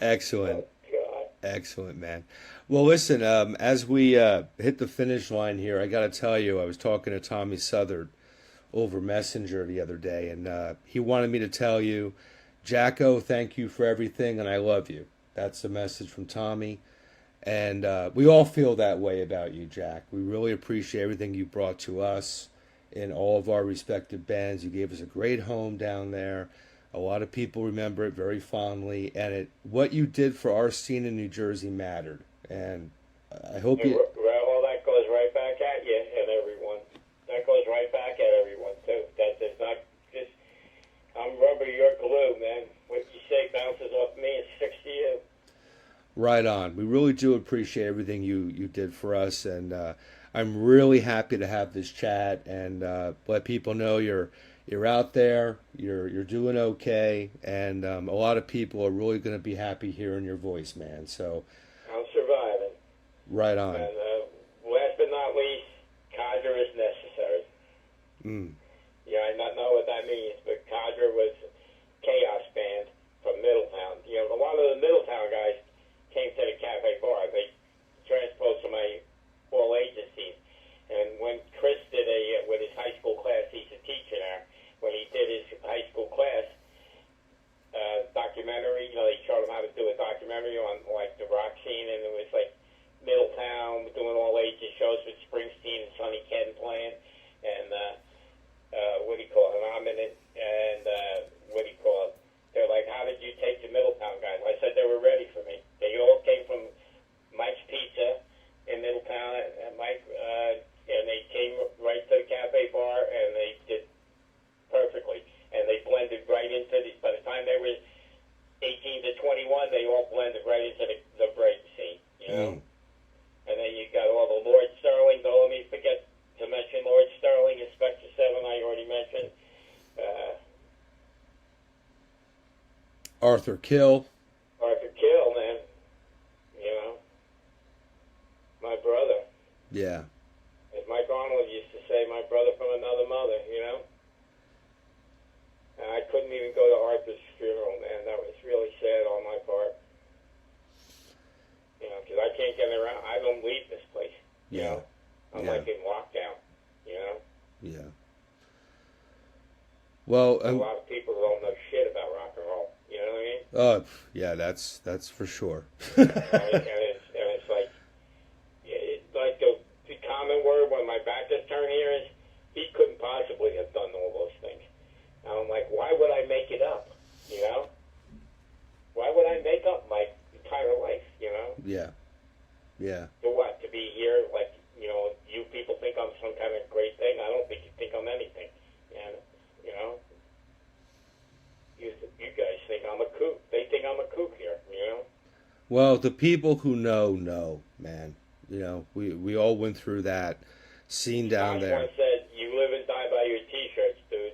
Excellent. Oh, God. Excellent, man. Well, listen, as we hit the finish line here, I got to tell you, I was talking to Tommy Southard over Messenger the other day, and he wanted me to tell you, Jacko, thank you for everything, and I love you. That's the message from Tommy. And we all feel that way about you, Jack. We really appreciate everything you brought to us in all of our respective bands. You gave us a great home down there. A lot of people remember it very fondly, and what you did for our scene in New Jersey mattered. And I hope you. Well, that goes right back at you and everyone. That goes right back at everyone too. That does not just. I'm rubber, you're glue, man. What you say bounces off me and sticks to you. Right on. We really do appreciate everything you did for us, and I'm really happy to have this chat and let people know you're out there, you're doing okay, and a lot of people are really going to be happy hearing your voice, man. So I'm surviving. right on. And last but not least, cadre is necessary. Yeah, I not know what that means, but cadre was Chaos Band from Middletown. You know, a lot of the Middletown guys came to the Cafe Bar. They transposed to my all agencies. And when Chris did with his high school class, he's a teacher now. When he did his high school class documentary, you know, they showed him how to do a documentary on like the rock scene, and it was like Middletown doing all ages shows with Springsteen and Sonny Ken playing, and what do you call it? I'm in it, and what do you call it? They're like, how did you take the Middletown guys? I said they were ready for me. They all came from Mike's Pizza in Middletown, and Mike, and they came right to the Cafe Bar, and they did perfectly. And they blended right into by the time they were 18 to 21, they all blended right into the break scene, you know? And then you got all the Lord Sterling. Don't let me forget to mention Lord Sterling, Inspector 7, I already mentioned. Arthur Kill, man. You know? My brother. yeah. As Mike Arnold used to say, my brother from another mother, you know? And I couldn't even go to Arthur's funeral, man. That was really sad on my part. You know, because I can't get around. I don't leave this place. You know? I'm like in lockdown, you know? Yeah. Well, a lot of people don't know shit about rock and roll. You know what I mean? Oh, yeah, that's for sure. and it's like the common word when my back is turned here is, he couldn't possibly have done all those things. And I'm like, why would I make it up? You know? Yeah. Yeah. For what? To be here, like, you people think I'm some kind of great thing. I don't think you think I'm anything. And, you know, you guys think I'm a kook. They think I'm a kook here, Well, the people who know, man. We all went through that scene down there. Once said, you live and die by your T-shirts, dude.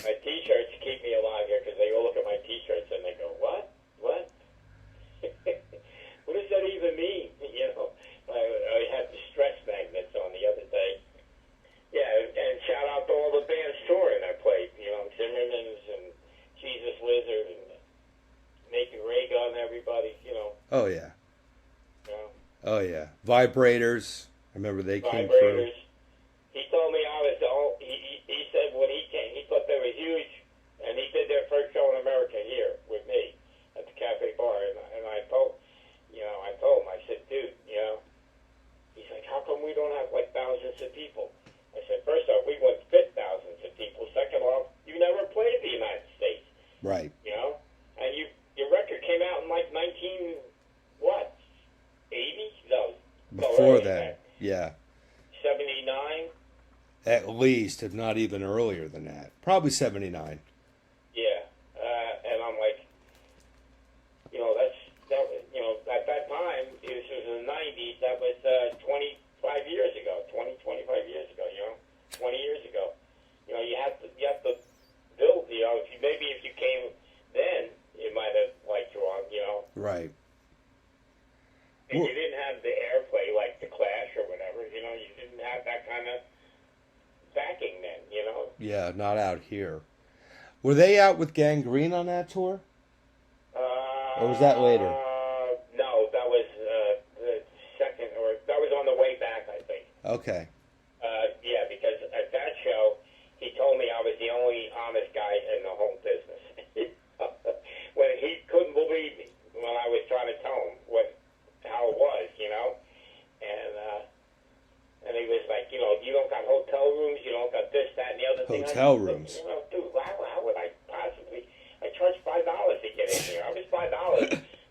My T-shirts keep me alive here because they all look at my T-shirts and they go, what? What? What does that even mean? I had the stress magnets on the other day. Yeah, and shout out to all the bands touring I played. Zimmerman's and Jesus Lizard and Naked Ray Gun, everybody, Oh, yeah. You know. Oh, yeah. Vibrators. I remember they came through. He told me he said when he came, he thought they were huge, and he did their first show in America here with me at the Cafe Bar, and I told him, I said, dude, he's like, how come we don't have like thousands of people? I said, first off, we wouldn't fit thousands of people. Second off, you never played the United States. Right. And your record came out in like 19, what, 80? No. Before that, yeah. 79? At least, if not even earlier than that. Probably 79. Yeah. And I'm like, at that time, this was in the 90s, that was 25 years ago, 25 years ago, 20 years ago. You have to build, if you came then, it might have liked you on, Right. And you didn't have the airplay like the Clash or whatever, you didn't have that kind of backing then, Yeah, not out here. Were they out with Gangrene on that tour? Or was that later? No, that was the second, or that was on the way back, I think. Okay. Yeah, because at that show, he told me I was the only honest guy in the whole business. When he couldn't believe me when I was trying to tell him how it was, and he was like, you don't got hotel rooms, you don't got this, that, and the other thing. Hotel rooms. Dude, how would I possibly? I charged $5 to get in here. I was $5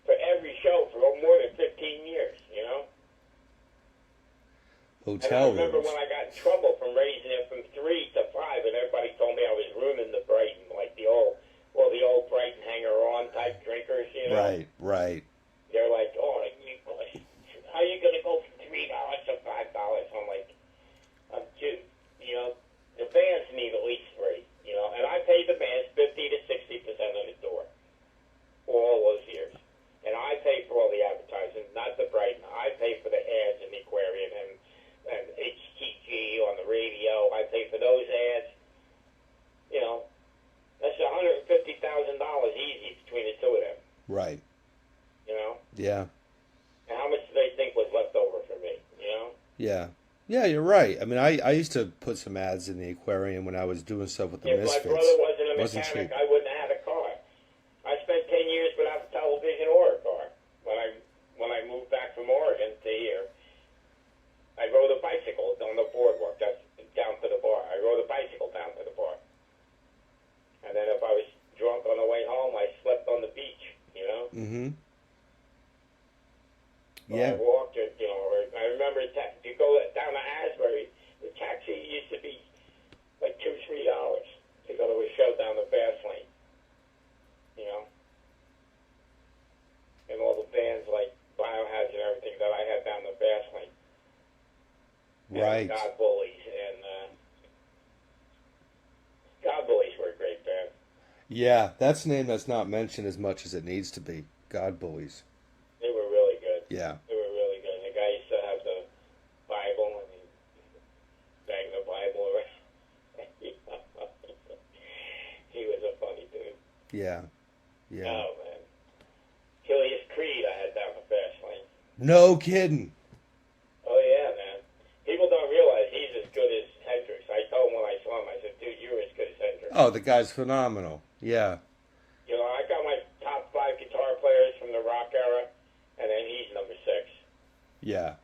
for every show for more than 15 years, Hotel and I remember rooms. when I got in trouble from raising it from 3 to 5, and everybody told me I was ruining the Brighton, like the old Brighton hanger-on type drinkers, Right, right. They're like, oh, how are you going to go from $3 to $5? I'm like, dude, the bands need at least 3, and I paid the bands 50 to 60% of the door for all those years. And I paid for all the advertising, not the Brighton. I paid for the ads in the Aquarium and HTG on the radio. I paid for those ads. That's $150,000 easy between the two of them. Right. Yeah. And how much do they think was left over for me, Yeah. Yeah, you're right. I mean, I used to put some ads in the Aquarium when I was doing stuff with the Misfits. If my brother wasn't a Wasn't mechanic, cheap. I wouldn't have had a car. I spent 10 years without a television or a car. When I moved back from Oregon to here, I rode a bicycle on the boardwalk. That's down to the bar. I rode a bicycle down to the bar. And then if I was drunk on the way home, I slept on the beach, Mm-hmm. Or Yeah. I walked it, or I remember you go down to Asbury, the taxi used to be like $2, $3 to go to a show down the fast lane, and all the bands like Biohazard and everything that I had down the fast lane. Right. And God Bullies, and God Bullies were a great band. Yeah, that's a name that's not mentioned as much as it needs to be. God Bullies. They were really good. Yeah. They were really good. The guy used to have the Bible, and he banged the Bible around. He was a funny dude. Yeah. Yeah. Oh, man. Killius Creed I had down the fast lane. No kidding. Oh, yeah, man. People don't realize he's as good as Hendrix. I told him when I saw him, I said, dude, you're as good as Hendrix. Oh, the guy's phenomenal. Yeah. I got my top 5 guitar players from the rock era, and then he's number 6. Yeah.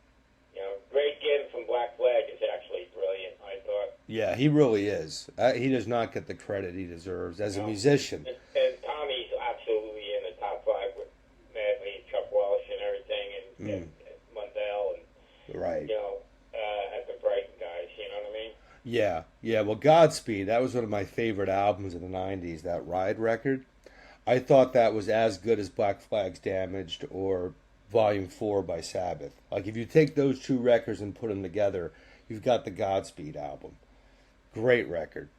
Greg Ginn from Black Flag is actually brilliant, I thought. Yeah, he really is. He does not get the credit he deserves as a musician. And Tommy's absolutely in the top 5 with Madley, Chuck Welsh, and everything. And Mundell and, Right. at the Brighton guys, you know what I mean? Yeah, yeah. Well, Godspeed, that was one of my favorite albums of the 90s, that Ride record. I thought that was as good as Black Flag's Damaged or Volume 4 by Sabbath. Like, if you take those two records and put them together, you've got the Godspeed album. Great record.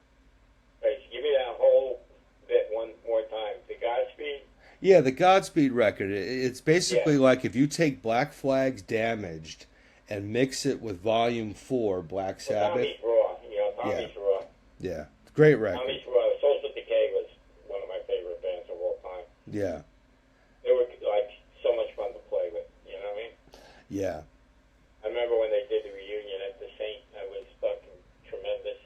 Right, so give me that whole bit one more time. The Godspeed? Yeah, the Godspeed record. It's basically like if you take Black Flag's Damaged and mix it with Volume 4, Black Sabbath. Tommy's Raw. Tommy's Raw. Yeah, great record. Tommy's Raw. Social Decay was one of my favorite bands of all time. Yeah. They were like so much fun to play with. You know what I mean? Yeah. I remember when they did the reunion at the Saint. That was fucking tremendous.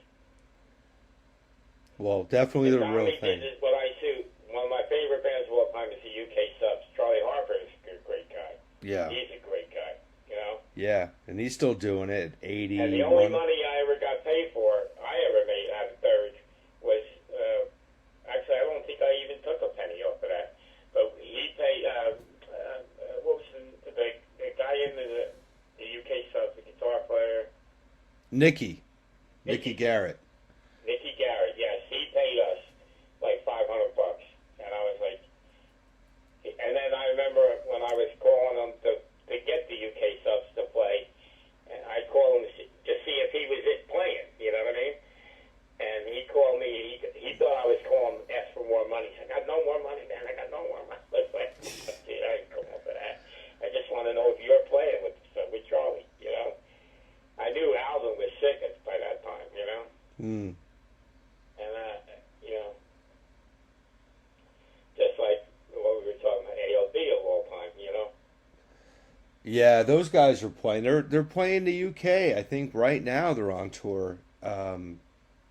Well, definitely the real thing. Is what I do. One of my favorite bands of all time is the UK Subs. Charlie Harper is a great guy. Yeah. He's a great guy. Yeah, and he's still doing it at 80. And the only money I ever got paid for, I ever made out of Dirge, was, actually, I don't think I even took a penny off of that. But he paid, what was the guy in the UK Subs, the guitar player? Nicky Garrett. Nicky Garrett, yes. He paid us like $500. And I was like, and then I remember when I was calling him to get the UK Subs to play, and I called him to see if he was playing, you know what I mean? And he called me, he thought I was calling, ask for more money. He said, I got no more money, man, I got no more money. I was like, dude, I ain't coming up for that. I just want to know if you're playing with Charlie, you know? I knew Alvin was sick by that time, you know? Mm. And, just like what we were talking about, ALB of all time, you know? Yeah, those guys are playing. They're playing the UK. I think right now they're on tour in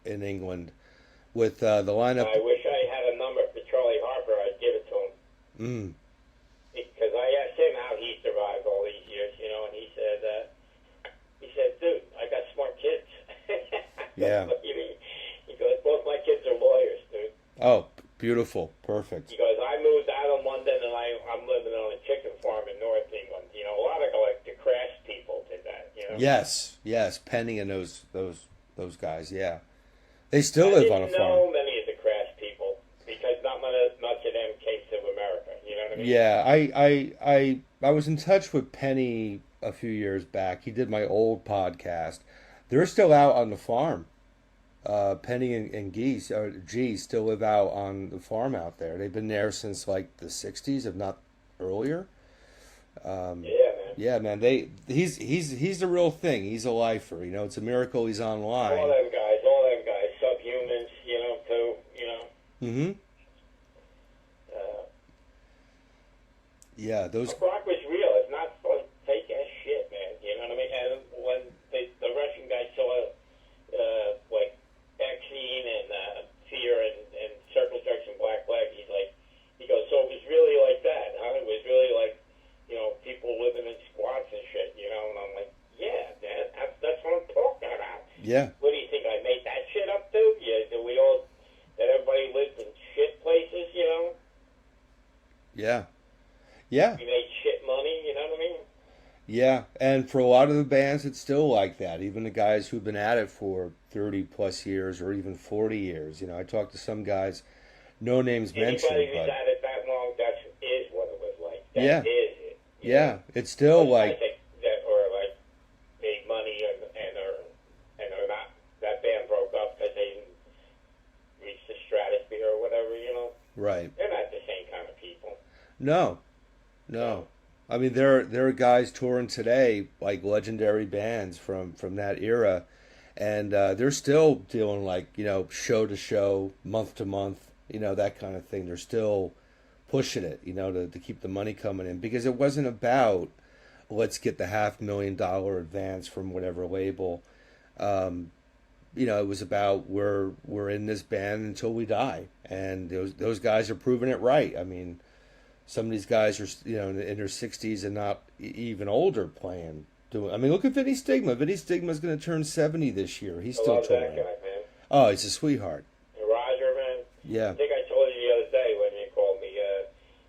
England with the lineup. I wish I had a number for Charlie Harper. I'd give it to him. Because I asked him how he survived all these years, you know, and he said, dude, I got smart kids. Yeah. He goes, both my kids are lawyers, dude. Oh, beautiful. Perfect. He goes, I moved out of London and I'm living on a chicken farm in North England. You know, a lot of like the crash people did that, you know? Yes. Penny and those guys, yeah. They still live on a farm. I didn't know many of the crash people because not much of them came to America, you know what I mean? Yeah, I was in touch with Penny a few years back. He did my old podcast. They're still out on the farm. Penny and G still live out on the farm out there. They've been there since like the 60s, if not earlier. Yeah, man. He's the real thing. He's a lifer. You know, it's a miracle he's online. All them guys, subhumans, you know, too, you know. Mm-hmm. Yeah, those. Rock was real. It's not fake ass shit, man. You know what I mean? And when the Russian guy saw like vaccine and fear and circle jerks and black flag, he goes, so it was really like that, huh? It was really like, you know, people living in squats and shit, you know? And I'm like, yeah, man, that's what I'm talking about. Yeah. What do you think? I made that shit up too? Yeah, that everybody lived in shit places, you know? Yeah. We made shit money, you know what I mean? Yeah, and for a lot of the bands, it's still like that. Even the guys who've been at it for 30 plus years or even 40 years. You know, I talked to some guys, no names mentioned. Anybody who's at it that long, that is what it was like. That is it. Yeah, it's still like. Or like made money and are not, that band broke up because they reached the stratosphere or whatever, you know? Right. They're not the same kind of people. No. I mean, there are guys touring today, like legendary bands from that era, and they're still doing like, you know, show to show, month to month, you know, that kind of thing. They're still pushing it, you know, to keep the money coming in, because it wasn't about let's get the $500,000 advance from whatever label. You know, it was about we're in this band until we die, and those guys are proving it right. I mean, some of these guys are, you know, in their 60s and not even older playing. I mean, look at Vinny Stigma. Vinny Stigma's going to turn 70 this year. He's still touring. That guy, man. Oh, he's a sweetheart. And Roger, man. Yeah. I think I told you the other day when you called me.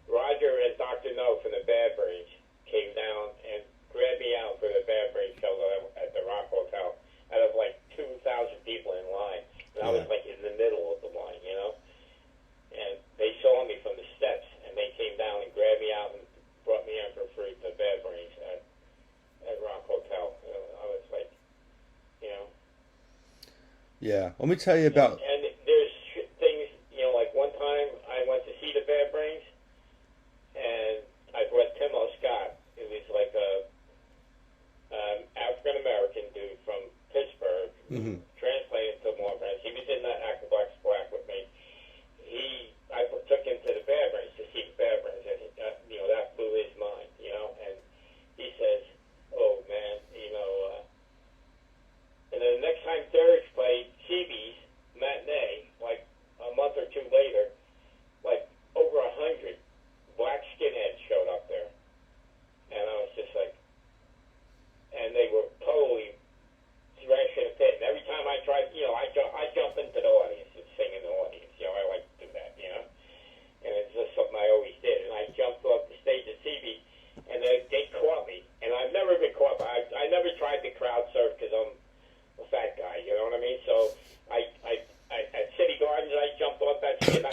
Roger and Dr. No from the Bad Brains came down, Yeah. Let me tell you about. And there's things, like one time I went to see the Bad Brains, and I brought Timo Scott. It was like a African American dude from Pittsburgh, Mm-hmm. transplanted to Montreal. He was in the Active Black Black with me. I took him to the Bad Brains to see the Bad Brains, and that blew his mind, and he says, "Oh man, and then the next time Dirge played CB's matinee, like a month or two later, like over 100 black skinheads showed up there, and I was just like, and they were totally thrashing a pit. And every time I tried, I jump into the audience and sing in the audience. I like to do that, and it's just something I always did. And I jumped off the stage at CB, and they caught me. And I've never been caught. I never tried to crowd surf because I'm a fat guy, you know what I mean? So I at City Gardens, I jumped off that stage.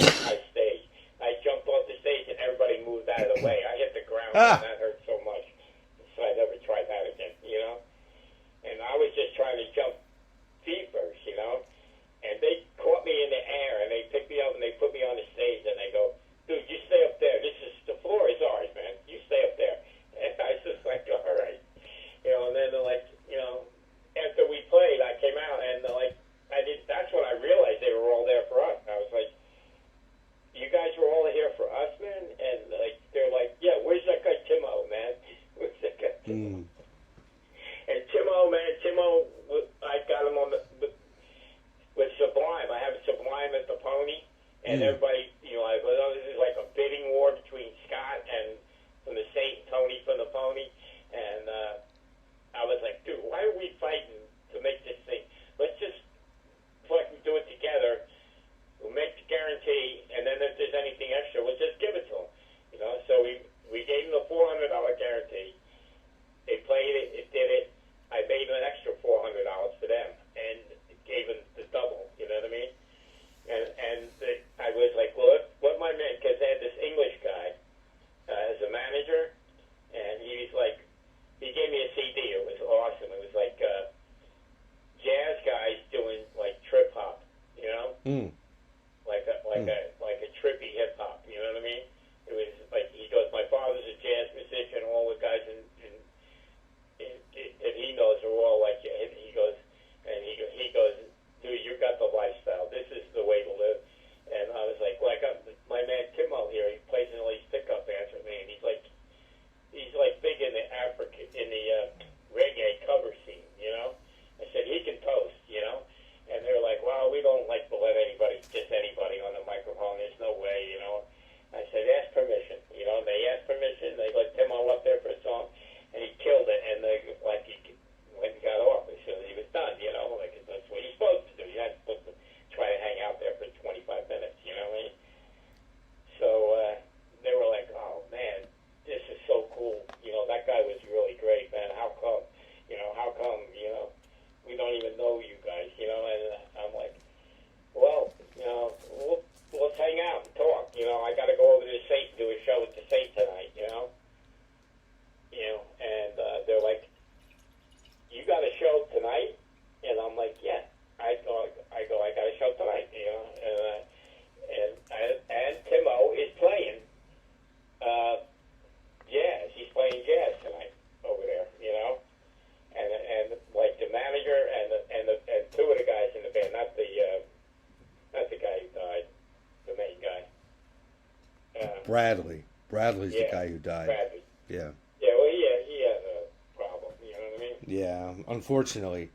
I jumped off the stage, and everybody moved out of the way. I hit the ground, and that hurt so much. So I never tried that again, And I was just trying to jump feet first, And they caught me in the air, and they picked me up, and they put me on the stage, and they go, "Dude, you stay up there. The floor is ours, man. You stay up there." And I was just like, all right. And then they're like, after we played, I came out, and that's when I realized they were all there for us. I was like, "You guys were all here for us, man?" And they're like, "Yeah, where's that guy Timo, man? Where's that guy Timo?" And Timo, I got him on with Sublime. I have Sublime at the Pony, and everybody, this is like a bidding war between Scott and from the Saint, Tony from the Pony, and I was like, "Dude, why are we fighting to make this thing? Let's just fucking do it together. We'll make the guarantee, and then if there's anything extra, we'll just give it to them." So we gave them the $400 guarantee. They played it, it did it. I made an extra $400 for them, and gave them the double. You know what I mean? And I was like, "Well, what my man?" Because they had this English guy as a manager, and he was like, he gave me a CD. It was awesome. It was like jazz guys doing like trip hop, like a trippy hip hop. You know what I mean? It was like, he goes, "My father's a jazz musician. All the guys that he knows are all like you." And he goes, "Dude, you got the lifestyle. This is the way to live." And I was like, "Well, I got my man Timo here. He plays in all these pickup bands with me, and he's like big in the reggae cover scene, I said, "He can toast, And they were like, "Well, we don't like to let anybody on the microphone. There's no way, I said, "Ask permission." They asked permission. They let Timo up there for a song, and he killed it. And he went and got off as soon as he was done. That's what you're supposed to do. You're not supposed to try to hang out there for 25 minutes. You know what I mean? So they were like, "Oh man, this is so cool. That guy was really great, man. How come? We don't even know you guys. And I'm like, "Well, let's hang out and talk. I got to go over to the Saint and do a show with the Saint tonight. And they're like, "You got a show tonight?" And I'm like, "Yeah." I go, I got a show tonight. And Timo is playing jazz. He's playing jazz tonight over there. And like the manager and two of the guys in the band, not the guy who died, the main guy. Bradley's the guy who died. Bradley. Yeah. Yeah, well, he had a problem, you know what I mean? Yeah, unfortunately.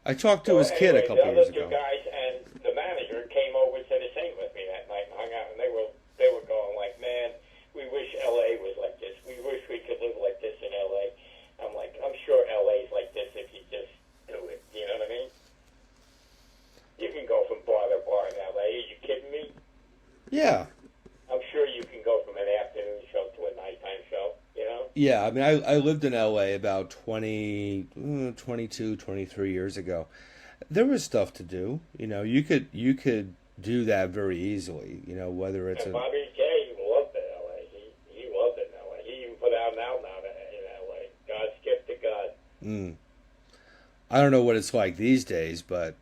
I talked to his kid a couple years ago. The other two guys and the manager came over to the Saint with me that night and hung out, and they were going like, "Man, we wish L.A. was like this. We wish we could live like this in L.A." I'm like, "I'm sure L.A.'s like this if you just do it." You know what I mean? You can go from bar to bar in L.A. Are you kidding me? Yeah. I'm sure you can go from an afternoon show to a nighttime show, Yeah, I mean, I lived in L.A. about 22, 23 years ago. There was stuff to do. You could do that very easily, whether it's and Bobby J loved it, L.A. He loved it in L.A. He even put out an album out in L.A., God's Gift to God. I don't know what it's like these days, but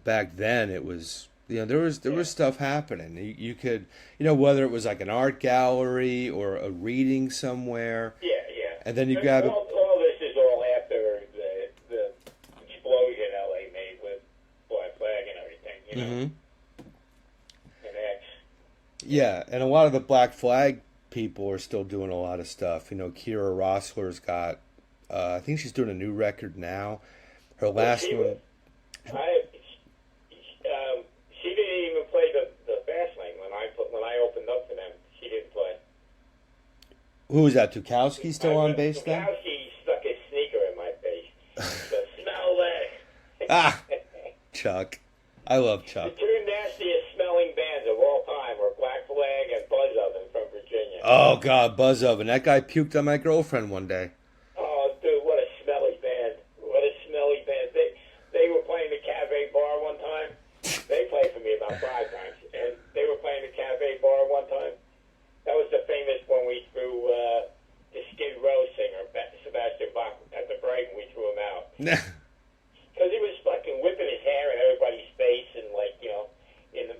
back then it was. There was stuff happening. You could, whether it was like an art gallery or a reading somewhere, Yeah, yeah. and then you grab it. All this is all after the explosion LA made with Black Flag and everything, Mm-hmm. And that's Yeah, and a lot of the Black Flag people are still doing a lot of stuff. Kira Rossler's got, I think she's doing a new record now. Her last one. She didn't even play the fast lane when I opened up for them. She didn't play. Who was that? Tukowski still on bass then? Tukowski stuck his sneaker in my face. So smell that. Ah, Chuck. I love Chuck. The two nastiest smelling bands of all time were Black Flag and Buzz Oven from Virginia. Oh God, Buzz Oven. That guy puked on my girlfriend one day. Oh, dude, what a smelly band. What a smelly band. They were playing the Cafe Bar one time. They played for me about 5 times. And they were playing the Cafe Bar one time. That was the famous one we threw the Skid Row singer, Sebastian Bach, at the Brighton. We threw him out. Because he was fucking whipping his hair in everybody's face and, in the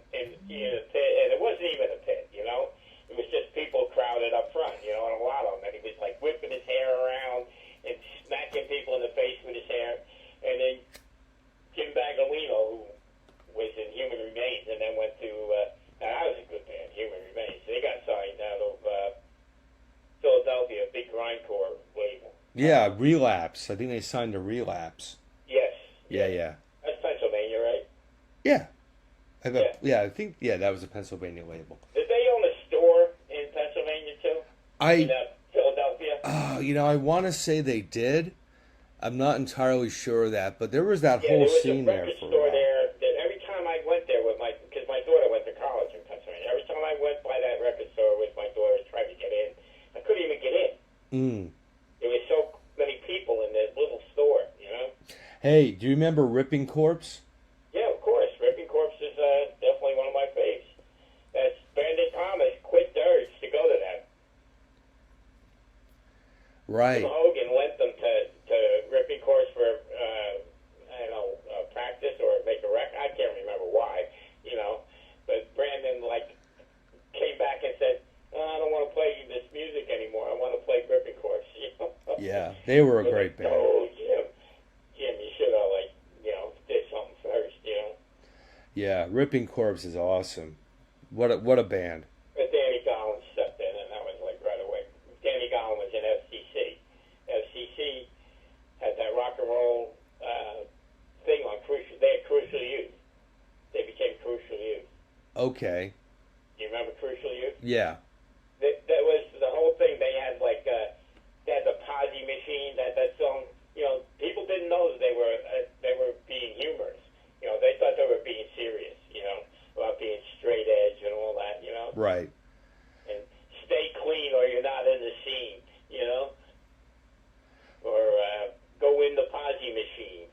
pit. And it wasn't even a pit, It was just people crowded up front, and a lot of them. And he was, whipping his hair around and smacking people in the face with his hair. And then Jim Bagolino, who was in Human Remains, and then went to, now that was a good band, Human Remains. They got signed out of Philadelphia, a big grindcore label. Yeah, Relapse. I think they signed to Relapse. Yes. Yeah. That's Pennsylvania, right? Yeah. I think that was a Pennsylvania label. Did they own a store in Pennsylvania too? In Philadelphia? I want to say they did. I'm not entirely sure of that, but there was that whole scene there for a while. There was a record store there that every time I went there because my daughter went to college in Pennsylvania, every time I went by that record store with my daughter trying to get in, I couldn't even get in. There was so many people in that little store, Hey, do you remember Ripping Corpse? Yeah, of course. Ripping Corpse is definitely one of my faves. That's Brandon Thomas quit Dirge to go to that. Right. Tim Hogan lent them to Ripping Corpse for, practice or make a record. I can't remember why, But Brandon, came back and said, I don't want to play this music anymore. I want to play Ripping Corpse. Yeah, they were a great band. Oh, Jim, you should have, did something first, Yeah, Ripping Corpse is awesome. What a band. But Danny Gollin stepped in, and that was right away. Danny Gollin was in FCC. FCC had that rock and roll thing on Crucial. They had Crucial Youth. They became Crucial Youth. Okay. You remember Crucial Youth? Yeah. That was the whole thing. They had they had the Posse machine. That song. People didn't know that they were being humorous. They thought they were being serious. About being straight edge and all that. Right. And stay clean or you're not in the scene. Or go in the Posse machine.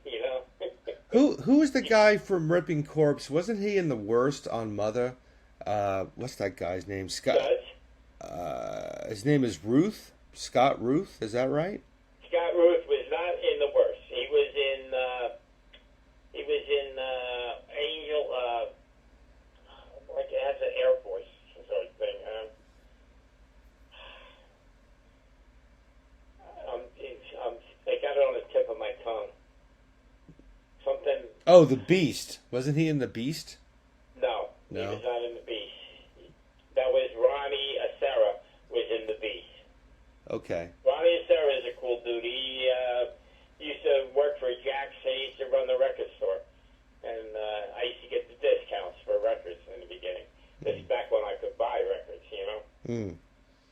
Who was the guy from Ripping Corpse? Wasn't he in The Worst on Mother? What's that guy's name? Scott. His name is Ruth. Scott Ruth. Is that right? Scott Ruth was not in The Worst. He was in Angel. As an Air Force sort of thing. I got it on the tip of my tongue. Something. Oh, The Beast. Wasn't he in The Beast? No. He was not in The Beast. That was Ronnie Acera was in The Beast. Okay. Ronnie Acera is a cool dude. He used to work for Jack's. He used to run the record store. And I used to get the discounts for records in the beginning. This is back when I could buy records,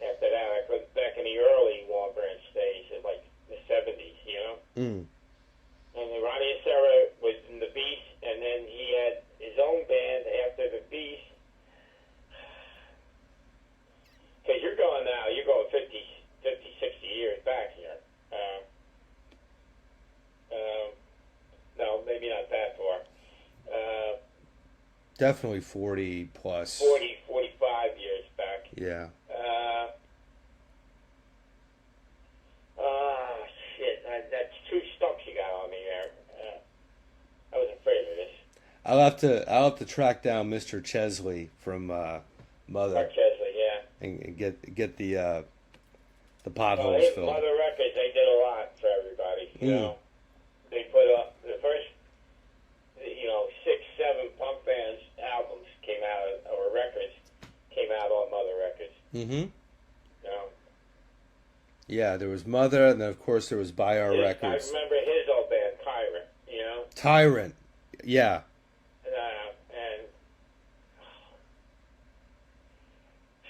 After that, I put back in the early Long Branch days, in the 70s, And then Ronnie Acera was in The Beast, and then he had his own band after The Beast. Because you're going 50, 60 years back here. No, maybe not that far. Definitely 40 plus. 40, 45 years back. Yeah. Shit. That's two stumps you got on me there. I'll have to track down Mr. Chesley from Mother Mark Chesley, yeah. and get the Well, potholes filled. Mother Records, they did a lot for everybody. You know, they put up the first, 6, 7 punk bands albums came out, or records came out on Mother Records. Mm-hmm. You know? Yeah, there was Mother, and then of course there was By Our Records. I remember his old band, Tyrant. You know. Tyrant. Yeah. And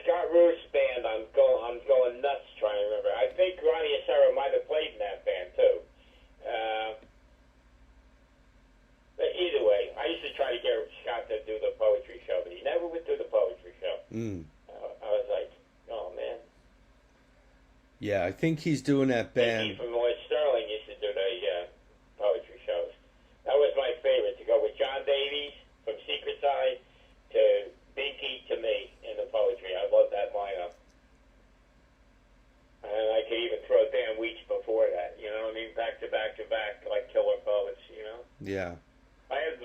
Scott Root's band, I'm going nuts trying to remember. I think Ronnie and Sarah might have played in that band too. But either way, I used to try to get Scott to do the poetry show, but he never would do the poetry show. I was like, oh man. Yeah, I think he's doing that band. He from Lloyd Sterling used to do the poetry shows. That was my favorite, to go with John Davies from Secret Side to Binky to me in the poetry. I love that lineup. And I could even throw Dan Weech before that, you know what I mean? Back to back to back, like killer poets, you know? Yeah. I had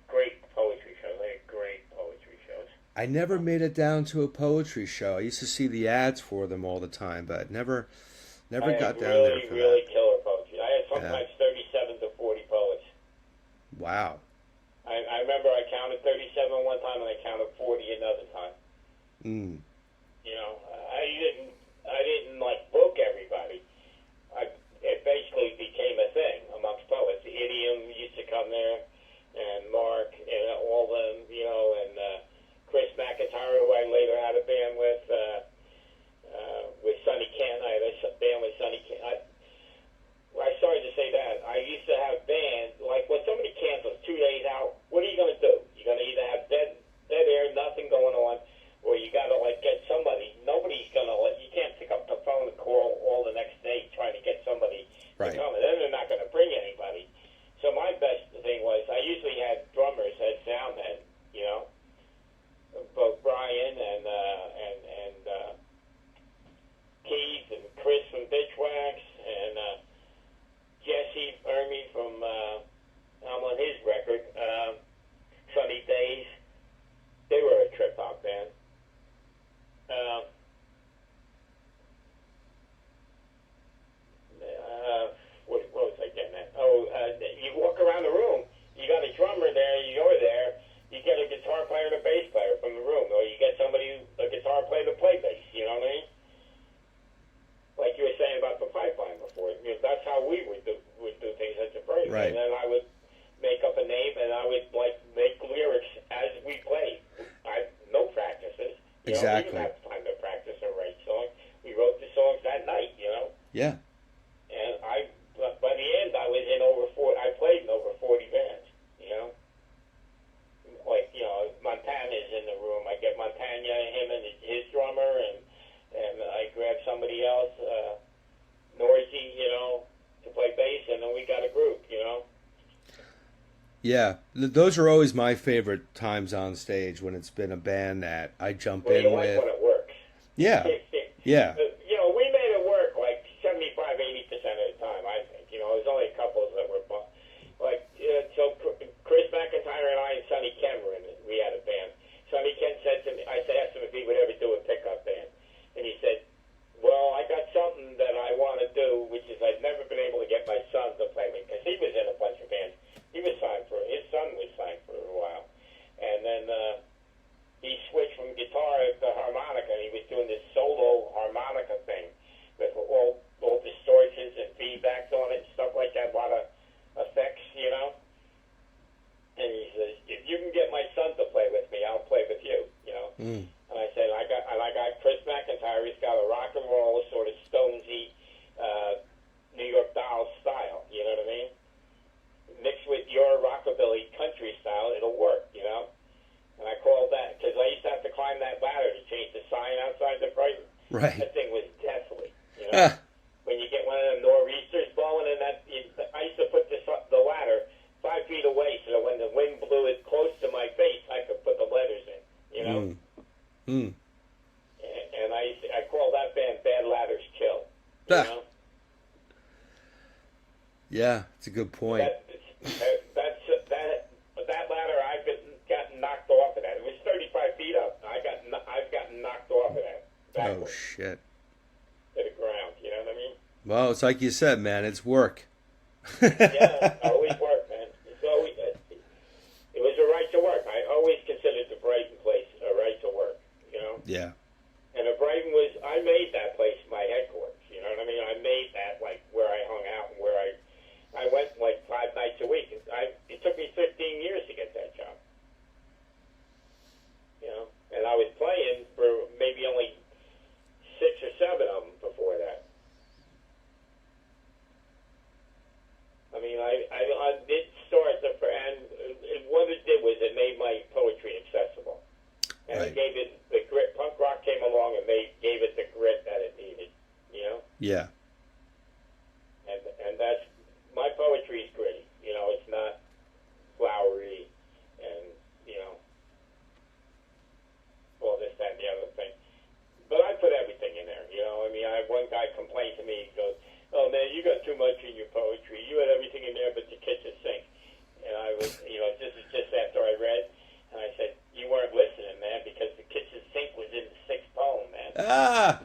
great poetry shows. I had great poetry shows. I never made it down to a poetry show. I used to see the ads for them all the time, but never got down there for really that. killer poetry. I had sometimes 37 to 40 poets. Wow. I remember I counted 37 one time and I counted 40 another time. You know, I didn't like book everybody. It basically became a thing amongst poets. Idiom used to come there, and Mark, and all them, you know, and Chris McIntyre, who I later had a band with Sonny Kent. I had a band with Sonny Kent. I started to say that. I used to have bands, like when somebody cancels 2 days out, what are you going to do? You're going to either have dead air, nothing going on, or you got to get somebody. Nobody's going to you can't pick up the phone and call all the next day trying to get somebody to come, and then they're not going to bring anybody. So my best thing was I usually had drummers as soundmen, you know, both Brian and Keith and Chris from Bitchwax and Jesse Ermy from I'm on his record, Sunny Days. They were a trip hop band. What was I getting at? You walk around the room, you got a drummer there, you're there, you get a guitar player and a bass player from the room, or you get a guitar player to play bass, you know what I mean? Like you were saying about the pipeline before. You know, that's how we would do things at the break. Right. And then I would make up a name, and I would make lyrics as we played. No practices. Exactly. We didn't have time to practice or write songs. We wrote the songs that night, you know. Yeah. And by the end, I was in over 40. I played in over 40 bands, you know. Like, you know, Montana's in the room. I get Montana, him and his drummer, and I grab somebody else, Norsey, you know, to play bass, and then we got a group, you know. Yeah, those are always my favorite times on stage, when it's been a band that I jump in you with. Like when it works. Yeah, yeah. You know, we made it work like 75, 80% of the time, I think. You know, there's only a couple that were so Chris McIntyre and I and Sonny Kent were in it. We had a band. Sonny Kent said to me, I asked him if he would ever do a pickup band. And he said, well, I got something that I want to do, which is I've never been able to get my son to play me, because he was in a bunch of bands. His son was signed for a while. And then he switched from guitar to harmonica, and he was doing this solo harmonica thing with all distortions and feedbacks on it and stuff like that, a lot of effects, you know. And he says, if you can get my son to play with me, I'll play with you, you know. And I said, I got Chris McIntyre. He's got a rock and roll sort of Stonesy New York Dolls style, you know what I mean? Mixed with your rockabilly country style, it'll work, you know? And I called that, because I used to have to climb that ladder to change the sign outside the Brighton. Right. That thing was deathly, you know? When you get one of them nor'easters blowing, and I used to put the ladder 5 feet away, so that when the wind blew it close to my face, I could put the letters in, you know? And I call that band Bad Ladders Kill, you know? Yeah, it's a good point. That ladder I've been shit. To the ground, you know what I mean? Well, it's like you said, man. It's work. Yeah, always work, man. It's always, it was a right to work. I always considered the Brighton place a right to work, you know? Yeah. And the Brighton was, I made that place my headquarters, you know what I mean? I made that, like, where I hung out and where I went, like, 5 nights a week. It took me 15 years to get that job, you know? And I was playing for maybe only 6 or 7 of them before that. I mean, I did start and what it did was it made my poetry accessible. And Right. it gave it the grit. Punk rock came along and gave it the grit that it needed, you know? Yeah. And that's, my poetry is gritty, you know, it's not flowery and, you know, all this, that, and the other thing. But I put everything in there, you know? I mean, one guy complained to me, he goes, "Oh man, you got too much in your poetry. You had everything in there but the kitchen sink." And I was, you know, this is just after I read, and I said, "You weren't listening, man, because the kitchen sink was in the 6th poem, man." Ah.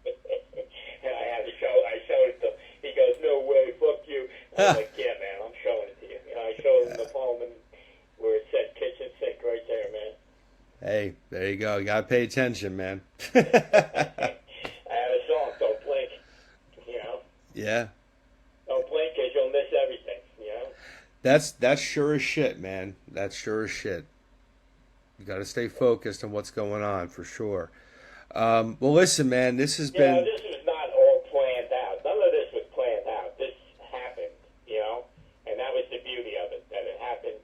And I showed it to him. He goes, "No way, fuck you." I'm like, "Yeah, man, I'm showing it to you." You know, I showed him the poem where it said kitchen sink right there, man. Hey, there you go. You gotta pay attention, man. I had a song, "Don't Blink," you know. Yeah. Don't blink because you'll miss everything, you know. That's sure as shit, man. That's sure as shit. You got to stay focused on what's going on for sure. Well, listen, man. This has You know, been. this was not all planned out. None of this was planned out. This happened, you know, and that was the beauty of it, that it happened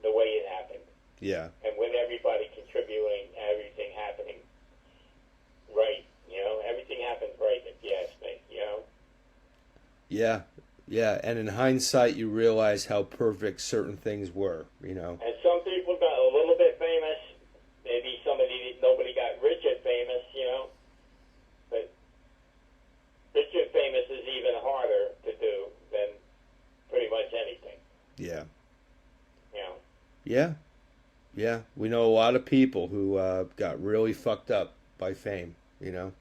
the way it happened. Yeah. And with everybody contributing, everything happening right, you know, everything happened right, if you ask me, you know. Yeah. Yeah. And in hindsight, you realize how perfect certain things were. You know. And some people got a little bit famous. Maybe nobody got rich and famous, you know. But rich and famous is even harder to do than pretty much anything, Yeah. you know. Yeah. Yeah. We know a lot of people who got really fucked up by fame. You know.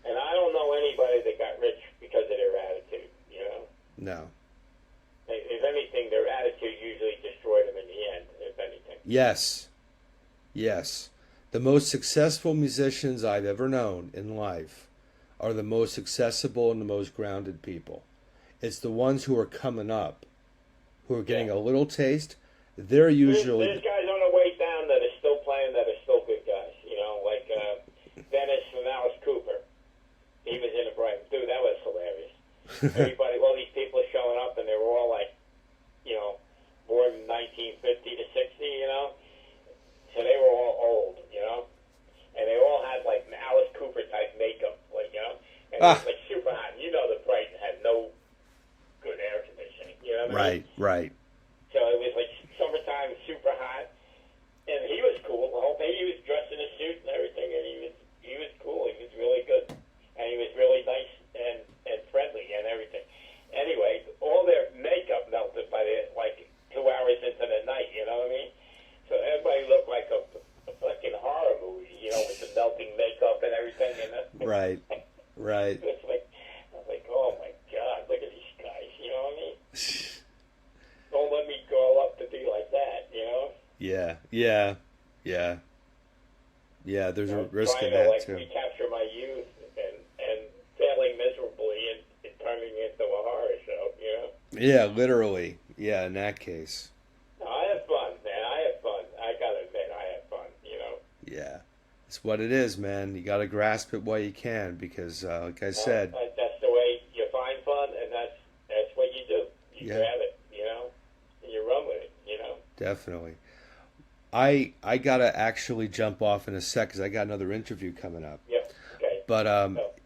And I don't know anybody that got rich because of their attitude, you know. No. If anything, their attitude usually destroyed them in the end, if anything. Yes. Yes. The most successful musicians I've ever known in life are the most accessible and the most grounded people. It's the ones who are coming up, who are getting a little taste. They're usually... There's guys on the way down that are still playing that are still good guys, you know, like Dennis from Alice Cooper. He was in a Brighton. Dude, that was hilarious. Everybody, all these people are showing up, and they were all like, you know, born in 1950 to 60, you know. So they were all old, you know. And they all had like Alice Cooper type makeup, like, you know. And it was like super hot. You know that Brighton had no good air conditioning, you know what I mean? Right. So it was like summertime, super hot. And he was cool. The whole thing, he was dressed in a suit and everything, and he was cool. He was really good. And he was really nice and friendly and everything. Anyway, all their makeup melted by like 2 hours into the night, you know what I mean? So everybody looked like a fucking horror movie, you know, with the melting makeup and everything. And Right. It's like, I was like, oh my God, look at these guys, you know what I mean? Don't let me grow up to be like that, you know? Yeah, there's a risk in trying to that like too. recapture my youth and failing miserably and turning it into a horror show, you know? Yeah, literally. Yeah, in that case. No, I had fun, man. I had fun. I gotta admit, I had fun, you know? Yeah. It's what it is, man. You got to grasp it while you can because, like I said... That's the way you find fun, and that's what you do. You grab it, you know? And you run with it, you know? Definitely. I got to actually jump off in a sec because I got another interview coming up. Yeah, okay. But,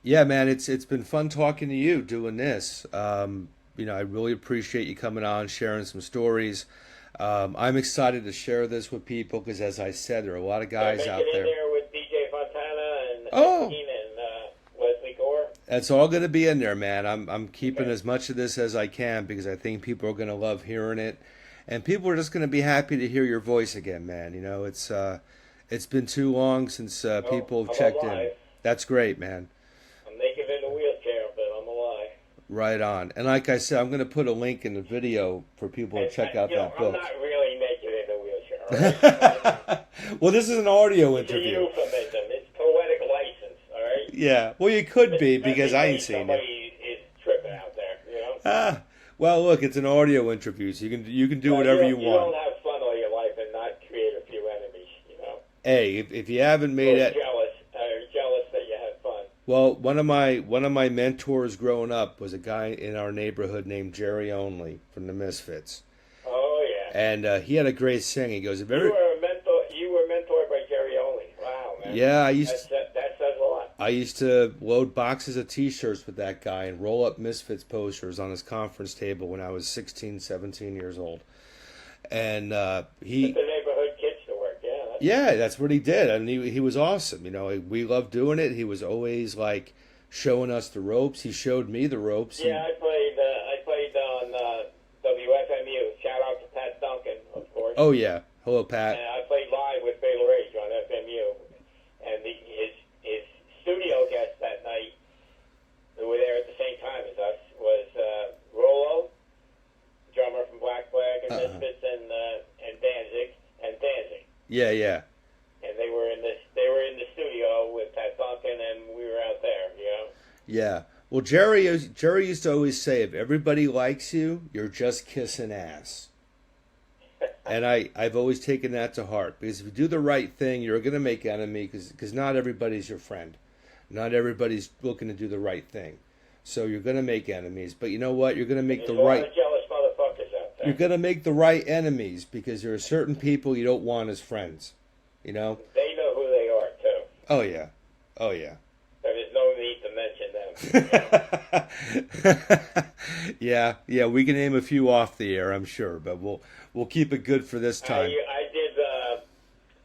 yeah, man, it's been fun talking to you doing this. You know, I really appreciate you coming on, sharing some stories. I'm excited to share this with people because, as I said, there are a lot of guys out there. In there with DJ Fontana and Leslie Gore. That's all going to be in there, man. I'm keeping as much of this as I can because I think people are going to love hearing it, and people are just going to be happy to hear your voice again, man. You know, it's been too long since people have checked in. That's great, man. I'm naked in a wheelchair, but I'm alive. Right on. And like I said, I'm going to put a link in the video for people to check out that book. I'm not really naked in a wheelchair, all right? Well, this is an audio It's interview. a euphemism. It's poetic license, all right? Yeah. Well, you could be, because I ain't seen it. Somebody is tripping out there, you know? Well, look, it's an audio interview, so you can do whatever you want. You don't have fun all your life and not create a few enemies, you know? Hey, if you haven't made it, jealous that you had fun. well, one of my mentors growing up was a guy in our neighborhood named Jerry Only from the Misfits. Oh yeah. And he had a great saying. He goes, You were mentored by Jerry Only. Wow, man. Yeah, that says a lot. I used to load boxes of T-shirts with that guy and roll up Misfits posters on his conference table when I was 16, 17 years old. And he... Put the neighborhood kids to work, yeah. Yeah, that's what he did. And he was awesome. You know, we loved doing it. He was always, like, showing us the ropes. He showed me the ropes. Yeah, I played on WFMU. Shout out to Pat Duncan, of course. Oh, yeah. Hello, Pat. And I played live with Baylor Rage on FMU. And his studio guest that night, who were there at the same time as us, was Rollo, drummer from Black Flag and Misfits, and Danzig. Yeah, yeah. And they were in the studio with Pat Duncan, and we were out there, you know. Yeah. Well, Jerry used to always say, if everybody likes you, you're just kissing ass. And I've always taken that to heart, because if you do the right thing, you're going to make enemy, because not everybody's your friend. Not everybody's looking to do the right thing. So you're going to make enemies, but you know what? You're going to make the right... jealous motherfuckers out there. You're going to make the right enemies, because there are certain people you don't want as friends. You know? They know who they are, too. Oh, yeah. Oh, yeah. There's no need to mention them. Yeah, we can name a few off the air, I'm sure, but we'll keep it good for this time. I did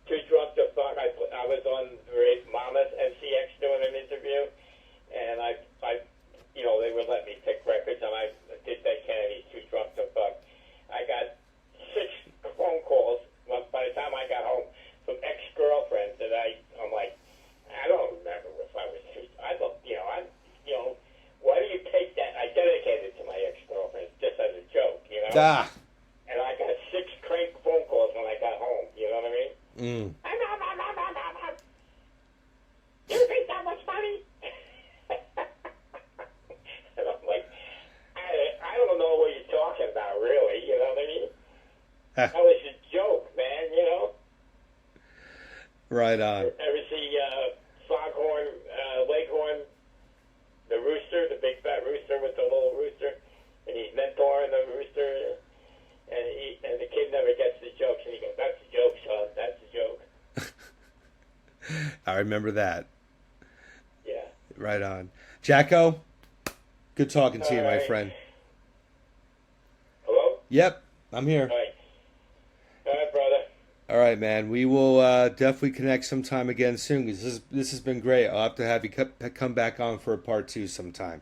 Too Drunk to Fuck. I was on Mama's MCX doing an interview, and I they would let me pick records, and I did Dead Kennedy's Too Drunk to Fuck. I got 6 phone calls by the time I got home from ex-girlfriends that I'm like, I don't remember if I was too. Why do you take that? I dedicated it to my ex-girlfriends just as a joke, you know. And I got 6 crank phone calls when I got home. You know what I mean? Mm. You think that was funny? And I'm like, I don't know what you're talking about, really. You know what I mean? That was a joke, man. You know. Right on. Ever see Foghorn, Leghorn, the rooster, the big fat rooster with the little rooster, and he's mentoring the rooster, and the kid never gets the jokes, and he goes, "That's a joke, son. That's a joke." I remember that. Yeah. Right on. Jacko, good talking to you, my friend. Hello? Yep, I'm here. All right, brother. All right, man. We will definitely connect sometime again soon, because this has been great. I'll have to have you come back on for a part 2 sometime.